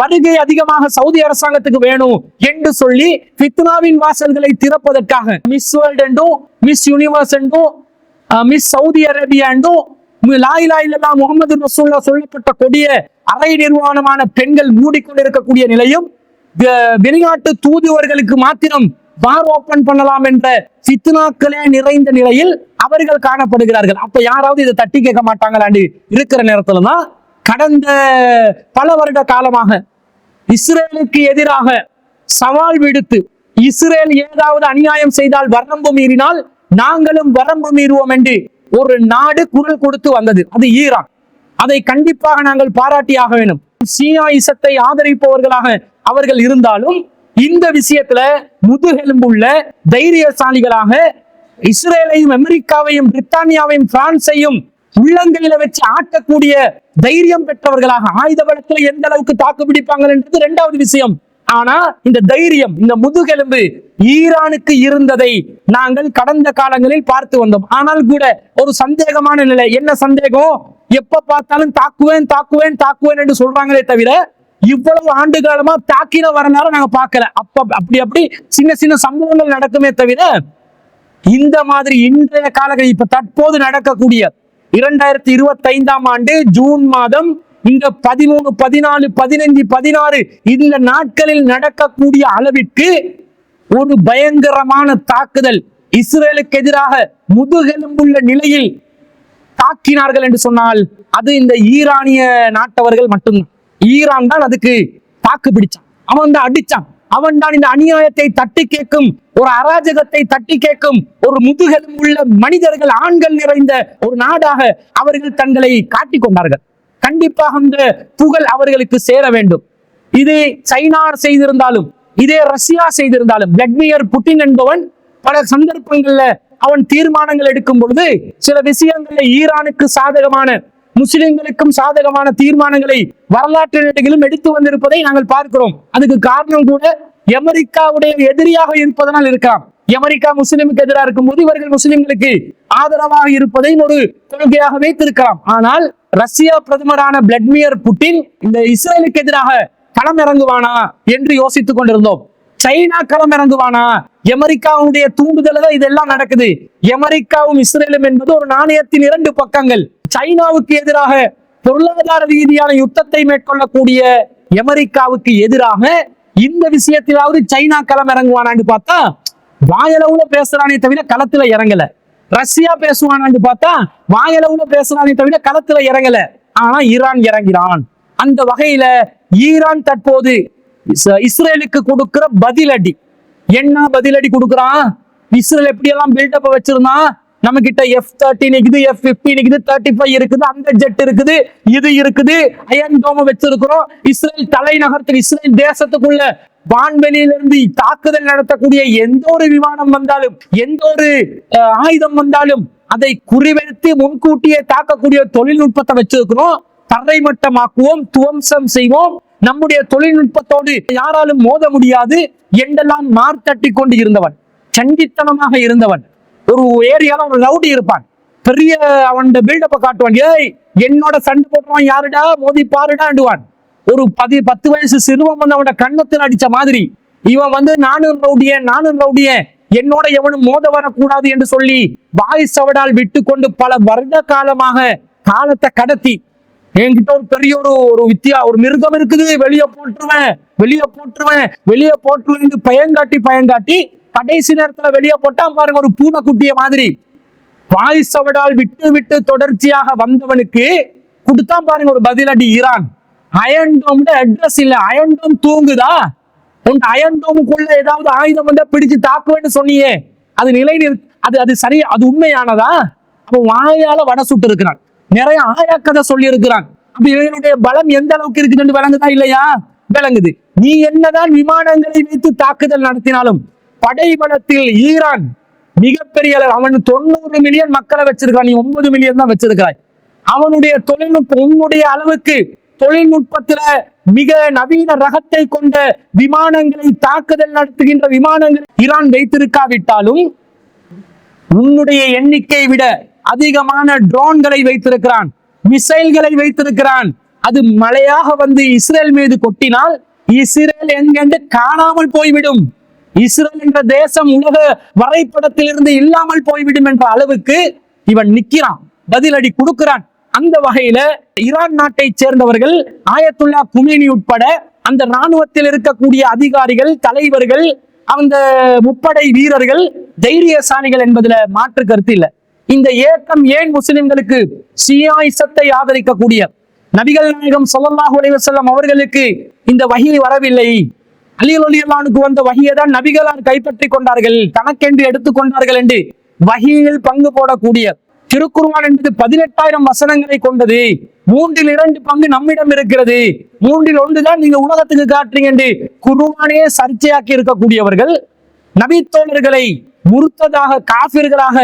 வருகை அதிகமாக சவுதி அரசாங்கத்துக்கு வேணும் என்று சொல்லி ஃபித்னாவின் வாசல்களை திறப்பதற்காக மிஸ் வேர்ல்ட் என்றும் மிஸ் யூனிவர்ஸ் என்றும் மிஸ் சவுதி அரேபியா என்றும் லா இலாஹ இல்லல்லாஹ் முஹம்மது ரசூலுல்லாஹ் சொல்லப்பட்ட கொடிய அரை நிர்வாணமான பெண்கள் மூடிக்கொண்டிருக்கக்கூடிய நிலையும், வெளிநாட்டு தூதுவர்களுக்கு மாத்திரம் பார் ஓபன் பண்ணலாம் என்ற ஃபித்னாக்களே நிறைந்த நிலையில் அவர்கள் காணப்படுகிறார்கள். அப்ப யாராவது இதை தட்டி கேட்க மாட்டாங்களாண்டு இருக்கிற நேரத்துல தான் கடந்த பல வருட காலமாக இஸ்ரேலுக்கு எதிராக சவால் விடுத்து, இஸ்ரேல் ஏதாவது அநியாயம் செய்தால் வரம்பு மீறினால் நாங்களும் வரம்பு மீறுவோம் என்று ஒரு நாடு குரல் கொடுத்து வந்தது. அது ஈரான். அதை கண்டிப்பாக நாங்கள் பாராட்டியாக வேண்டும். சியாயிசத்தை ஆதரிப்பவர்களாக அவர்கள் இருந்தாலும் இந்த விஷயத்துல முதுகெலும்புள்ள தைரியசாலிகளாக இஸ்ரேலையும் அமெரிக்காவையும் பிரித்தானியாவையும் பிரான்சையும் உள்ளங்கையில வச்சு ஆட்டக்கூடிய தைரியம் பெற்றவர்களாக ஆயுத பலத்துல எந்த அளவுக்கு தாக்கு பிடிப்பாங்க என்றது இரண்டாவது விஷயம். ஆனா இந்த தைரியம், இந்த முதுகெலும்பு ஈரானுக்கு இருந்ததை நாங்கள் கடந்த காலங்களில் பார்த்து வந்தோம். ஆனால் கூட ஒரு சந்தேகமான நிலை. என்ன சந்தேகம்? எப்ப பார்த்தாலும் தாக்குவேன் தாக்குவேன் தாக்குவேன் என்று சொல்றாங்களே தவிர இவ்வளவு ஆண்டு காலமா தாக்கின வரலாறு நாங்க பார்க்கல. அப்படி சின்ன சின்ன சம்பவங்கள் நடக்குமே தவிர இந்த மாதிரி இன்றைய காலங்களில் இப்ப தற்போது நடக்கக்கூடிய 2025ஆம் ஆண்டு ஜூன் மாதம் இந்த 13, 14, 15, 16 இந்த நாட்களில் நடக்கக்கூடிய அளவிற்கு ஒரு பயங்கரமான தாக்குதல் இஸ்ரேலுக்கு எதிராக முதுகெலும்புள்ள நிலையில் தாக்கினார்கள் என்று சொன்னால் அது இந்த ஈரானிய நாட்டவர்கள் மட்டும்தான். ஈரான் தான் அதுக்கு தாக்கு பிடிச்சான், அவன் தான் அடிச்சான், அவன் தான் இந்த அநியாயத்தை தட்டி கேட்கும், ஒரு அராஜகத்தை தட்டி கேட்கும் ஒரு முதுகெலும்புள்ள மனிதர்கள், ஆண்கள் நிறைந்த ஒரு நாடாக அவர்கள் தங்களை காட்டிக் கொண்டார்கள். கண்டிப்பாக அந்த புகழ் அவர்களுக்கு சேர வேண்டும். இது சைனா செய்திருந்தாலும், இதே ரஷ்யா செய்திருந்தாலும், விளாடிமிர் புட்டின் என்பவன் பல சந்தர்ப்பங்கள்ல அவன் தீர்மானங்கள் எடுக்கும் பொழுது சில விஷயங்கள்ல ஈரானுக்கு சாதகமான, முஸ்லிம்களுக்கும் சாதகமான தீர்மானங்களை வரலாற்று நிலையிலும் எடுத்து வந்திருப்பதை நாங்கள் பார்க்கிறோம். அதுக்கு காரணம் கூட அமெரிக்காவுடைய எதிரியாக இருப்பதனால் இருக்கலாம். அமெரிக்கா முஸ்லிமுக்கு எதிராக இருக்கும் போது இவர்கள் முஸ்லிம்களுக்கு ஆதரவாக இருப்பதை ஒரு கொள்கையாக வைத்திருக்கலாம். ஆனால் ரஷ்யா பிரதமரான விளாடிமிர் புட்டின் இந்த இஸ்ரேலுக்கு எதிராக களம் இறங்குவானா என்று யோசித்துக் கொண்டிருந்தோம். சைனா களம் இறங்குவானா? அமெரிக்காவுடைய தூண்டுதல தான் இதெல்லாம் நடக்குது. அமெரிக்காவும் இஸ்ரேலும் என்பது ஒரு நாணயத்தின் இரண்டு பக்கங்கள். சைனாவுக்கு எதிராக பொருளாதார ரீதியான யுத்தத்தை மேற்கொள்ளக்கூடிய அமெரிக்காவுக்கு எதிராக இந்த விஷயத்திலாவது சைனா களம் இறங்குவானான்னு பார்த்தா வாயளவுல பேசுறானே தவிர களத்துல இறங்கல. ரஷ்யா பேசுவானான்னு பார்த்தா வாயளவுல பேசுறானே தவிர களத்துல இறங்கல. ஆனா ஈரான் இறங்கிறான். அந்த வகையில ஈரான் தற்போது இஸ்ரேலுக்கு கொடுக்கிற பதிலடி என்ன பதிலடி கொடுக்குறான்? இஸ்ரேல் எப்படி எல்லாம் பில்டப் வச்சிருந்தான், நம்ம கிட்ட F-13 இருக்குது, F-15 இருக்குது, 35 இருக்குது, அந்த ஜெட் இருக்குது, இது இருக்குது, அயன் டோம் வச்சிருக்கிறோம். இஸ்ரேல் தலைநகரத்தில் இஸ்ரேல் தேசத்துக்குள்ள வான்வெளியிலிருந்து தாக்குதல் நடத்தக்கூடிய எந்த ஒரு விமானம் வந்தாலும், எந்த ஒரு ஆயுதம் வந்தாலும் அதை குறிவைத்து முன்கூட்டியே தாக்கக்கூடிய தொழில்நுட்பத்தை வச்சிருக்கிறோம். தரைமட்டமாக்குவோம், துவம்சம் செய்வோம், நம்முடைய தொழில்நுட்பத்தோடு யாராலும் மோத முடியாது என்றெல்லாம் மார்த்தட்டி கொண்டு இருந்தவன், சண்டித்தனமாக இருந்தவன். ஒரு ஏரியால ஒரு ரவுடி இருப்பான், பெரிய அவன் பில்டப்பை காட்டுவான். ஏய் என்னோட சண்டை போட்டுவான், யாருடா மோதி பாருடாண்டுவான். ஒரு 10 வயசு சிறுவன் வந்து அவனோட கண்ணத்தில் அடிச்ச மாதிரி இவன் வந்து நானும் ரவுடியன் என்னோட எவனும் மோத வரக்கூடாது என்று சொல்லி வாய் சவடால் விட்டு கொண்டு பல வருட காலமாக காலத்தை கடத்தி, என்கிட்ட ஒரு பெரிய ஒரு மிருகம் இருக்குது, வெளியே போட்டுருவேன் பயங்காட்டி கடைசி நேரத்துல வெளியே போட்டா பாருங்க ஒரு பூனைக்குட்டிய மாதிரி வாய் சவடால் விட்டு தொடர்ச்சியாக வந்தவனுக்கு கொடுத்தான் பாருங்க ஒரு பதிலடி ஈரான். அயன்டோம் அட்ரஸ் இல்ல, அயன்டோம் தூங்குதா? உங்க அயன்டோமுக்குள்ள ஏதாவது ஆயுதம் வந்தா பிடிச்சு தாக்குவேன்னு சொன்னியே, அது அது சரி, அது உண்மையானதா? அப்ப வாயால வடை சுட்டு இருக்கிறான், நிறைய ஆயாக்கதை சொல்லி இருக்கிறான். அப்ப இவனுடைய பலம் எந்த அளவுக்கு இருக்குன்னு விளங்குதா இல்லையா? விளங்குது. நீ என்னதான் விமானங்களை வைத்து தாக்குதல் நடத்தினாலும் படை பலத்தில் ஈரான் மிகப்பெரிய, அவன் 90 மில்லியன் மக்களை வச்சிருக்கான், நீ 9 மில்லியன் தான் வச்சிருக்காய். அவனுடைய தொழில்நுட்பம் உன்னுடைய அளவுக்கு தொழில்நுட்பத்துல மிக நவீன ரகத்தை கொண்ட விமானங்களை தாக்குதல் நடத்துகின்ற விமானங்கள் ஈரான் வைத்திருக்காவிட்டாலும் உன்னுடைய எண்ணிக்கை விட அதிகமான ட்ரோன்களை வைத்திருக்கிறான், மிசைல்களை வைத்திருக்கிறான். அது மழையாக வந்து இஸ்ரேல் மீது கொட்டினால் இஸ்ரேல் எங்கென்று காணாமல் போய்விடும். இஸ்ரேல் என்ற தேசம் உலக வரைபடத்தில் இருந்து இல்லாமல் போய்விடும் என்ற அளவுக்கு இவன் நிக்கிறான், பதிலடி கொடுக்கிறான். அந்த வகையில ஈரான் நாட்டை சேர்ந்தவர்கள் ஆயத்துல்லா குமேனி உட்பட அந்த ராணுவத்தில் இருக்கக்கூடிய அதிகாரிகள், தலைவர்கள், அந்த முப்படை வீரர்கள் தைரியசாலிகள் என்பதுல மாற்று கருத்து இல்லை. இந்த ஏக்கம் ஏன் முஸ்லிம்களுக்கு ஷியாயிசத்தை ஆதரிக்கக்கூடிய நபிகள் நாயகம் ஸல்லல்லாஹு அலைஹி வஸல்லம் அவர்களுக்கு இந்த வஹி வரவில்லை? அலி ரலியல்லாஹு அன்ஹு வந்த வஹியை தான் நபிகளார் கைப்பற்றி கொண்டார்கள், தனக்கென்று எடுத்துக்கொண்டார்கள் என்று வஹியில் பங்கு போடக்கூடிய திருக்குர்ஆன் என்பது 18,000 வசனங்களை கொண்டது. 3/2 பங்கு நம்மிடம் இருக்கிறது, 1/3 தான் நீங்க உலகத்துக்கு காட்டுறீங்க என்று குர்ஆனே சர்ச்சையாக்கி இருக்கக்கூடியவர்கள், நபித்தோழர்களை முர்த்ததாக காஃபிர்களாக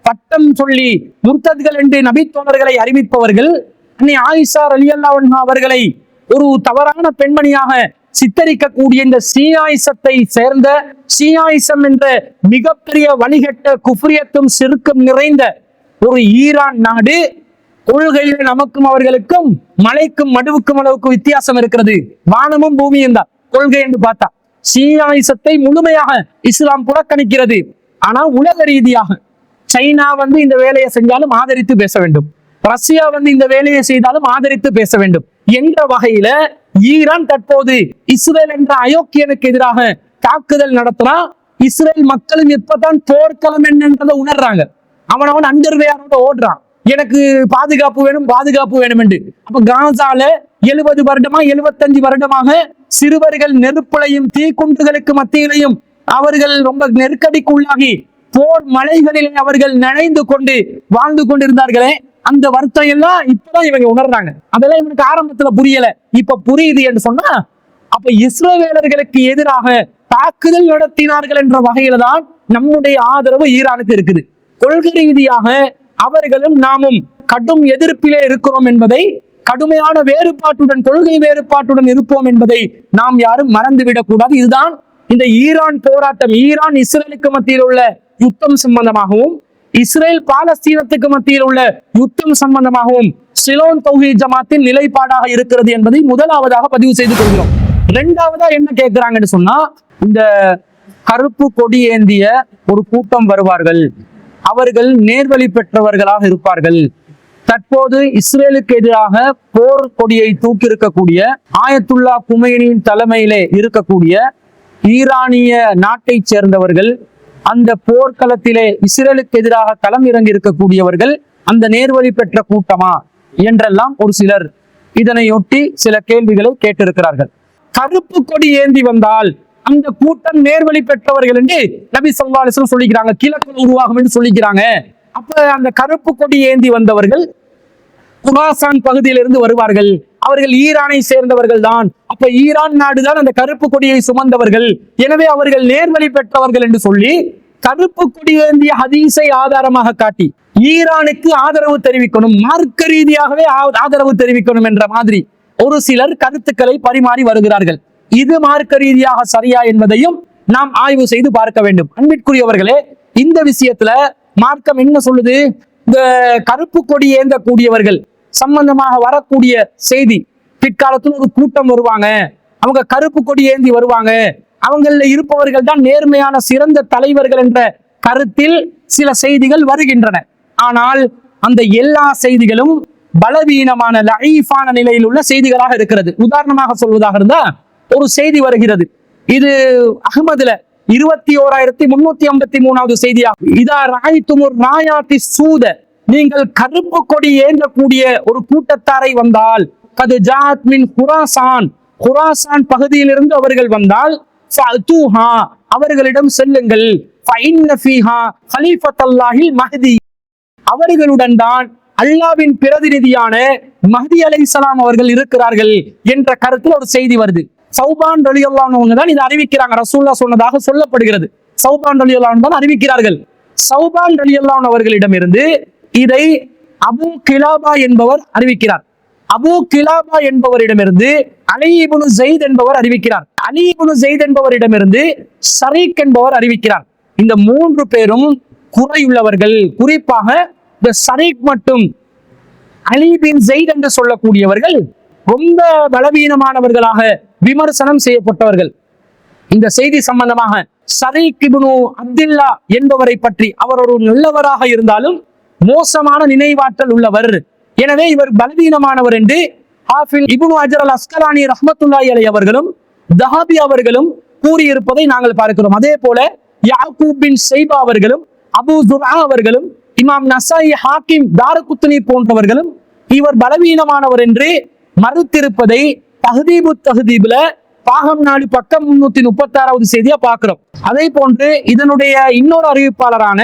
பட்டம் சொல்லி முர்த்தத்கள் என்று நபித்தோழர்களை அறிவிப்பவர்கள், அன்னை ஆயிஷா ரலியல்லாஹு அன்ஹா அவர்களை ஒரு தவறான பெண்மணியாக சித்தரிக்கக்கூடிய இந்த ஷியாயிசத்தை சேர்ந்த, ஷியாயிசம் என்ற மிகப்பெரிய வழிகட்ட குஃப்ரியத்தும் சிறுக்கும் நிறைந்த ஒரு ஈரான் நாடு, கொள்கையில் நமக்கும் அவர்களுக்கும் மலைக்கும் மடுவுக்கும் அளவுக்கு வித்தியாசம் இருக்கிறது. வானமும் பூமியும் தான் கொள்கை என்று பார்த்தா. ஷியாயிசத்தை முழுமையாக இஸ்லாம் புறக்கணிக்கிறது. ஆனா உலக ரீதியாக சைனா வந்து இந்த வேலையை செஞ்சாலும் ஆதரித்து பேச வேண்டும், ரஷ்யா வந்து இந்த வேலையை செய்தாலும் ஆதரித்து பேச வேண்டும் என்ற வகையில ஈரான் தற்போது இஸ்ரேல் என்ற அயோக்கியனுக்கு எதிராக தாக்குதல் நடத்துறான். இஸ்ரேல் மக்களும் இப்பதான் போர்க்களம் என்னன்றதை உணர்றாங்க. அவன் அண்டர்வேரோட ஓடுறான், எனக்கு பாதுகாப்பு வேணும் என்று. அப்ப காசால 70 வருடமா 75 வருடமாக சிறுவர்கள் நெருப்புலையும் தீக்குண்டுகளுக்கு மத்தியிலையும் அவர்கள் ரொம்ப நெருக்கடிக்கு உள்ளாகி போர் மலைகளில் அவர்கள் நனைந்து கொண்டு வாழ்ந்து கொண்டிருந்தார்களே, அந்த வருத்தம் எல்லாம் இப்பதான் இவங்க உணர்றாங்க. அதெல்லாம் இவனுக்கு ஆரம்பத்துல புரியல, இப்ப புரியுது என்று சொன்னா, அப்ப இஸ்ரவேலர்களுக்கு எதிராக தாக்குதல் நடத்தினார்கள் என்ற வகையில தான் நம்முடைய ஆதரவு ஈரானுக்கு இருக்குது. கொள்கை ரீதியாக அவர்களும் நாமும் கடும் எதிர்ப்பிலே இருக்கிறோம் என்பதை, கடுமையான வேறுபாட்டுடன், கொள்கை வேறுபாட்டுடன் இருப்போம் என்பதை நாம் யாரும் மறந்துவிடக் கூடாது. இதுதான் இந்த ஈரான் போராட்டம், ஈரான் இஸ்ரேலுக்கு மத்தியில் உள்ள யுத்தம் சம்பந்தமாகவும், இஸ்ரேல் பாலஸ்தீனத்துக்கு மத்தியில் உள்ள யுத்தம் சம்பந்தமாகவும் சிலோன் தௌஹீத் ஜமாத்தின் நிலைப்பாடாக இருக்கிறது என்பதை முதலாவதாக பதிவு செய்து கொள்கிறோம். இரண்டாவதா என்ன கேட்கிறாங்கன்னு சொன்னா, இந்த கருப்பு கொடி ஏந்திய ஒரு கூட்டம் வருவார்கள், அவர்கள் நேர்வழி பெற்றவர்களாக இருப்பார்கள். தற்போது இஸ்ரேலுக்கு எதிராக போர் கொடியை தூக்கி இருக்கக்கூடிய ஆயத்துல்லா குமைனியின் தலைமையிலே இருக்கக்கூடிய ஈரானிய நாட்டை சேர்ந்தவர்கள், அந்த போர்க்களத்திலே இஸ்ரேலுக்கு எதிராக களம் இறங்கி இருக்கக்கூடியவர்கள் அந்த நேர்வழி பெற்ற கூட்டமா என்றெல்லாம் ஒரு சிலர் இதனையொட்டி சில கேள்விகளை கேட்டிருக்கிறார்கள். கருப்பு கொடி ஏந்தி வந்தால் அந்த கூட்டம் நேர்வழி பெற்றவர்கள் என்று நபி ஸல்லல்லாஹு அலைஹி வஸல்லம் சொல்லிக்கிறாங்க, கிழக்குல உருவாகும் என்று சொல்லிக்கிறாங்க. அப்ப அந்த கருப்பு கொடி ஏந்தி வந்தவர்கள் குராசான் பகுதியிலிருந்து வருவார்கள், அவர்கள் ஈரானை சேர்ந்தவர்கள் தான். அப்ப ஈரான் நாடுதான் அந்த கருப்பு கொடியை சுமந்தவர்கள், எனவே அவர்கள் நேர்வழி பெற்றவர்கள் என்று சொல்லி கருப்பு கொடி ஏந்திய ஹதீஸை ஆதாரமாக காட்டி ஈரானுக்கு ஆதரவு தெரிவிக்கணும், மார்க்க ரீதியாகவே ஆதரவு தெரிவிக்கணும் என்ற மாதிரி ஒரு சிலர் கருத்துக்களை பரிமாறி வருகிறார்கள். இது மார்க்க ரீதியாக சரியா என்பதையும் நாம் ஆய்வு செய்து பார்க்க வேண்டும். அன்பிற்குரியவர்களே, இந்த விஷயத்துல மார்க்கம் என்ன சொல்லுது? இந்த கருப்பு கொடி ஏந்தக்கூடியவர்கள் சம்பந்தமாக வரக்கூடிய செய்தி, பிற்காலத்தில் ஒரு கூட்டம் வருவாங்க, அவங்க கருப்பு கொடி ஏந்தி வருவாங்க, அவங்கள இருப்பவர்கள் தான் நேர்மையான சிறந்த தலைவர்கள் என்ற கருத்தில் சில செய்திகள் வருகின்றன. ஆனால் அந்த எல்லா செய்திகளும் பலவீனமான லஈஃபான நிலையில் உள்ள செய்திகளாக இருக்கிறது. உதாரணமாக சொல்வதாக இருந்தா, ஒரு செய்தி வருகிறது, இது அஹ்மதுல 21,353வது செய்தியாகும். இதா ராய்துமுர் ராயாத்தி சூத, நீங்கள் கருப்பு கொடி ஏந்தக்கூடிய ஒரு கூட்டத்தாரை வந்தால், கது ஜாத் மின் குராசான், குராசான் பகுதியிலிருந்து அவர்கள் வந்தால், ஃபஅதூஹா, அவர்களிடம் செல்லுங்கள், ஃபஇன்ன ஃபீஹா கலீஃபத்துல்லாஹில் மஹ்தி, அவர்களுடன் தான் அல்லாவின் பிரதிநிதியான மஹ்தி அலைஹிஸ்ஸலாம் அவர்கள் இருக்கிறார்கள் என்ற கருத்தில் ஒரு செய்தி வருது. சௌபான் ரலியல்லாஹு அன்ஹு தான் இதை அறிவிக்கிறாங்க, ரசூலுல்லாஹ் சொன்னதாக சொல்லப்படுகிறது. சௌபான் ரலியல்லாஹு அன்ஹு தான் அறிவிக்கிறார்கள். சௌபான் ரலியல்லாஹு அன்ஹு அவர்களிடமிருந்து இதை அபூ கிலாபா என்பவர் அறிவிக்கிறார். அபூ கிலாபா என்பவரிடமிருந்து அலி இப்னு ஸைத் என்பவர் அறிவிக்கிறார். அலி இப்னு ஸைத் என்பவரிடமிருந்து ஷரீக் என்பவர் அறிவிக்கிறார். இந்த மூன்று பேரும் குறையுள்ளவர்கள். குறிப்பாக இந்த ஷரீக் மற்றும் அலி பின் ஸைத் என்று சொல்லக்கூடியவர்கள் ரொம்ப பலவீனமானவர்களாக விமர்சனம் செய்யப்பட்டவர்கள். இந்த செய்தி சம்பந்தமாக ஷரீக் இப்னு அப்துல்லா என்பவரை பற்றி, அவர் ஒரு நல்லவராக இருந்தாலும் மோசமான நினைவாற்றல் உள்ளவர், எனவே இவர் பலவீனமானவர் என்று ஹாஃபில் இப்னு ஹஜர் அல் அஸ்கலானி ரஹ்மத்துல்லாஹி அலைஹி அவர்களும் தஹாபி அவர்களும் கூறியிருப்பதை நாங்கள் பார்க்கிறோம். அதே போல யாக்கூப் பின் ஷைபா அவர்களும் அபூ ஸுர்ஆ அவர்களும் இமாம் நஸாயி, ஹாக்கிம், தாரகுத்னி போன்றவர்களும் இவர் பலவீனமானவர் என்று மறுத்திருப்பதை தஹ்தீபு தஹ்தீப்ல பாகம் 4 பக்கம் 336வது செய்தியா பார்க்கிறோம். அதே போன்று இதனுடைய இன்னொரு அறிவிப்பாளரான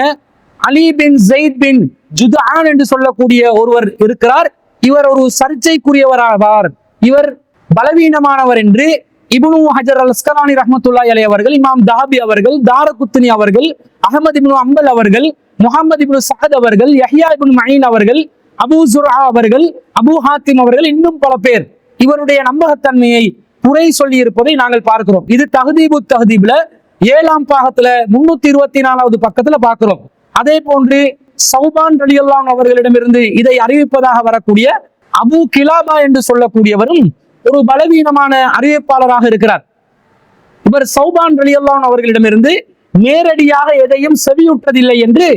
அலி பின் ஸைத் பின் ஜுதான் என்று சொல்லக்கூடிய ஒருவர் இருக்கிறார். இவர் ஒரு சர்ச்சைக்குரியவராவார், இவர் பலவீனமானவர் என்று இப்னு ஹஜர் அல் அஸ்கலானி ரஹ்மத்துல்லாஹி அலைஹி அவர்கள், இமாம் தஹாபி அவர்கள், தாரகுத்னி அவர்கள், அஹ்மத் இப்னு அம்பல் அவர்கள், முஹம்மது இப்னு சஅத் அவர்கள், யஹ்யா இப்னு மஈன் அவர்கள், அபூ ஸுர்ஆ அவர்கள், அபூ ஹாத்திம் அவர்கள், இன்னும் பல பேர் இவருடைய நம்பகத்தன்மையை குறை சொல்லி இருப்பதை நாங்கள் பார்க்கிறோம். இது தஹ்தீபு தஹ்தீப்ல 7ஆம் பாகத்துல 324வது பக்கத்துல பார்க்கிறோம். அதே போன்று சௌபான் ரலியல்லாஹு அன்ஹு அவர்களிடமிருந்து இதை அறிவிப்பதாக வரக்கூடிய அபூ கிலாபா என்று சொல்லக்கூடியவரும் ஒரு பலவீனமான அறிவிப்பாளராக இருக்கிறார். இவர் சௌபான் ரலியல்லாஹு அன்ஹு அவர்களிடமிருந்து நேரடியாக எதையும் செவியுற்றதில்லை என்று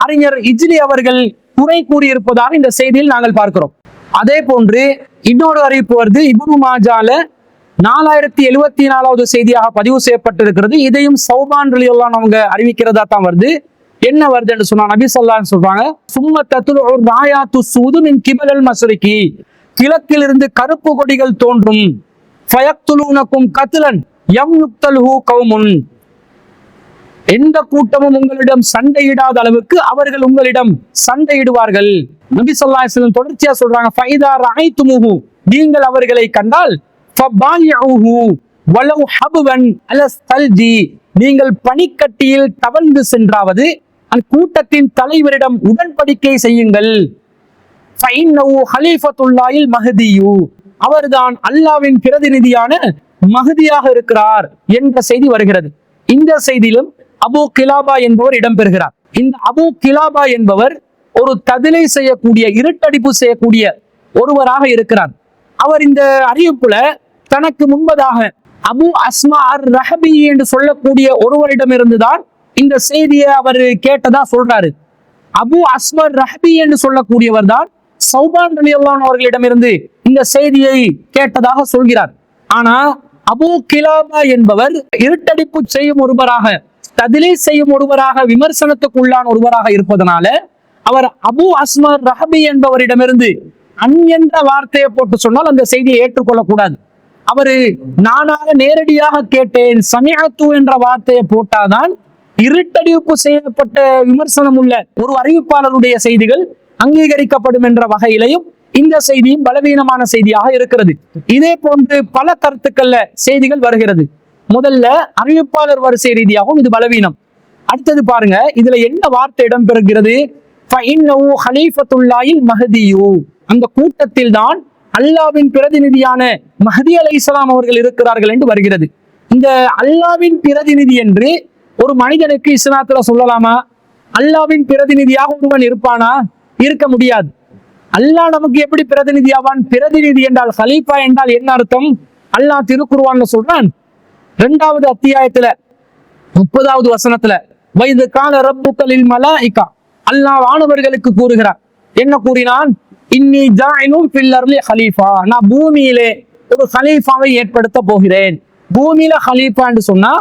அறிஞர் இஜ்லி அவர்கள் குறை கூறியிருப்பதாக இந்த செய்தியில் நாங்கள் பார்க்கிறோம். அதே போன்று இன்னொரு அறிவிப்பு வருது, இப்னு மாஜால 4074வது செய்தியாக பதிவு செய்யப்பட்டிருக்கிறது. இதையும் சௌபான் ரலியல்லாஹு அன்ஹு அவங்க அறிவிக்கிறதா தான் வருது. என்ன வருது என்று சொன்னா, நபி ஸல்லல்லாஹு அலைஹி சொல்றாங்க, சும்ம தத்லு ராயாத்து சூது மின் கிபலல் மஸ்ரிகி, கிழக்கிலிருந்து கருப்பு கொடிகள் தோன்றும், ஃபயக்துலூனகும் கத்லன் யம் யுக்தல்ஹு கௌமுன், எந்த கூட்டமும் உங்களிடம் சண்டையிடாத அளவுக்கு அவர்கள் உங்களிடம் சண்டையிடுவார்கள். நபி ஸல்லல்லாஹு அலைஹி வஸல்லம் தொடர்ச்சியா சொல்றாங்க, ஃபைதா ரஅய்துமுஹு, நீங்கள் அவர்களை கண்டால் ஃபபாயிஉஹு வலவ் ஹபவன் அலஸ்தல்ஜி, நீங்கள் பனிக்கட்டியில் தவழ்ந்து சென்றாவது அந்த கூட்டத்தின் தலைவரிடம் உடன்படிக்கை செய்யுங்கள். ஃபஇன்னஹு ஹலீஃபத்துல்லாஹில் மஹ்தியு, அவர்தான் அல்லாஹ்வின் பிரதிநிதியான மஹ்தியாக இருக்கிறார் என்ற செய்தி வருகிறது. இந்த செய்தியிலும் அபூ கிலாபா என்பவர் இடம்பெறுகிறார். இந்த அபூ கிலாபா என்பவர் ஒரு ததிலை செய்யக்கூடிய, இருட்டடிப்பு செய்யக்கூடிய ஒருவராக இருக்கிறார். அவர் இந்த அறிவிப்புல தனக்கு முன்பதாக அபு அஸ்மா அர் ரஹபி என்று சொல்லக்கூடிய ஒருவரிடமிருந்துதான் இந்த செய்தியை அவர் கேட்டதா சொல்றாரு. அபு அஸ்மா ரஹபி என்று சொல்லக்கூடியவர் தான் சௌபான் ரலியல்லாஹு அன்ஹு அவர்களிடமிருந்து இந்த செய்தியை கேட்டதாக சொல்கிறார். ஆனா அபூ கிலாபா என்பவர் இருட்டடிப்பு செய்யும் ஒருவராக, ததிலை செய்யும் ஒருவராக, விமர்சனத்துக்குள்ளான ஒருவராக இருப்பதனால அவர் அபு அஸ்மா ரஹபி என்பவரிடமிருந்து என்ற வார்த்தையை போட்டு சொன்னால் அந்த செய்தியை ஏற்றுக்கொள்ளக்கூடாது. அவரு நானாக நேரடியாக கேட்டேன், சமிஅத்து என்ற வார்த்தையை போட்டாதான் இருட்டடிப்பு செய்யப்பட்ட விமர்சனம் உள்ள ஒரு அறிவிப்பாளருடைய செய்திகள் அங்கீகரிக்கப்படும் என்ற வகையிலையும் இந்த செய்தியும் பலவீனமான செய்தியாக இருக்கிறது. இதே போன்று பல கருத்துக்கள்ல செய்திகள் வருகிறது. முதல்ல அறிவிப்பாளர் வரிசை ரீதியாகவும் இது பலவீனம். அடுத்தது பாருங்க, இதுல என்ன வார்த்தை இடம்பெறுகிறது, ஃபஇன்னஹு ஹலீஃபத்துல்லாஹில் மஹ்தியு, அந்த கூட்டத்தில் தான் அல்லாஹ்வின் பிரதிநிதியான மஹ்தி அலைஹிஸ்ஸலாம் அவர்கள் இருக்கிறார்கள் என்று வருகிறது. இந்த அல்லாஹ்வின் பிரதிநிதி என்று ஒரு மனிதனுக்கு இஸ்லாத்துல சொல்லலாமா? அல்லாஹ்வின் பிரதிநிதியாக ஒருவன் இருப்பானா? இருக்க முடியாது. அல்லாஹ் நமக்கு எப்படி பிரதிநிதி ஆவான்? பிரதிநிதி என்றால், ஹலீஃபா என்றால் என்ன அர்த்தம்? அல்லாஹ் திருக்குர்ஆன்ல சொல்றான், 2வது அத்தியாயத்துல 30வது வசனத்துல, வைது கால ரப்புக லில் மலாயிகா, அல்லாஹ் வானவர்களுக்கு கூறுகிறார். என்ன கூறினான்? இன்னி ஜாயினும் ஃபில் அர்லி ஹலீஃபா, நான் பூமியிலே ஒரு ஹலீஃபாவை ஏற்படுத்த போகிறேன். பூமியில ஹலீஃபா என்று சொன்னா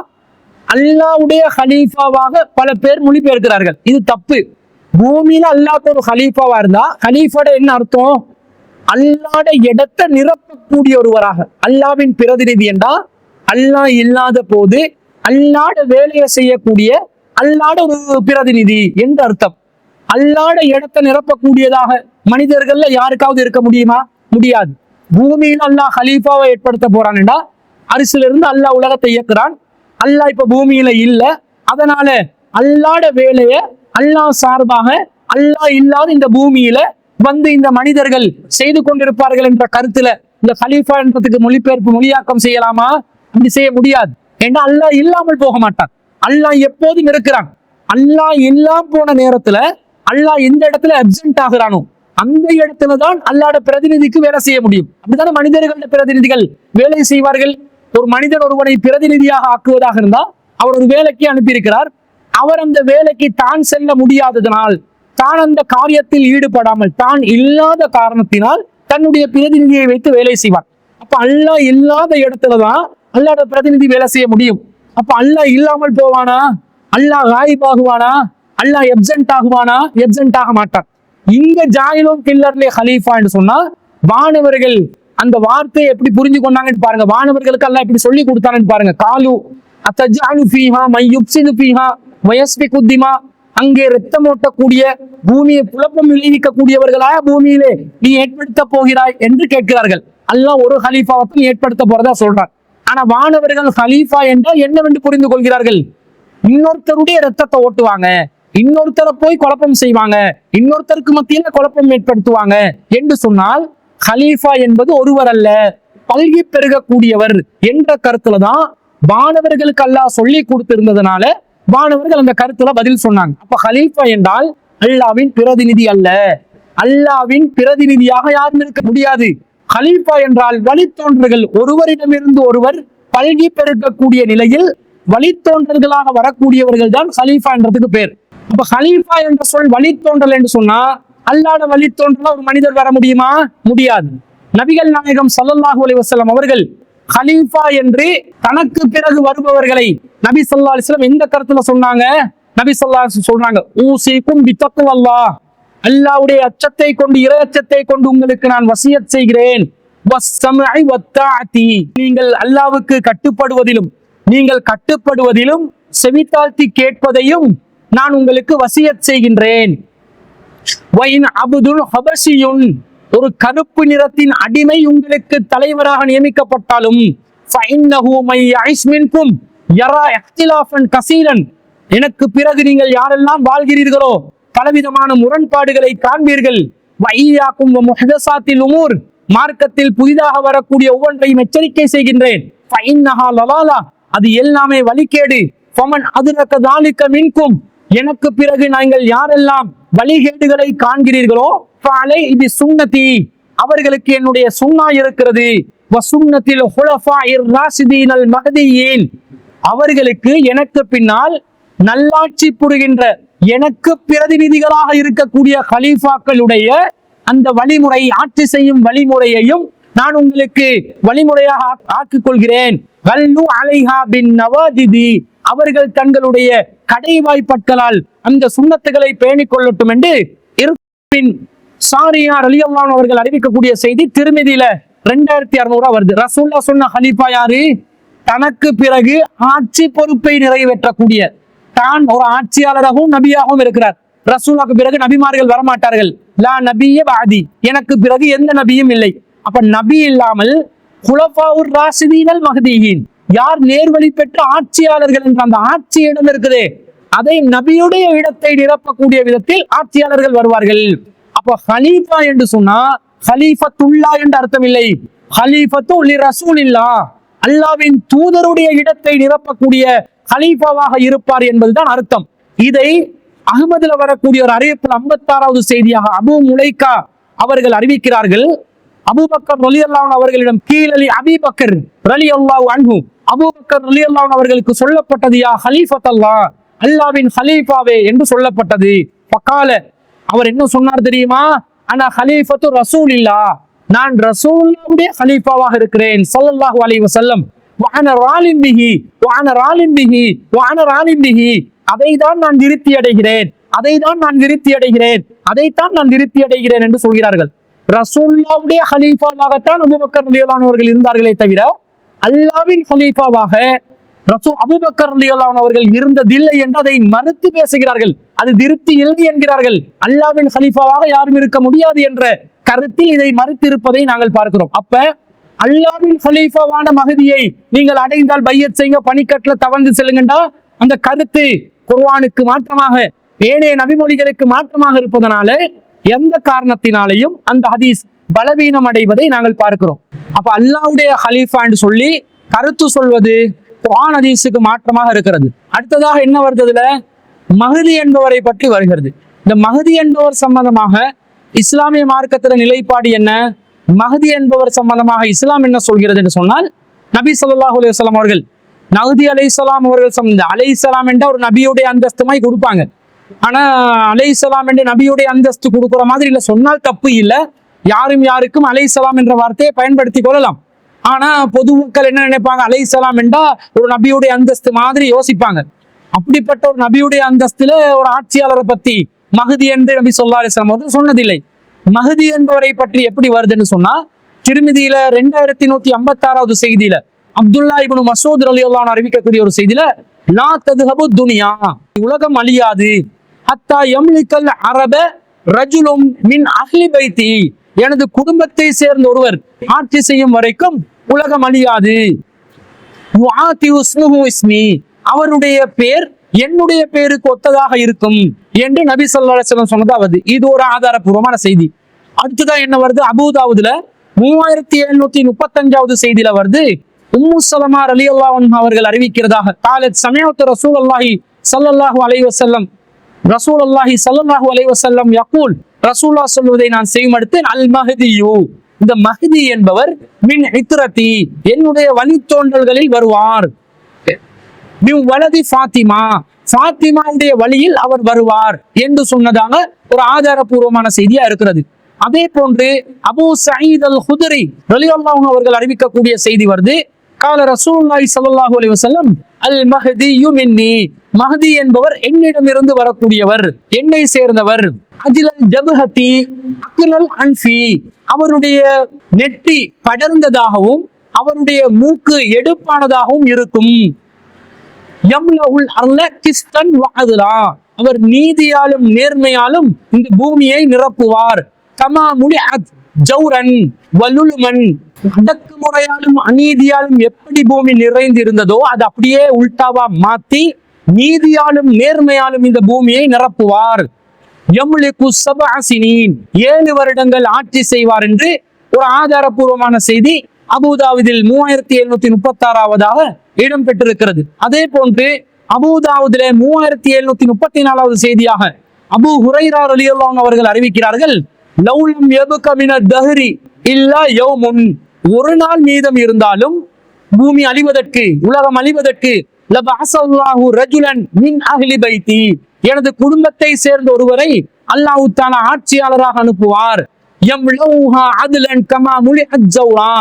அல்லாஹ்வுடைய ஹலீஃபாவாக பல பேர் மொழிபெயர்க்கிறார்கள். இது தப்பு. பூமியில அல்லாஹ்க்கு ஒரு ஹலீஃபாவா இருந்தா, ஹலீஃபாட என்ன அர்த்தம்? அல்லாஹ்ட இடத்தை நிரப்பக்கூடிய ஒருவராக. அல்லாஹ்வின் பிரதிநிதி என்றா அல்லாஹ் இல்லாத போது அல்லாஹ்ட வேலையை செய்யக்கூடிய அல்லாஹ்ட ஒரு பிரதிநிதி என்று அர்த்தம். அல்லாஹ்ட இடத்தை நிரப்பக்கூடியதாக மனிதர்கள்ல யாருக்காவது இருக்க முடியுமா? முடியாது. பூமியில அல்லாஹ் ஹலீஃபாவை ஏற்படுத்த போறான்டா, அரிசில இருந்து அல்லாஹ் உலகத்தை இயக்குறான். அல்லாஹ் இப்ப பூமியில இல்ல, அதனால அல்லாஹ்ட வேலையை அல்லாஹ் சார்பாக அல்லாஹ் இல்லாத இந்த பூமியில வந்து இந்த மனிதர்கள் செய்து கொண்டிருப்பார்கள் என்ற கருத்துல இந்த ஹலீஃபா என்றதுக்கு மொழிபெயர்ப்பு, மொழியாக்கம் செய்யலாமா? அப்படி செய்ய முடியாது. ஏன்னா அல்லாஹ் இல்லாமல் போக மாட்டான். அல்லாஹ் எப்போதும் இருக்கிறான். அல்லாஹ் இல்லாம போன நேரத்துல அல்லாஹ் எந்த இடத்துல அப்சென்ட் ஆகிறானோ அந்த இடத்துலதான் அல்லாஹ்ட பிரதிநிதிக்கு வேலை செய்ய முடியும். அப்படித்தானே மனிதர்களோட பிரதிநிதிகள் வேலை செய்வார்கள். ஒரு மனிதன் ஒருவனை பிரதிநிதியாக ஆக்குவதாக இருந்தா அவர் ஒரு வேலைக்கு அனுப்பியிருக்கிறார். அவர் அந்த வேலைக்கு தான் செல்ல முடியாததனால், தான் அந்த காரியத்தில் ஈடுபடாமல், தான் இல்லாத காரணத்தினால் தன்னுடைய பிரதிநிதியை வைத்து வேலை செய்வார். அப்ப அல்லாஹ் இல்லாத இடத்துலதான் அல்லாஹ்ட பிரதிநிதி வேலை செய்ய முடியும். அப்ப அல்லாஹ் இல்லாமல் போவானா? அல்லாஹ் காயிப் ஆகுவானா? அல்லாஹ் எப்சென்ட் ஆகுவானா? எப்சென்ட் ஆக மாட்டான். இங்க ஜாயிலும் கில்லர்லே ஹலீஃபா என்று சொன்னா வானவர்கள் அந்த வார்த்தையை எப்படி புரிஞ்சு கொண்டாங்கன்னு பாருங்க. வானவர்களுக்கு அல்லாஹ் எப்படி சொல்லி கொடுத்தான்னு பாருங்க. காலு அத்தஜஅலு ஃபீஹா மை யுஃப்ஸிது ஃபீஹா வயஸ்பிகு திமா, அங்கே ரத்தம் ஓட்டக்கூடிய, பூமியை குழப்பம் விளைவிக்கக்கூடியவர்களா பூமியிலே நீ ஏற்படுத்த போகிறாய் என்று கேட்கிறார்கள். அல்லாஹ் ஒரு ஹலீஃபாவை ஏற்படுத்த போறதா சொல்றான். ஆனா வானவர்கள் ஹலீஃபா என்றால் என்னவென்று புரிந்து கொள்கிறார்கள். இன்னொருத்தருடைய ரத்தத்தை ஓட்டுவாங்க, இன்னொருத்தரை போய் குழப்பம் செய்வாங்க, இன்னொருத்தருக்கு மத்தியில குழப்பம் ஏற்படுத்துவாங்க என்று சொன்னால் ஹலீஃபா என்பது ஒருவர் அல்ல, பல்கி பெருகக்கூடியவர் என்ற கருத்துலதான் வானவர்களுக்கு அல்லாஹ் சொல்லி கொடுத்திருந்ததுனால வானவர்கள் அந்த கருத்துல பதில் சொன்னாங்க. அப்ப ஹலீஃபா என்றால் அல்லாஹ்வின் பிரதிநிதி அல்ல. அல்லாஹ்வின் பிரதிநிதியாக யாரும் இருக்க முடியாது. ஹலீஃபா என்றால் வழித்தோன்றர்கள், ஒருவரிடமிருந்து ஒருவர் பல்கி பெருக்கக்கூடிய நிலையில் வழித்தோன்றர்களாக வரக்கூடியவர்கள் தான் ஹலீஃபா என்றதுக்கு பேர். அப்ப ஹலீஃபா என்ற சொல் வழித்தோன்றல் என்று சொன்னா அல்லாஹ்ட வழித்தோன்றலா ஒரு மனிதர் வர முடியுமா? முடியாது. நபிகள் நாயகம் ஸல்லல்லாஹு அலைஹி வஸல்லம் அவர்கள் ஹலீஃபா என்று தனக்கு பிறகு வருபவர்களை நபி ஸல்லல்லாஹு அலைஹி வஸல்லம் எந்த கருத்துல சொன்னாங்க? நபி ஸல்லல்லாஹு அலைஹி வஸல்லம் சொல்றாங்க, ஊசிக்கும் பித்தக்வல்லாஹ், அல்லாஹ்வுடைய அச்சத்தை கொண்டு, இறை அச்சத்தை கொண்டு உங்களுக்கு நான் வசியத் செய்கிறேன். வஸ்ஸம்இ வத்தாஅதி, நீங்கள் அல்லாஹ்வுக்கு கட்டுப்படுவதிலும், நீங்கள் கட்டுப்படுவதிலும் செவித்தாழ்த்தி கேட்பதையும் நான் உங்களுக்கு வசியத் செய்கின்றேன். ஒரு கருப்பு நிறத்தின் அடிமை உங்களுக்கு தலைவராக நியமிக்கப்பட்டாலும் எனக்கு பிறகு நீங்கள் யாரெல்லாம் வாழ்கிறீர்களோ பலவிதமான முரண்பாடுகளை காண்பீர்கள். மார்க்கத்தில் புதிதாக வரக்கூடிய ஒவ்வொன்றையும் எச்சரிக்கை செய்கின்றேன். அது எல்லாமே வழிகேடு. எனக்கு பிறகு நீங்கள் யாரெல்லாம் வழிகேடுகளை காண்கிறீர்களோ இது சுன்னதி, அவர்களுக்கு என்னுடைய சுன்னா இருக்கிறது. அவர்களுக்கு எனக்கு பின்னால் நல்லாட்சி புரிகின்ற எனக்கு பிரதிநிதிகளாக இருக்கக்கூடிய கலீஃபாக்களுடைய அந்த வழிமுறை, ஆட்சி செய்யும் வழிமுறையையும் நான் உங்களுக்கு வழிமுறையாக ஆக்கிக் கொள்கிறேன். அவர்கள் தங்களுடைய கடைவாய்ப்பற்களால் அந்த சுன்னத்துகளை பேணிக் கொள்ளட்டும் என்று சாரியார் ரலியல்லாஹு அன்ஹு அவர்கள் அறிவிக்கக்கூடிய செய்தி திருமிதியில 2600 வருது. ரசூலுல்லாஹ் சொன்ன ஹலீஃபா யாரு? தனக்கு பிறகு ஆட்சி பொறுப்பை நிறைவேற்றக்கூடிய, தான் ஒரு ஆட்சியாளராகவும் நபியாகவும் இருக்கிறார். ரசூலுல்லாஹ்க்கு பிறகு நபிமார்கள் வரமாட்டார்கள். லா நபிய பாதி, எனக்கு பிறகு எந்த நபியும் இல்லை. அப்ப நபி இல்லாமல் குலஃபாவுர் ராஷிதீனல் மஹ்தியீன், யார் நேர்வழி பெற்ற ஆட்சியாளர்கள் என்ற அந்த ஆட்சி இடம் இருக்குதே, அதை நபியுடைய இடத்தை நிரப்பக்கூடிய விதத்தில் ஆட்சியாளர்கள் வருவார்கள். அப்ப ஹலீஃபா என்று சொன்னா ஹலீஃபத்துல்லா என்று அர்த்தம் இல்லை. ஹலீஃபத்து லி ரசூலில்லாஹ், அல்லாஹ்வின் தூதருடைய இடத்தை நிரப்பக்கூடிய ஹலீஃபாவாக இருப்பார் என்பதுதான் அர்த்தம். இதை அஹ்மதுல வரக்கூடிய ஒரு அறிவிப்பில் 56வது செய்தியாக அபு முலைகா அவர்கள் அறிவிக்கிறார்கள். அபூபக்கர் ரலியல்லாஹு அன்ஹு அவர்களிடம் கீழலி அபீபக்கர் ரலியல்லாஹு அன்ஹு, அபூபக்கர் ரலியல்லாஹு அன்ஹு அவர்களுக்கு சொல்லப்பட்டது, யா ஹலீஃபத்தல்லாஹ், அல்லாஹ்வின் ஹலீஃபாவே என்று சொல்லப்பட்டது. ஃபகால, அவர் என்ன சொன்னார் தெரியுமா? அனா ஹலீஃபத்து ரசூலில்லாஹ், நான் ரசூலுல்லாஹ்வுடைய ஹலீஃபாவாக இருக்கிறேன் ஸல்லல்லாஹு அலைஹி வஸல்லம். வஅன ராலின் பிஹி வஅன ராலின் பிஹி வஅன ராலின் பிஹி, அதைதான் நான் திருப்தி அடைகிறேன், அதைதான் நான் திருப்தி அடைகிறேன், அதைத்தான் நான் திருப்தி அடைகிறேன் என்று சொல்கிறார்கள். ரசூலுல்லாஹ்வுடைய ஹலீஃபாவாகத்தான் அபூபக்கர் ரலியல்லாஹு அன்ஹு அவர்கள் இருந்தார்களே தவிர அல்லாஹ்வின் ஹலீஃபாவாக அபூபக்கர் ரலியல்லாஹு அன்ஹு அவர்கள் இருந்ததில்லை என்று அதை மறுத்து பேசுகிறார்கள். அது திருப்தி இல்லை என்கிறார்கள். அல்லாஹ்வின் ஹலீஃபாவாக யாரும் இருக்க முடியாது என்ற கருத்தில் இதை மறுத்திருப்பதை நாங்கள் பார்க்கிறோம். அப்ப அல்லாஹ்வின் ஹலீஃபாவான மஹதியை நீங்கள் அடைந்தால் பையத் செய்யுங்க, பனிக்கட்டுல தவழ்ந்து செல்லுங்கண்டா, அந்த கருத்து குர்ஆனுக்கு மாற்றமாக, ஏனைய நபிமொழிகளுக்கு மாற்றமாக இருப்பதனால எந்த காரணத்தினாலையும் அந்த ஹதீஸ் பலவீனம் அடைவதை நாங்கள் பார்க்கிறோம். அப்ப அல்லாஹ்வுடைய ஹலீஃபா என்று சொல்லி கருத்து சொல்வது குர்ஆன் ஹதீஸுக்கு மாற்றமாக இருக்கிறது. அடுத்ததாக என்ன வருதுல, மஹதி என்பவரை பற்றி வருகிறது. இந்த மஹதி என்பவர் சம்பந்தமாக இஸ்லாமிய மார்க்கத்துல நிலைப்பாடு என்ன? மஹதி என்பவர் சம்பந்தமாக இஸ்லாம் என்ன சொல்கிறது என்று சொன்னால், நபி ஸல்லல்லாஹு அலைஹி வஸல்லம் அவர்கள் மஹதி அலைஹிஸ்ஸலாம் அவர்கள் அலைஹிஸ்ஸலாம் என்ற ஒரு நபியுடைய அந்தஸ்துமாய் கொடுப்பாங்க. ஆனா அலைஹிஸ்ஸலாம் என்ற நபியுடைய அந்தஸ்து கொடுக்குற மாதிரி இல்ல, சொன்னால் தப்பு இல்லை. யாரும் யாருக்கும் அலைஹிஸ்ஸலாம் என்ற வார்த்தையை பயன்படுத்தி கொள்ளலாம். ஆனா பொதுமக்கள் என்ன நினைப்பாங்க, அலைஹிஸ்ஸலாம் என்றா ஒரு நபியுடைய அந்தஸ்து மாதிரி யோசிப்பாங்க. அப்படிப்பட்ட ஒரு நபியுடைய அந்தஸ்துல ஒரு ஆட்சியாளரை பத்தி மஹதி என்று நபி ஸல்லல்லாஹு அலைஹி வஸல்லம் அவர்கள் சொன்னதில்லை. மஹதி என்பவரை பற்றி எப்படி வருதுன்னு சொன்னா, திருமிதியில 2156வது செய்தியில அப்துல்லா இப்னு மஸ்ஊத் ரலியல்லாஹு அன்ஹு அறிவிக்கக்கூடிய ஒரு செய்தியில, லா தத்ஹபு துன்யா, உலகம் அழியாது, ஹத்தா யம்லிகல் அரப ரஜுலும் மின் அஹ்லி பைத்தி, எனது குடும்பத்தை சேர்ந்த ஒருவர் ஆட்சி செய்யும் வரைக்கும் உலகம் அழியாது. அவருடைய பேர் என்னுடைய பேருக்கு ஒத்ததாக இருக்கும் என்று நபி ஸல்லல்லாஹு அலைஹி வஸல்லம் சொன்னதாவது. இது ஒரு ஆதாரபூர்வமான செய்தி. அடுத்ததான் என்ன வருது, அபூதாவுதுல 3735வது செய்தியில வருது, உம்மு ஸலமா ரலியல்லாஹு அன்ஹா அவர்கள் அறிவிக்கிறதாக, காலத் சமிஅத்து ரசூலுல்லாஹி ஸல்லல்லாஹு அலைஹி வஸல்லம், ரசூலுல்லாஹி ஸல்லல்லாஹு அலைஹி வஸல்லம் யகூல், ரசூலுல்லாஹ் சொல்வதை நான் செய்மடுத்தேன், அல் மஹ்தியு, இந்த மஹ்தி என்பவர் மின் இத்ரதி, என்னுடைய வழித்தோன்றல்களில் வருவார், மின் வலதி ஃபாத்திமா, ஃபாத்திமாவுடைய வழியில் அவர் வருவார் என்று சொன்னதாக ஒரு ஆதாரபூர்வமான செய்தியா இருக்கிறது. அதே போன்று அபூ சயீத் அல் குத்ரி ரலியல்லாஹு அன்ஹு அவர்கள் அறிவிக்கக்கூடிய செய்தி வருது, கால ரசூலுல்லாஹி ஸல்லல்லாஹு அலைஹி வஸல்லம், அல் மஹ்தியு மின்னி, மஹ்தி என்பவர் என்னிடமிருந்து வரக்கூடியவர், என்னை சேர்ந்தவர், அஜ்லல் ஜப்ஹதி அக்லல் அன்ஃபி, அவருடைய நெற்றி படர்ந்ததாகவும் அவருடைய மூக்கு எடுப்பானதாகவும் இருக்கும், யம்லஉல் அர்ல கிஸ்தன் வ அத்லா, அவர் நீதியாலும் நேர்மையாலும் இந்த பூமியை நிரப்புவார். கமா முலிஅத் ஜௌரன் வலுலுமன், அடக்குமுறையாலும் அநீதியாலும் எப்படி பூமி நிறைந்து இருந்ததோ அது அப்படியே உல்டாவா மாத்தி நீதியாலும் நேர்மையாலும் இந்த பூமியை நிரப்புவார். யம்லிகு சபஅ சினீன், 7 வருடங்கள் ஆட்சி செய்வார் என்று ஒரு ஆதாரபூர்வமான செய்தி அபூதாவுதில் 3736ஆவதாக இடம் பெற்றிருக்கிறது. அதே போன்று அபூதாவுதிலே 3734வது செய்தியாக அபூ ஹுரைரா ரலியல்லாஹு அவர்கள் அறிவிக்கிறார்கள், லௌலம் யபக மினத் தஹ்ரி இல்லா யௌமுன், ஒரு நாள் மீதம் இருந்தாலும் பூமி அழிவதற்கு, உலகம் அழிவதற்கு, லபஅஸல்லாஹு ரஜுலன் மின் அஹ்லி பைத்தி, எனது குடும்பத்தை சேர்ந்த ஒருவரை அல்லாஹ் தஆலா ஆட்சியாளராக அனுப்புவார். யம்லௌஹா அத்லன் கமா முலிஅத் ஜௌரா,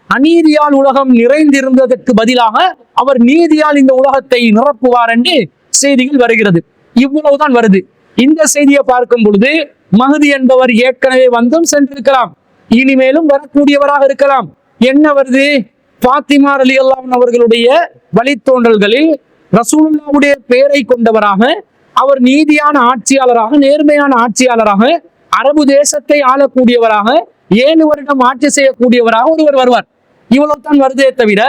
அநீதியால் உலகம் நிறைந்திருந்ததற்கு பதிலாக அவர் நீதியால் இந்த உலகத்தை நிரப்புவார் என்று செய்திகள் வருகிறது. இவ்வளவுதான் வருது. இந்த செய்தியை பார்க்கும் பொழுது மஹ்தி என்பவர் ஏற்கனவே வந்தும் சென்றிருக்கலாம், இனிமேலும் வரக்கூடியவராக இருக்கலாம். என்ன வருது? ஃபாத்திமா ரலியல்லாஹு அவர்களுடைய வழித்தோன்றல்களில் ரசூலுல்லாஹ்வுடைய பெயரை கொண்டவராக, அவர் நீதியான ஆட்சியாளராக, நேர்மையான ஆட்சியாளராக, அரபு தேசத்தை ஆளக்கூடியவராக, 7 வருடம் ஆட்சி செய்யக்கூடியவராக ஒருவர் வருவார். இவ்வளவுதான் வருதே தவிர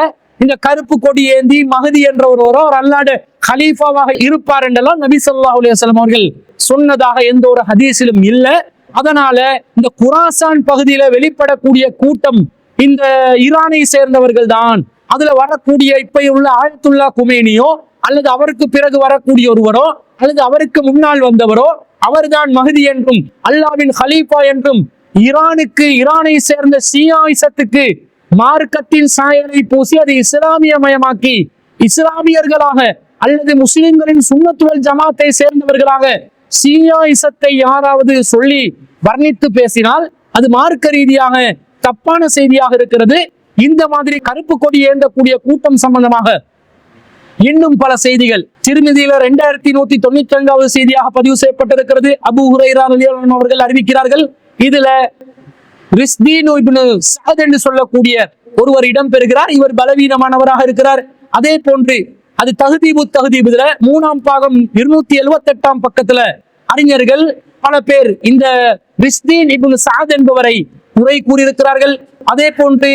இந்த கருப்பு கொடி ஏந்தி மஹ்தி என்ற ஒருவரோ ஒரு அல்லாஹ்வுடைய கலீஃபாவாக இருப்பார் என்றெல்லாம் நபி ஸல்லல்லாஹு அலைஹி வஸல்லம் அவர்கள் சொன்னதாக எந்த ஒரு ஹதீஸிலும் இல்லை. அதனால இந்த குராசான் பகுதியில வெளிப்படக்கூடிய கூட்டம் இந்த ஈரானை சேர்ந்தவர்கள் தான். அதுல வரக்கூடிய இப்ப உள்ள ஆயத்துல்லா குமேனியோ அல்லது அவருக்கு பிறகு வரக்கூடிய ஒருவரோ அல்லது அவருக்கு முன்னால் வந்தவரோ அவர்தான் மஹ்தி என்றும் அல்லாஹ்வின் கலீஃபா என்றும் ஈரானை சேர்ந்த ஷியாயிசத்துக்கு மார்க்கத்தின் சாயலை பூசி அதை இஸ்லாமியமயமாக்கி இஸ்லாமியர்களாக அல்லது முஸ்லிம்களின் சுன்னத் வல் ஜமாத்தை சேர்ந்தவர்களாக ஷியாயிசத்தை யாராவது சொல்லி வர்ணித்து பேசினால் அது மார்க்க ரீதியாக தப்பான செய்தியாக இருக்கிறது. இந்த மாதிரி கருப்பு கொடி ஏந்தக்கூடிய கூட்டம் சம்பந்தமாக இன்னும் பல செய்திகள் திருமிதியில 2195வது செய்தியாக பதிவு செய்யப்பட்டிருக்கிறது. அபூ ஹுரைரா ரலியல்லாஹு அவர்கள் அறிவிக்கிறார்கள், இதுல ரிஸ்தீன் இப்னு சஅத் என்று சொல்லக்கூடிய ஒருவர் இடம் பெறுகிறார். இவர் பலவீனமானவராக இருக்கிறார். அதே போன்று அது தஹ்தீபுல 3ஆம் பாகம் 278ஆம் பக்கத்துல அறிஞர்கள் பல பேர் இந்த ரிஸ்தீன் இப்னு சஅத் என்பவரை குறை கூறியிருக்கிறார்கள். அதே போன்று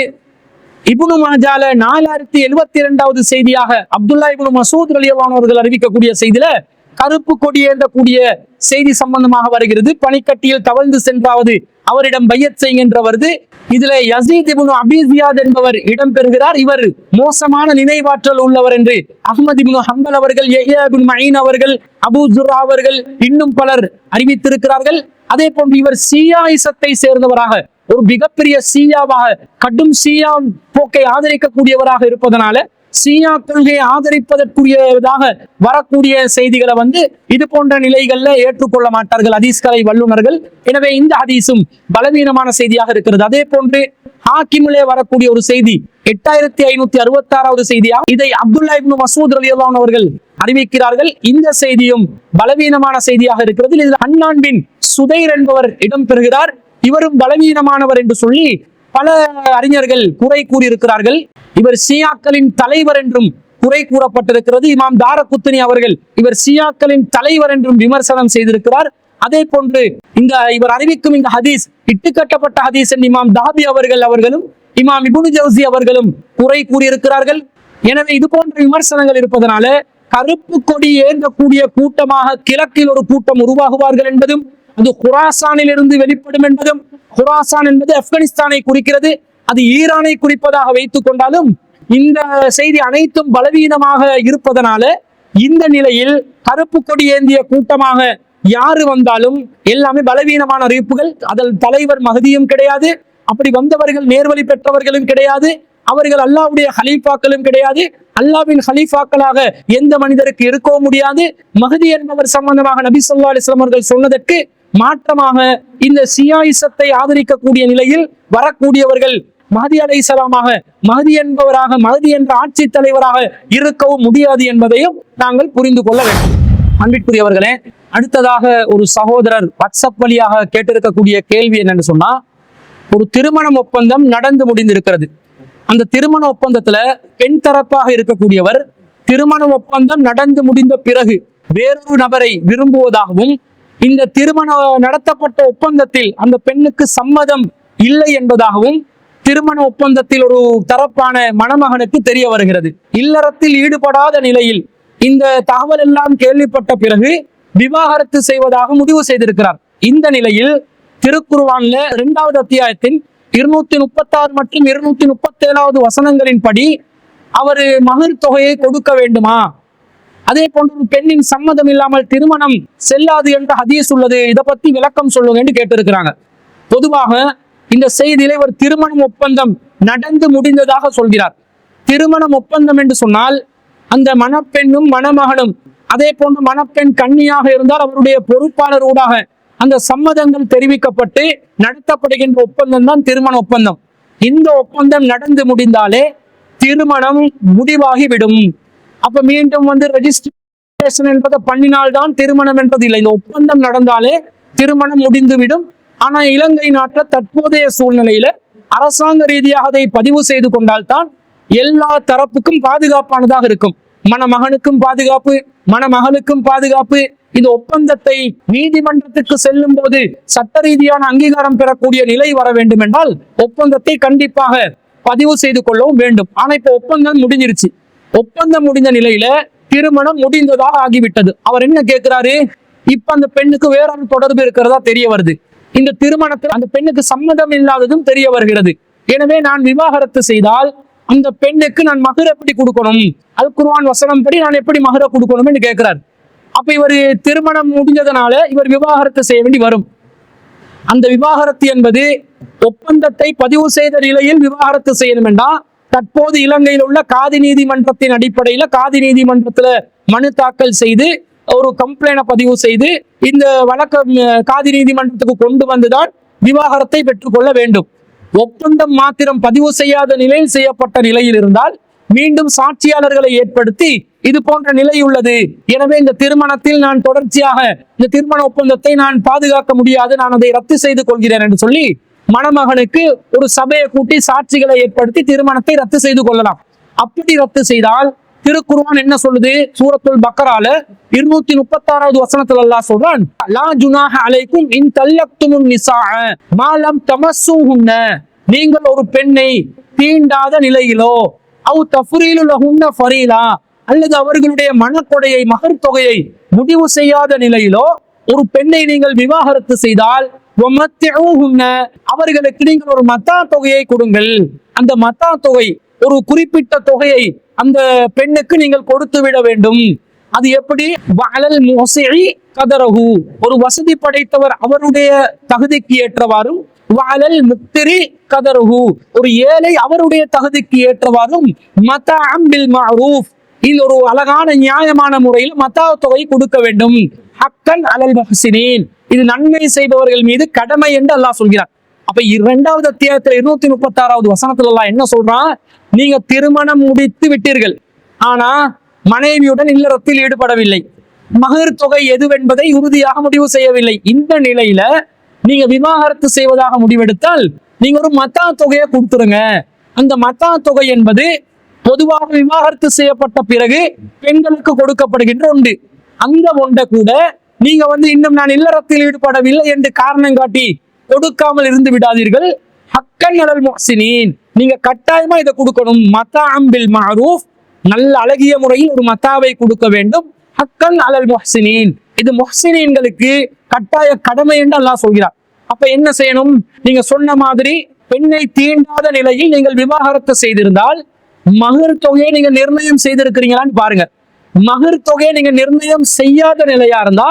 இப்னு மாஜால 4072வது செய்தியாக அப்துல்லா இப்னு மசூத் ரலியல்லாஹு அவர்கள் அறிவிக்கக்கூடிய செய்தியில கருப்பு கொடி ஏந்தக்கூடிய செய்தி சம்பந்தமாக வருகிறது. பனிக்கட்டியில் தவழ்ந்து சென்றாவது அவரிடம் பையத் செய்கின்ற வருது. இதுல யஸீத் இப்னு அபீ ஜியாத் என்பவர் இடம் பெறுகிறார். இவர் மோசமான நினைவாற்றல் உள்ளவர் என்று அஹ்மத் இப்னு ஹம்பல் அவர்கள், யஹ்யா இப்னு மஈன் அவர்கள், அபூ ஜுர்ரா அவர்கள் இன்னும் பலர் அறிவித்திருக்கிறார்கள். அதே போன்று இவர் ஷியாயிசத்தை சேர்ந்தவராக, ஒரு மிகப்பெரிய ஷியாவாக, கடும் ஷியா போக்கை ஆதரிக்கக்கூடியவராக இருப்பதனால ஷியா கொள்கையை ஆதரிப்பதற்குரியதாக வரக்கூடிய செய்திகளை இது போன்ற நிலைகள்ல ஏற்றுக்கொள்ள மாட்டார்கள் ஹதீஸ்கலை வல்லுநர்கள். எனவே இந்த ஹதீஸும் பலவீனமான செய்தியாக இருக்கிறது. அதே போன்று ஹாக்கிமிலே வரக்கூடிய ஒரு செய்தி 8566வது செய்தியாக இதை அப்துல்லா இப்னு மசூத் ரலியல்லாஹு அவர்கள் அறிவிக்கிறார்கள். இந்த செய்தியும் பலவீனமான செய்தியாக இருக்கிறது. இதில் ஹன்னான் பின் சுதைர் என்பவர் இடம் பெறுகிறார். இவரும் பலவீனமானவர் என்று சொல்லி பல அறிஞர்கள் குறை கூறியிருக்கிறார்கள். இவர் ஷியாக்களின் தலைவர் என்றும் குறை கூறப்பட்டிருக்கிறது. இமாம் தாரகுத்னி அவர்கள் இவர் ஷியாக்களின் தலைவர் என்றும் விமர்சனம் செய்திருக்கிறார். அதே போன்று இவர் அறிவிக்கும் இந்த ஹதீஸ் இட்டுக்கட்டப்பட்ட ஹதீஸ் என்று இமாம் தாபி அவர்களும் இமாம் இப்னு ஜௌசி அவர்களும் குறை கூறியிருக்கிறார்கள். எனவே இது போன்ற விமர்சனங்கள் இருப்பதனால கருப்பு கொடி ஏந்தக்கூடிய கூட்டமாக கிழக்கில் ஒரு கூட்டம் உருவாகுவார்கள் என்பதும், அது குராசானில் இருந்து வெளிப்படும் என்பதும், குராசான் என்பது ஆப்கானிஸ்தானை குறிக்கிறது, அது ஈரானை குறிப்பதாக வைத்துக் கொண்டாலும் இந்த செய்தி அனைத்தும் பலவீனமாக இருப்பதனால இந்த நிலையில் கருப்பு கொடி ஏந்திய கூட்டமாக யாரு வந்தாலும் எல்லாமே பலவீனமான அறிவிப்புகள். அதில் தலைவர் மஹ்தியும் கிடையாது, அப்படி வந்தவர்கள் நேர்வழி பெற்றவர்களும் கிடையாது, அவர்கள் அல்லாஹ்வுடைய ஹலீஃபாக்களும் கிடையாது, அல்லாஹ்வின் ஹலீஃபாக்களாக எந்த மனிதருக்கு இருக்கவும் முடியாது. மஹ்தி என்பவர் சம்பந்தமாக நபி ஸல்லல்லாஹு அலைஹி வஸல்லம் அவர்கள் சொன்னதற்கு மாற்றமாக இந்த ஷியாயிசத்தை ஆதரிக்கக்கூடிய நிலையில் வரக்கூடியவர்கள் மஹ்தி அலைஹிஸ்ஸலாமாக, மஹ்தி என்பவராக, மஹ்தி என்ற ஆட்சி தலைவராக இருக்கவும் முடியாது என்பதையும் நாங்கள் புரிந்து கொள்ள வேண்டும். அன்பிற்குரியவர்களே, அடுத்ததாக ஒரு சகோதரர் வாட்ஸ்அப் வழியாக கேட்டிருக்கக்கூடிய கேள்வி என்னன்னு சொன்னா, ஒரு திருமணம் ஒப்பந்தம் நடந்து முடிந்திருக்கிறது. அந்த திருமண ஒப்பந்தத்துல பெண் தரப்பாக இருக்கக்கூடியவர் திருமண ஒப்பந்தம் நடந்து முடிந்த பிறகு வேறொரு நபரை விரும்புவதாகவும், இந்த திருமணம் நடத்தப்பட்ட ஒப்பந்தத்தில் அந்த பெண்ணுக்கு சம்மதம் இல்லை என்பதாகவும் திருமண ஒப்பந்தத்தில் ஒரு தரப்பான மணமகனுக்கு தெரிய வருகிறது. இல்லறத்தில் ஈடுபடாத நிலையில் இந்த தகவல் எல்லாம் கேள்விப்பட்ட பிறகு விவாகரத்து செய்வதாக முடிவு செய்திருக்கிறார். இந்த நிலையில் திருக்குர்ஆன்ல 2வது அத்தியாயத்தின் 236 மற்றும் 237 வசனங்களின் படி அவர் மகர் தொகையை கொடுக்க வேண்டுமா, அதே போன்று பெண்ணின் சம்மதம் இல்லாமல் திருமணம் செல்லாது என்ற ஹதீஸ் உள்ளது, இதை பத்தி விளக்கம் சொல்லுங்க என்று கேட்டிருக்கிறாங்க. பொதுவாக இந்த செய்தியிலே ஒரு திருமணம் ஒப்பந்தம் நடந்து முடிந்ததாக சொல்கிறார். திருமணம் ஒப்பந்தம் என்று சொன்னால் அந்த மணப்பெண்ணும் மணமகனும், அதே போன்று மணப்பெண் கன்னியாக இருந்தால் அவருடைய பொறுப்பாளர் ஊடாக அந்த சம்மதங்கள் தெரிவிக்கப்பட்டு நடத்தப்படுகின்ற ஒப்பந்தம் தான் திருமண ஒப்பந்தம். இந்த ஒப்பந்தம் நடந்து முடிந்தாலே திருமணம் முடிவாகிவிடும். அப்ப மீண்டும் ரெஜிஸ்ட்ரேஷன் என்பதை பண்ணினால்தான் திருமணம் என்பது இல்லை. இந்த ஒப்பந்தம் நடந்தாலே திருமணம் முடிந்துவிடும். ஆனா இலங்கை நாட்டில் தற்போதைய சூழ்நிலையில அரசாங்க ரீதியாக அதை பதிவு செய்து கொண்டால்தான் எல்லா தரப்புக்கும் பாதுகாப்பானதாக இருக்கும். மணமகனுக்கும் பாதுகாப்பு, மணமகளுக்கும் பாதுகாப்பு. இந்த ஒப்பந்தத்தை நீதிமன்றத்துக்கு செல்லும் போது சட்ட ரீதியான அங்கீகாரம் பெறக்கூடிய நிலை வர வேண்டும் என்றால் ஒப்பந்தத்தை கண்டிப்பாக பதிவு செய்து கொள்ளவும் வேண்டும். ஆனா இப்ப ஒப்பந்தம் முடிஞ்சிருச்சு. ஒப்பந்தம் முடிந்த நிலையில திருமணம் முடிந்ததாக ஆகிவிட்டது. அவர் என்ன கேட்கிறாரு, இப்ப அந்த பெண்ணுக்கு வேறொரு தொடர்பு இருக்கிறதா தெரிய வருது. இந்த திருமணத்தில் அந்த பெண்ணுக்கு சம்மதம் இல்லாததும் தெரிய வருகிறது. எனவே நான் விவாகரத்து செய்தால் அந்த பெண்ணுக்கு நான் மகர் எப்படி கொடுக்கணும், அல் குர்ஆன் வசனம் படி நான் எப்படி மகர கொடுக்கணும் என்று கேட்கிறார். அப்ப இவர் திருமணம் முடிஞ்சதுனால இவர் விவாகரத்து செய்ய வேண்டி வரும். அந்த விவாகரத்து என்பது ஒப்பந்தத்தை பதிவு செய்த நிலையில் விவாகரத்து செய்யணும் என்றா தற்போது இலங்கையில் உள்ள காதி நீதிமன்றத்தின் அடிப்படையில காதி நீதிமன்றத்துல மனு தாக்கல் செய்து ஒரு கம்ப்ளைண்ட் பதிவு செய்து இந்த வழக்கம் காதி நீதிமன்றத்துக்கு கொண்டு வந்துதான் விவாகரத்தை பெற்றுக்கொள்ள வேண்டும். ஒப்பந்தம் மாத்திரம் பதிவு செய்யாத நிலையில் செய்யப்பட்ட நிலையில் இருந்தால் மீண்டும் சாட்சியாளர்களை ஏற்படுத்தி இது போன்ற நிலை உள்ளது, எனவே இந்த திருமணத்தில் நான் தொடர்ச்சியாக இந்த திருமண ஒப்பந்தத்தை நான் பாதுகாக்க முடியாது, நான் அதை ரத்து செய்து கொள்கிறேன் என்று சொல்லி மணமகனுக்கு ஒரு சபையை கூட்டி சாட்சிகளை ஏற்படுத்தி திருமணத்தை ரத்து செய்து கொள்ளலாம். அப்படி ரத்து செய்தால் திருக்குர்ஆன் என்ன சொல்லுது, சூரத்துல் பக்கரால 236வது வசனத்துல அல்லாஹ் சொல்றான், லா ஜுனாஹ அலைக்கும் இன் தல்லக்துமுன் நிஸாஅ மா லம் தமஸ்ஸூஹுன்ன, நீங்கள் ஒரு பெண்ணை தீண்டாத நிலையிலோ அவ் தஃரீலு லஹுன்ன ஃபரீலா, அல்லது அவர்களுடைய மனக்கொடையை மகர் தொகையை முடிவு செய்யாத நிலையிலோ ஒரு பெண்ணை நீங்கள் விவாகரத்து செய்தால் அவர்களுக்கு நீங்கள் ஒரு மத்தா தொகையை கொடுங்கள். அந்த மத்தா தொகை ஒரு குறிப்பிட்ட தொகையை அந்த பெண்ணுக்கு நீங்கள் கொடுத்து விட வேண்டும். அது எப்படி, வஅலல் முஸிஇ கதரஹு, ஒரு வசதி படைத்தவர் அவருடைய தகுதிக்கு ஏற்றவாறும், வஅலல் முக்திரி கதரஹு, ஒரு ஏழை அவருடைய தகுதிக்கு ஏற்றவாறும், மத்அம் பில் மஅரூஃப், இது ஒரு அழகான நியாயமான முறையில் மத்தா தொகை கொடுக்க வேண்டும். ஹக்கன் அலல் முஹ்சினீன், இது நன்மை செய்பவர்கள் மீது கடமை என்று அல்லாஹ் சொல்கிறார். அப்ப 2வது அத்தியாயத்துல 236வது வசனத்துல அல்லாஹ் என்ன சொல்றான், நீங்க திருமணம் முடித்து விட்டீர்கள், ஆனா மனைவியுடன் இல்லறத்தில் ஈடுபடவில்லை, மகர் தொகை எதுவென்பதை உறுதியாக முடிவு செய்யவில்லை. இந்த நிலையில நீங்க விவாகரத்து செய்வதாக முடிவெடுத்தால் நீங்க ஒரு மத்தா தொகையை கொடுத்துருங்க. அந்த மத்தா தொகை என்பது பொதுவாக விவாகரத்து செய்யப்பட்ட பிறகு பெண்களுக்கு கொடுக்கப்படுகின்ற ஒன்று. அந்த ஒன்றை கூட நீங்க இன்னும் நான் இல்லறத்தில் ஈடுபடவில்லை என்று காரணம் காட்டி கொடுக்காமல் இருந்து விடாதீர்கள். ஹக்கன் அலல் முஹ்சினீன், நீங்க கட்டாயமா இதை கொடுக்கணும். மத்அம் பில் மஅரூஃப், நல்ல அழகிய முறையில் ஒரு மத்தாவை கொடுக்க வேண்டும். ஹக்கன் அலல் முஹ்சினீன், இது முஹ்சினீன்களுக்கு கட்டாய கடமை என்று அல்லாஹ் சொல்கிறார். அப்ப என்ன செய்யணும், நீங்க சொன்ன மாதிரி பெண்ணை தீண்டாத நிலையில் நீங்கள் விவாகரத்து செய்திருந்தால் மகர் தொகையை நீங்க நிர்ணயம் செய்திருக்கிறீங்களான்னு பாருங்க. மகர் தொகையை நீங்க நிர்ணயம் செய்யாத நிலையா இருந்தா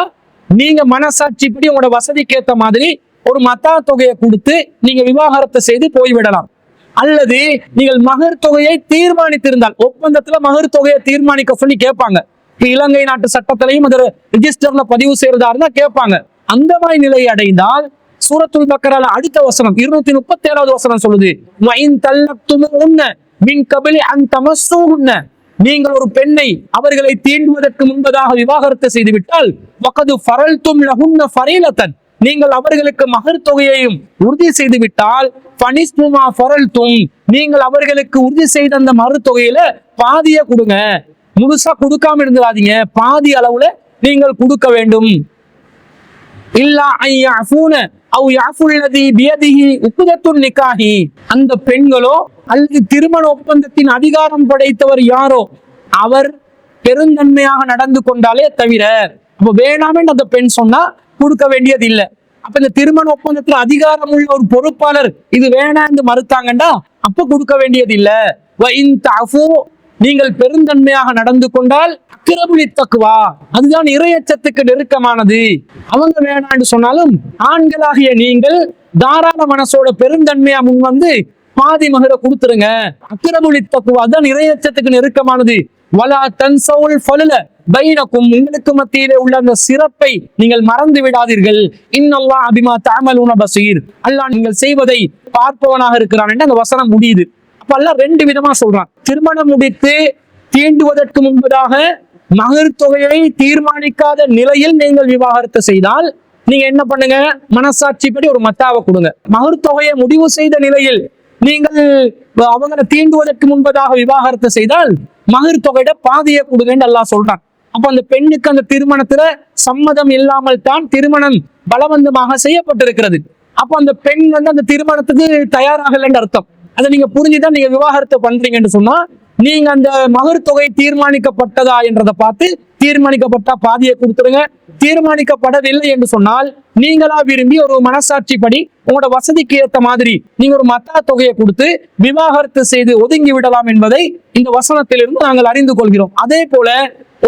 நீங்க மனசாட்சிப்படி உங்களோட வசதிக்கு ஏற்ற மாதிரி ஒரு மத்தா தொகையை கொடுத்து நீங்க விவாகரத்தை செய்து போய்விடலாம். அல்லது நீங்கள் மகர் தொகையை தீர்மானித்திருந்தால், ஒப்பந்தத்துல மகர் தொகையை தீர்மானிக்க சொல்லி கேட்பாங்க. இலங்கை நாட்டு சட்டத்திலையும் அது ரிஜிஸ்டர்ல பதிவு செய்யறதா இருந்தா கேட்பாங்க. அந்த மாதிரி நிலையை அடைந்தால் சூரத்துல் பக்கரால அடுத்த வசனம் 237வது வசனம் சொல்லுது, மின் கபிலி அன் தமஸ்ஸூஹுன்ன, நீங்கள் ஒரு பெண்ணை அவர்களை தீண்டுவதற்கு முன்பதாக விவாகரத்து செய்துவிட்டால் வகது ஃபரல்தும் லஹுன்ன ஃபரீலத்தன், நீங்கள் அவர்களுக்கு மகர் தொகையையும் உறுதி செய்து விட்டால் ஃபனிஸ்புமா ஃபரல்தும், நீங்கள் அவர்களுக்கு உறுதி செய்த அந்த மகர் தொகையில பாதியை கொடுங்க. முழுசா கொடுக்காம இருந்துடாதீங்க, பாதி அளவுல நீங்கள் கொடுக்க வேண்டும். அந்த பெண்களோ அல்லது திருமண ஒப்பந்தத்தின் அதிகாரம் படைத்தவர் யாரோ அவர் பெருந்தன்மையாக நடந்து கொண்டாலே தவிர, அப்ப வேணாமே அந்த பெண் சொன்னா கொடுக்க வேண்டியது இல்லை. அப்ப இந்த திருமண ஒப்பந்தத்துல அதிகாரம் உள்ள ஒரு பொறுப்பாளர் இது வேணான்னு மறுத்தாங்கண்டா அப்ப கொடுக்க வேண்டியது இல்லை. நீங்கள் பெருந்தன்மையாக நடந்து கொண்டால் அக்ரபுலி தக்வா, அதுதான் இறையச்சத்துக்கு நெருக்கமானது. அவங்க வேணான்னு சொன்னாலும் ஆண்களாகிய நீங்கள் தாராள மனசோட பெருந்தன்மையா முன் வந்து பாதி மகர கொடுத்துருங்க. அக்ரபுலி தக்வா தான் இறையச்சத்துக்கு நெருக்கமானது. வலா தன்சவுல் ஃபலுல பைனக்கும், உங்களுக்கு மத்தியிலே உள்ள அந்த சிறப்பை நீங்கள் மறந்து விடாதீர்கள். இன்னல்லாஹ் பிமா தஅமலூன பஸீர், அல்லாஹ் நீங்கள் செய்வதை பார்ப்பவனாக இருக்கிறான் என்று அந்த வசனம் முடியுது. அப்ப அல்லாஹ் ரெண்டு விதமா சொல்றான். திருமணம் முடித்து தீண்டுவதற்கு முன்பதாக மகர் தொகையை தீர்மானிக்காத நிலையில் நீங்கள் விவாகரத்து செய்தால் நீங்க என்ன பண்ணுங்க, மனசாட்சிப்படி ஒரு மத்தாவை கொடுங்க. மகர் தொகையை முடிவு செய்த நிலையில் நீங்கள் அவங்களை தீண்டுவதற்கு முன்பதாக விவாகரத்து செய்தால் மகர் தொகையிட பாதியை கொடுங்கன்னு அல்லாஹ் சொல்றான். அப்ப அந்த பெண்ணுக்கு அந்த திருமணத்துல சம்மதம் இல்லாமல் தான் திருமணம் பலவந்தமாக செய்யப்பட்டிருக்கிறது. அப்ப அந்த பெண் வந்து அந்த திருமணத்துக்கு தயாராகலைன்னு அர்த்தம். அதை நீங்க புரிஞ்சுதான் நீங்க விவாகரத்து பண்றீங்கன்னு சொன்னா, நீங்க அந்த மகர் தொகை தீர்மானிக்கப்பட்டதா என்றதை பார்த்து தீர்மானிக்கப்பட்டா பாதியை கொடுத்துருங்க. தீர்மானிக்கப்படவில்லை என்று சொன்னால் நீங்களா விரும்பி ஒரு மனசாட்சிப்படி உங்களோட வசதிக்கு ஏற்ற மாதிரி நீங்க ஒரு மத்தா தொகையை கொடுத்து விவாகரத்து செய்து ஒதுங்கி விடலாம் என்பதை இந்த வசனத்திலிருந்து நாங்கள் அறிந்து கொள்கிறோம். அதே போல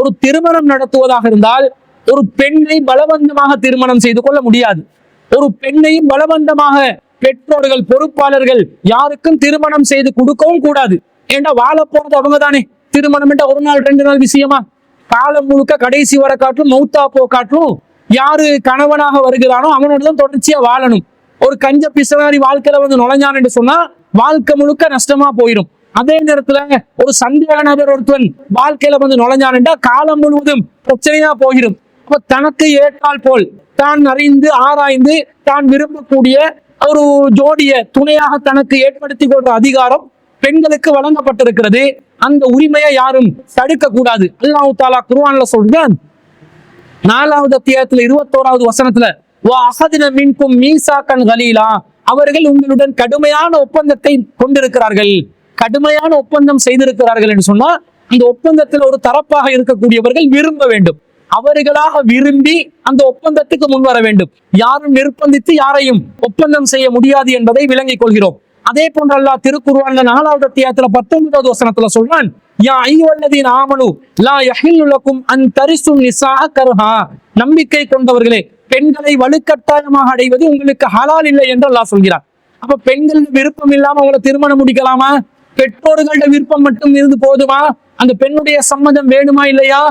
ஒரு திருமணம் நடத்துவதாக இருந்தால் ஒரு பெண்ணை பலவந்தமாக திருமணம் செய்து கொள்ள முடியாது. ஒரு பெண்ணையும் பலவந்தமாக பெற்றோர்கள் பொறுப்பாளர்கள் யாருக்கும் திருமணம் செய்து கொடுக்கவும் கூடாது. ஏண்டா வாழ போறது அவங்க தானே. திருமணம் என்ற ஒரு நாள் 2 நாள் விஷயமா, காலம் முழுக்க கடைசி வர காட்டும் மௌத்தா போ காட்டும் யாரு கணவனாக வருகிறானோ அவனோட தான் தொடர்ச்சியா வாழணும். ஒரு கஞ்ச பிசனாரி வாழ்க்கையில வந்து நுழைஞ்சான் என்று சொன்னா வாழ்க்கை முழுக்க நஷ்டமா போயிடும். அதே நேரத்துல ஒரு சந்தேக நபர் ஒருத்தன் வாழ்க்கையில வந்து நுழைஞ்சான்டா காலம் முழுவதும் பிரச்சனையா போயிடும். அப்ப தனக்கு ஏற்றால் போல் தான் அறிந்து ஆராய்ந்து தான் விரும்பக்கூடிய ஒரு ஜோடிய துணையாக தனக்கு ஏற்படுத்தி கொள்ற அதிகாரம் பெண்களுக்கு வழங்கப்பட்டிருக்கிறது. அந்த உரிமையை யாரும் தடுக்க கூடாது. அல்லாஹ் தஆலா குர்ஆன்ல சொல்றான், 4வது அத்தியாயத்துல 21வது வசனத்துல, வா அஹதுன மின்கும் மீசாக்கன் கலீலா, அவர்கள் உங்களுடன் கடுமையான ஒப்பந்தத்தை கொண்டிருக்கிறார்கள், கடுமையான ஒப்பந்தம் செய்திருக்கிறார்கள் என்று சொன்னா அந்த ஒப்பந்தத்தில் ஒரு தரப்பாக இருக்கக்கூடியவர்கள் விரும்ப வேண்டும். அவர்களாக விரும்பி அந்த ஒப்பந்தத்துக்கு முன்வர வேண்டும். யாரும் நிர்பந்தித்து யாரையும் ஒப்பந்தம் செய்ய முடியாது என்பதை விளங்கிக் கொள்கிறோம். அதே போன்று அல்லாஹ் திருக்குர்ஆன்ல 4வது அத்தியாயத்துல 19வது வசனத்துல சொல்றான், யா அய்யுஹல்லதீன ஆமனு லா யஹில்லு லக்கும் அன் தரிசு நிஸாஅ கர்ஹா, நம்பிக்கை கொண்டவர்களே பெண்களை வலுக்கட்டாயமாக அடைவது உங்களுக்கு ஹலால் இல்லை என்று அல்லாஹ் சொல்கிறார். அப்ப பெண்கள் விருப்பம் இல்லாம அவங்களை திருமணம் முடிக்கலாமா? பெற்றோர்களோட விருப்பம் மட்டும் இருந்து போதுமா? அந்த பெண்ணுடைய சம்மதம் வேணுமா இல்லையா?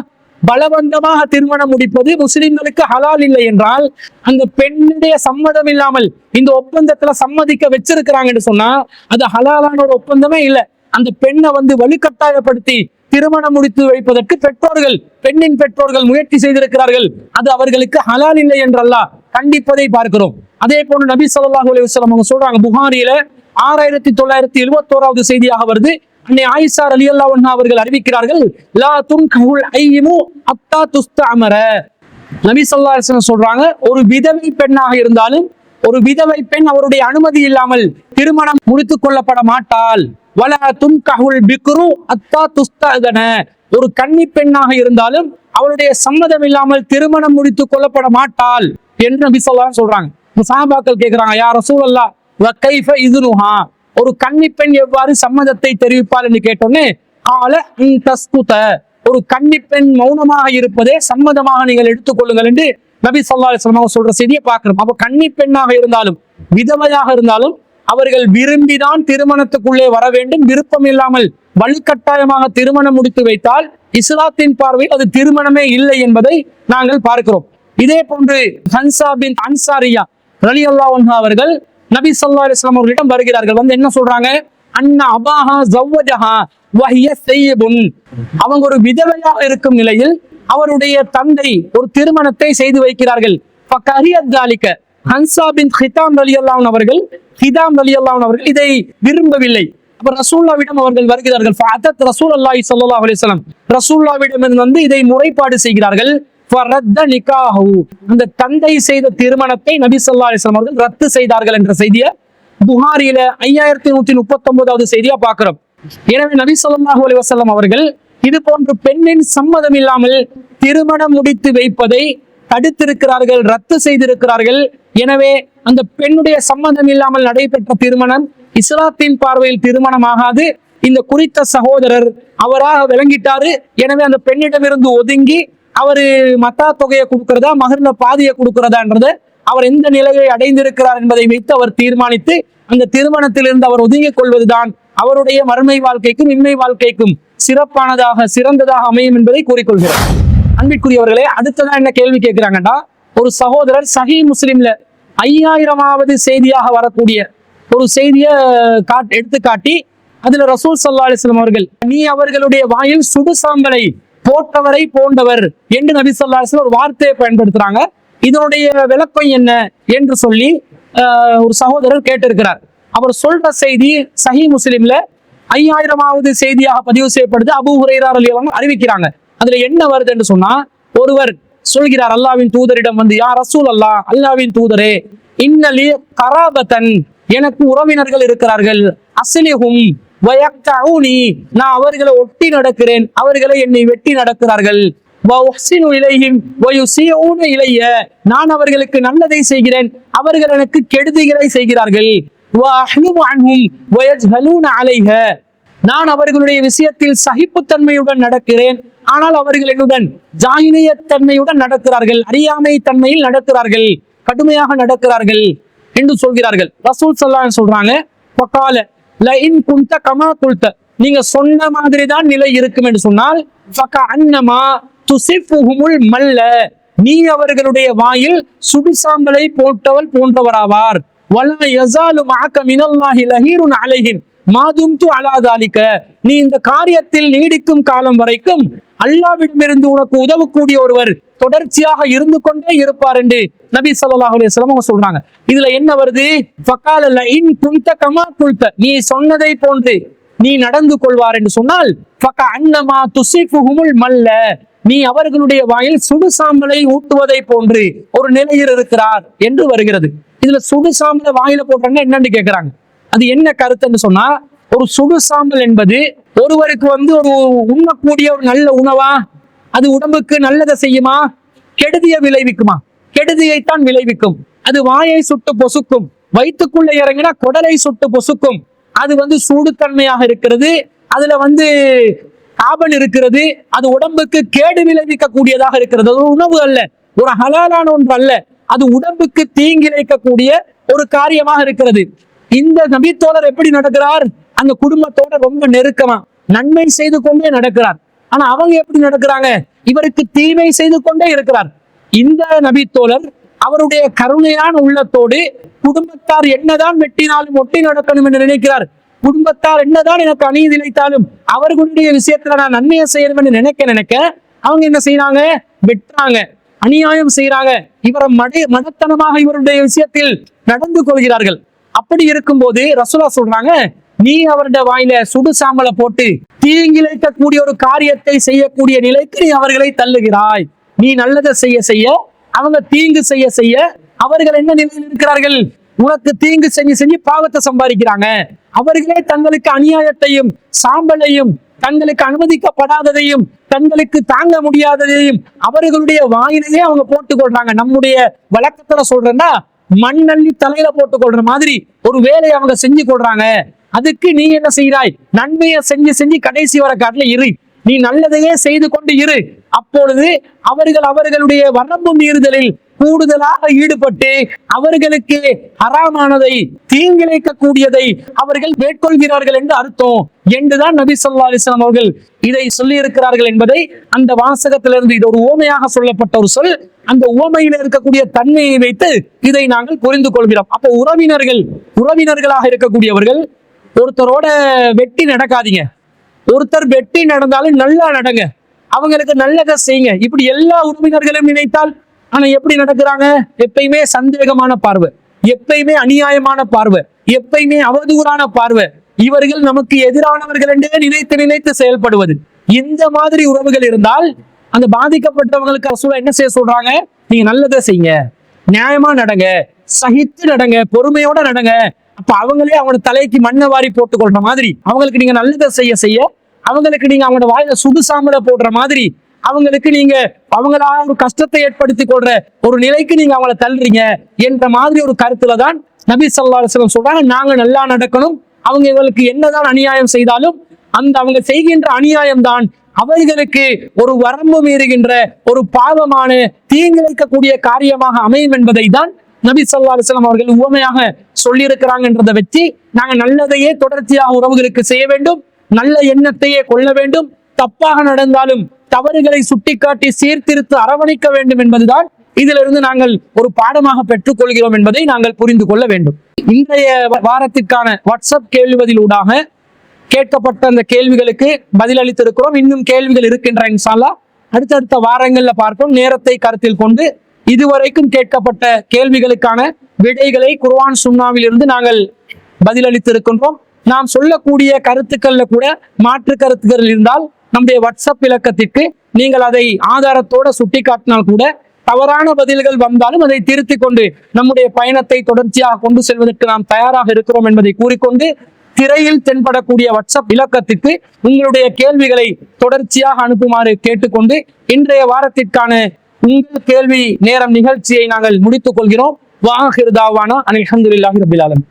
பலவந்தமாக திருமணம் முடிப்பது முஸ்லிம்களுக்கு ஹலால் இல்லை என்றால் அந்த பெண்ணுடைய சம்மதம் இல்லாமல் இந்த ஒப்பந்தத்துல சம்மதிக்க வச்சிருக்கிறாங்கன்னு சொன்னா அது ஹலாலான ஒரு ஒப்பந்தமே இல்லை. அந்த பெண்ணை வந்து வலுக்கட்டாயப்படுத்தி திருமணம் முடித்து வைப்பதற்கு பெண்ணின் பெற்றோர்கள் முயற்சி செய்திருக்கிறார்கள். அது அவர்களுக்கு ஹலால் இல்லை என்றல்லா கண்டிப்பதை பார்க்கிறோம். அதே போன்று நபி ஸல்லல்லாஹு அலைஹி வஸல்லம் அவங்க சொல்றாங்க, புகாரியில 6971வது செய்தியாக வருது. அன்னை ஆயிஷா ரலியல்லாஹு அன்ஹா அவர்கள் அறிவிக்கிறார்கள், லா துன்கஹுல் ஐமு அத்தா துஸ்தஅமர. நபி ஸல்லல்லாஹு அலைஹி வஸல்லம் சொல்றாங்க, ஒரு விதவை பெண்ணாக இருந்தாலும் ஒரு விதவை பெண் அவருடைய அனுமதி இல்லாமல் திருமணம் முடித்துக் கொள்ளப்பட மாட்டாள். வலா துன்கஹுல் பிக்ரு அத்தா துஸ்தஅதன, ஒரு கன்னி பெண்ணாக இருந்தாலும் அவருடைய சம்மதம் இல்லாமல் திருமணம் முடித்துக் கொள்ளப்பட மாட்டாள் என்று நபி ஸல்லல்லாஹு அலைஹி வஸல்லம் சொல்றாங்க. சஹாபாக்கள் கேட்கிறாங்க, யா ரசூலல்லாஹ் வ கைஃப இத்னுஹா, ஒரு கன்னி பெண் எவ்வாறு சம்மதத்தை தெரிவிப்பாள் என்று கேட்டோன்னே, ஆல தஸ்குத, ஒரு கன்னி பெண் மௌனமாக இருப்பதே சம்மதமாக நீங்கள் எடுத்துக்கொள்ளுங்கள் என்று நபி ஸல்லல்லாஹு அலைஹி வஸல்லம் சொல்ற செய்தியை பார்க்கிறோம். அப்ப கன்னி பெண்ணாக இருந்தாலும் விதவையாக இருந்தாலும் அவர்கள் விரும்பிதான் திருமணத்துக்குள்ளே வர வேண்டும். விருப்பம் இல்லாமல் வலுக்கட்டாயமாக திருமணம் முடித்து வைத்தால் இஸ்லாத்தின் பார்வையில் அது திருமணமே இல்லை என்பதை நாங்கள் பார்க்கிறோம். இதே போன்று ஹன்சா பின் அன்சாரியா ரலியல்லாஹு அன்ஹா அவர்கள் நபி ஸல்லல்லாஹு அலைஹி வஸல்லம் அவர்களிடம் வருகிறார்கள். வந்து என்ன சொல்றாங்க, அன்ன அபாஹா ஜவ்வஜஹா வஹிய ஸய்யிபுன், அவங்க ஒரு விதவையாக இருக்கும் நிலையில் அவருடைய தந்தை ஒரு திருமணத்தை செய்து வைக்கிறார்கள். ஃபகரியத் ஜாலிக, ஹன்சா பின் ஹிதாம் ரலியல்லாஹு அவர்கள் இதை விரும்பவில்லை. அப்ப ரசூல்லாவிடம் அவர்கள் வருகிறார்கள். ஃபஅத்தத் ரசூலுல்லாஹி ஸல்லல்லாஹு அலைஹி வஸல்லம், ரசூலுல்லாவிடம் வந்து இதை முறைப்பாடு செய்கிறார்கள். ஃபரத்த நிகாஹு, அந்த தந்தை செய்த திருமணத்தை நபி ஸல்லல்லாஹு அலைஹி வஸல்லம் அவர்கள் ரத்து செய்தார்கள் என்ற செய்தியை புகாரியில 5139வது செய்தியா பார்க்கிறோம். எனவே நபி ஸல்லல்லாஹு அலைஹி வஸல்லம் அவர்கள் இது போன்ற பெண்ணின் சம்மதம் இல்லாமல் திருமணம் முடித்து வைப்பதை தடுத்திருக்கிறார்கள், ரத்து செய்திருக்கிறார்கள். எனவே அந்த பெண்ணுடைய சம்மதம் இல்லாமல் நடைபெற்ற திருமணம் இஸ்லாத்தின் பார்வையில் திருமணம் ஆகாது. இந்த குறித்த சகோதரர் அவராக விளங்கிட்டாரு. எனவே அந்த பெண்ணிடமிருந்து ஒதுங்கி அவரு மத்தா தொகையை கொடுக்கிறதா மகர்ல பாதியை கொடுக்கிறதான்றத அவர் எந்த நிலையை அடைந்திருக்கிறார் என்பதை வைத்து அவர் தீர்மானித்து அந்த திருமணத்திலிருந்து அவர் ஒதுங்கிக் கொள்வதுதான் அவருடைய மறுமை வாழ்க்கைக்கும் இன்மை வாழ்க்கைக்கும் சிறப்பானதாக சிறந்ததாக அமையும் என்பதை கூறிக்கொள்கிறார். அன்பிற்குரியவர்களே, அடுத்ததான் என்ன கேள்வி கேட்கிறாங்கடா, ஒரு சகோதரர் சஹீஹ் முஸ்லிம்ல 5000வது செய்தியாக வரக்கூடிய ஒரு செய்தியை எடுத்துக்காட்டி அதுல ரசூல் ஸல்லல்லாஹு அலைஹி வஸல்லம் அவர்கள் நீ அவர்களுடைய வாயில் சுடு சாம்பலை போட்டவரை போன்றவர் என்று நபி ஸல்லல்லாஹு அலைஹி வஸல்லம் ஒரு வார்த்தையை பயன்படுத்துறாங்க. இதனுடைய விளக்கம் என்ன என்று சொல்லி ஒரு சகோதரர் கேட்டிருக்கிறார். அவர் சொல்ற செய்தி சஹீஹ் முஸ்லிம்ல 5000வது செய்தியாக பதிவு செய்யப்படுது. அபூ ஹுரைரா ரலியல்லாஹு அன்ஹு அறிவிக்கிறாங்க. அதுல என்ன வருது என்று சொன்னா, ஒருவர் சொல்கிறார் அல்லாஹ்வின் தூதரிடம் வந்து, யா ரசூல் அல்லாஹ், அல்லாஹ்வின் தூதரே, இன்னலி கராபத்தன், எனக்கு உறவினர்கள் இருக்கிறார்கள், அஸ்லிஹும் வயக்தஊனி, நான் அவர்களை ஒட்டி நடக்கிறேன், அவர்களை என்னை வெட்டி நடக்கிறார்கள், வஉஹ்சினு இலைஹிம் வயுஸிஊன இலைய, நான் அவர்களுக்கு நல்லதை செய்கிறேன், அவர்கள் எனக்கு கெடுதிகளை செய்கிறார்கள், வஅஹ்லுமு அன்ஹும் வயஜ்ஹலூன அலைஹ, நான் அவர்களுடைய விஷயத்தில் சகிப்புத்தன்மையுடன் நடக்கிறேன், ஆனால் அவர்கள் என்னுடன் ஜாஹிலியத்தன்மையுடன் நடக்கிறார்கள், அறியாமை தன்மையில் நடக்கிறார்கள், கடுமையாக நடக்கிறார்கள் என்று சொல்கிறார்கள். ரசூல் ஸல்லல்லாஹு அலைஹி வஸல்லம் சொல்றாங்க, ஃபகால லஇன் குன்த கமா குல்த, நீங்க சொன்ன மாதிரி தான் நிலை இருக்கும் என்று சொன்னால், ஃபகஅன்னமா துஸிஃபுஹுமுல் மல்ல, நீ அவர்களுடைய வாயில் சுடுசாம்பலை போட்டவள் போன்றவராவார், வலா யஸாலு மஅக மினல்லாஹி லஹீருன் அலைஹிம் மாதும்து அலா தாலிக, நீ இந்த காரியத்தில் நீடிக்கும் காலம் வரைக்கும் அல்லாஹ்விடமிருந்து உனக்கு உதவக்கூடிய ஒருவர் தொடர்ச்சியாக இருந்து கொண்டே இருப்பார் என்று நபி ஸல்லல்லாஹு அலைஹி வஸல்லம் சொல்றாங்க. இதுல என்ன வருது, ஃபகால லஇன் குன்த கமா குல்த, நீ சொன்னதை போன்று நீ நடந்து கொள்வார் என்று சொன்னால், ஃபகஅன்னமா துஸிஃபுஹுமுல் மல்ல, நீ அவர்களுடைய வாயில் சுடுசாம்பலை ஊட்டுவதை போன்று ஒரு நிலையில் இருக்கிறார் என்று வருகிறது. இதுல சுடுசாம்பலை வாயில போட்டாங்க என்னன்னு கேட்கிறாங்க. அது என்ன கருத்துன்னு சொன்னா, ஒரு சுடுசாம்பல் என்பது ஒருவருக்கு வந்து ஒரு உண்ணக்கூடிய ஒரு நல்ல உணவா, அது உடம்புக்கு நல்லதை செய்யுமா, கெடுதியை விளைவிக்குமா? கெடுதியைத்தான் விளைவிக்கும். அது வாயை சுட்டு பொசுக்கும், வயிற்றுக்குள்ள இறங்கினா குடலை சுட்டு பொசுக்கும். அது வந்து சூடுத்தன்மையாக இருக்கிறது, அதுல வந்து காபன் இருக்கிறது, அது உடம்புக்கு கேடு விளைவிக்க கூடியதாக இருக்கிறது. அது உணவு அல்ல, ஒரு ஹலாலான ஒன்று அல்ல, அது உடம்புக்கு தீங்கிழைக்கக்கூடிய ஒரு காரியமாக இருக்கிறது. இந்த நபித்தோழர் எப்படி நடக்கிறார், அந்த குடும்பத்தோட ரொம்ப நெருக்கமா நன்மை செய்து கொண்டே நடக்கிறார். ஆனா அவங்க எப்படி நடக்கிறாங்க, இவருக்கு தீமை செய்து கொண்டே இருக்கிறார். இந்த நபித்தோழர் அவருடைய கருணையான உள்ளத்தோடு குடும்பத்தார் என்னதான் வெட்டினாலும் ஒட்டி நடக்கணும் என்று நினைக்கிறார். குடும்பத்தார் என்னதான் எனக்கு அநீதி இழைத்தாலும் அவர்களுடைய விஷயத்துல நான் நன்மையை செய்யணும் என்று நினைக்க அவங்க என்ன செய்யறாங்க, வெட்டுறாங்க, அநியாயம் செய்யறாங்க, இவரை மடத்தனமாக இவருடைய விஷயத்தில் நடந்து கொள்கிறார்கள். அப்படி இருக்கும்போது ரசூலா சொல்றாங்க, நீ அவருடைய வாயில சுடு சாம்பலை போட்டு தீங்கிழைக்கக்கூடிய ஒரு காரியத்தை செய்யக்கூடிய நிலைக்கு நீ அவர்களை தள்ளுகிறாய். நீ நல்லதை செய்ய செய்ய அவங்க தீங்கு செய்ய செய்ய அவர்கள் என்ன நிலையில் இருக்கிறார்கள், உனக்கு தீங்கு செஞ்சு செஞ்சு பாவத்தை சம்பாதிக்கிறாங்க. அவர்களே தங்களுக்கு அநியாயத்தையும் சாம்பலையும் தங்களுக்கு அனுமதிக்கப்படாததையும் தங்களுக்கு தாங்க முடியாததையும் அவர்களுடைய வாயிலேயே அவங்க போட்டுக் கொள்றாங்க. நம்முடைய வழக்கத்துல சொல்றேன்னா, மண்ணள்ளி தலையில போட்டுக் கொள்ற மாதிரி ஒரு வேலையை அவங்க செஞ்சு கொள்றாங்க. அதுக்கு நீ என்ன செய்கிறாய், நன்மையை செஞ்சு செஞ்சு கடைசி வர காட்டுல இரு, நீ நல்லதையே செய்து கொண்டு இரு. அப்பொழுது அவர்கள் அவர்களுடைய வரம்பு மீறுதலில் கூடுதலாக ஈடுபட்டு அவர்களுக்கு ஹராமானதை தீங்கிழைக்க கூடியதை அவர்கள் மேற்கொள்கிறார்கள் என்று அர்த்தம் என்றுதான் நபி ஸல்லல்லாஹு அலைஹி வஸல்லம் அவர்கள் இதை சொல்லி இருக்கிறார்கள் என்பதை அந்த வாசகத்திலிருந்து, இது ஒரு உவமையாக சொல்லப்பட்ட ஒரு சொல், அந்த உவமையில் இருக்கக்கூடிய தன்மையை வைத்து இதை நாங்கள் புரிந்து கொள்கிறோம். அப்போ உறவினர்களாக இருக்கக்கூடியவர்கள் ஒருத்தரோட வெட்டி நடக்காதீங்க, ஒருத்தர் வெட்டி நடந்தாலும் நல்லா நடங்க, அவங்களுக்கு நல்லதை செய்யுங்க. இப்படி எல்லா உறவினர்களும் நினைத்தால், ஆனா எப்படி நடக்கிறாங்க, எப்பயுமே சந்தேகமான பார்வை, எப்பயுமே அநியாயமான பார்வை, எப்பயுமே அவதூறான பார்வை, இவர்கள் நமக்கு எதிரானவர்கள் என்றே நினைத்து நினைத்து செயல்படுவது. இந்த மாதிரி உறவுகள் இருந்தால் அந்த பாதிக்கப்பட்டவங்களுக்கு ரசூலுல்லாஹ் என்ன செய்ய சொல்றாங்க? நீங்க நல்லதை செய்யுங்க, நியாயமா நடங்க, சகித்து நடங்க, பொறுமையோட நடங்க. அப்ப அவங்களே அவங்க தலைக்கு மண்ணை வாரி போட்டுக் கொள்ற மாதிரி, அவங்களுக்கு நீங்க நல்லதை செய்ய செய்ய அவங்களுக்கு நீங்க அவங்களோட வாயில சுடு சாம்பலை போடுற மாதிரி, அவங்களுக்கு நீங்க அவங்களா ஒரு கஷ்டத்தை ஏற்படுத்தி கொள்ற ஒரு நிலைக்கு நீங்க அவங்கள தள்ளுறீங்க என்ற மாதிரி ஒரு கருத்துல தான் நபி ஸல்லல்லாஹு அலைஹி வஸல்லம் சொல்றாங்க, நாங்க நல்லா நடக்கணும். அவங்க இவங்களுக்கு என்னதான் அநியாயம் செய்தாலும் அந்த அவங்க செய்கின்ற அநியாயம் தான் அவர்களுக்கு ஒரு வரம்பு மீறுகின்ற ஒரு பாவமான தீங்கிழைக்கக்கூடிய காரியமாக அமையும் என்பதை தான் நபி ஸல்லல்லாஹு அலைஹி வஸல்லம் அவர்கள் உவமையாக சொல்லியிருக்கிறாங்கன்றதை வச்சு நாங்க நல்லதையே தொடர்ச்சியாக உறவுகளுக்கு செய்ய வேண்டும், நல்ல எண்ணத்தையே கொள்ள வேண்டும், தப்பாக நடந்தாலும் தவறுகளை சுட்டிக்காட்டி சீர்திருத்து அரவணைக்க வேண்டும் என்பதுதான் இதிலிருந்து நாங்கள் ஒரு பாடமாக பெற்றுக் கொள்கிறோம் என்பதை நாங்கள் புரிந்து கொள்ள வேண்டும். இன்றைய வாரத்திற்கான வாட்ஸ்அப் கேள்வி பதிலூடாக கேட்கப்பட்ட அந்த கேள்விகளுக்கு பதிலளித்திருக்கிறோம். இன்னும் கேள்விகள் இருக்கின்ற இன்ஷா அல்லாஹ் அடுத்தடுத்த வாரங்கள்ல பார்ப்போம். நேரத்தை கருத்தில் கொண்டு இதுவரைக்கும் கேட்கப்பட்ட கேள்விகளுக்கான விடைகளை குர்ஆன் சுன்னாவில் இருந்து நாங்கள் பதிலளித்திருக்கின்றோம். நாம் சொல்லக்கூடிய கருத்துக்கள்ல கூட மாற்று கருத்துக்கள் இருந்தால் நம்முடைய வாட்ஸ்அப் இலக்கத்திற்கு நீங்கள் அதை ஆதாரத்தோட சுட்டி காட்டினால் கூட, தவறான பதில்கள் வந்தாலும் அதை திருத்திக் கொண்டு நம்முடைய பயணத்தை தொடர்ச்சியாக கொண்டு செல்வதற்கு நாம் தயாராக இருக்கிறோம் என்பதை கூறிக்கொண்டு, திரையில் தென்படக்கூடிய வாட்ஸ்அப் இலக்கத்திற்கு உங்களுடைய கேள்விகளை தொடர்ச்சியாக அனுப்புமாறு கேட்டுக்கொண்டு இன்றைய வாரத்திற்கான உங்கள் கேள்வி நேரம் நிகழ்ச்சியை நாங்கள் முடித்துக் கொள்கிறோம். வாஹிர் தாவானா அல்ஹம்துலில்லாஹி ரப்பில் ஆலமீன்.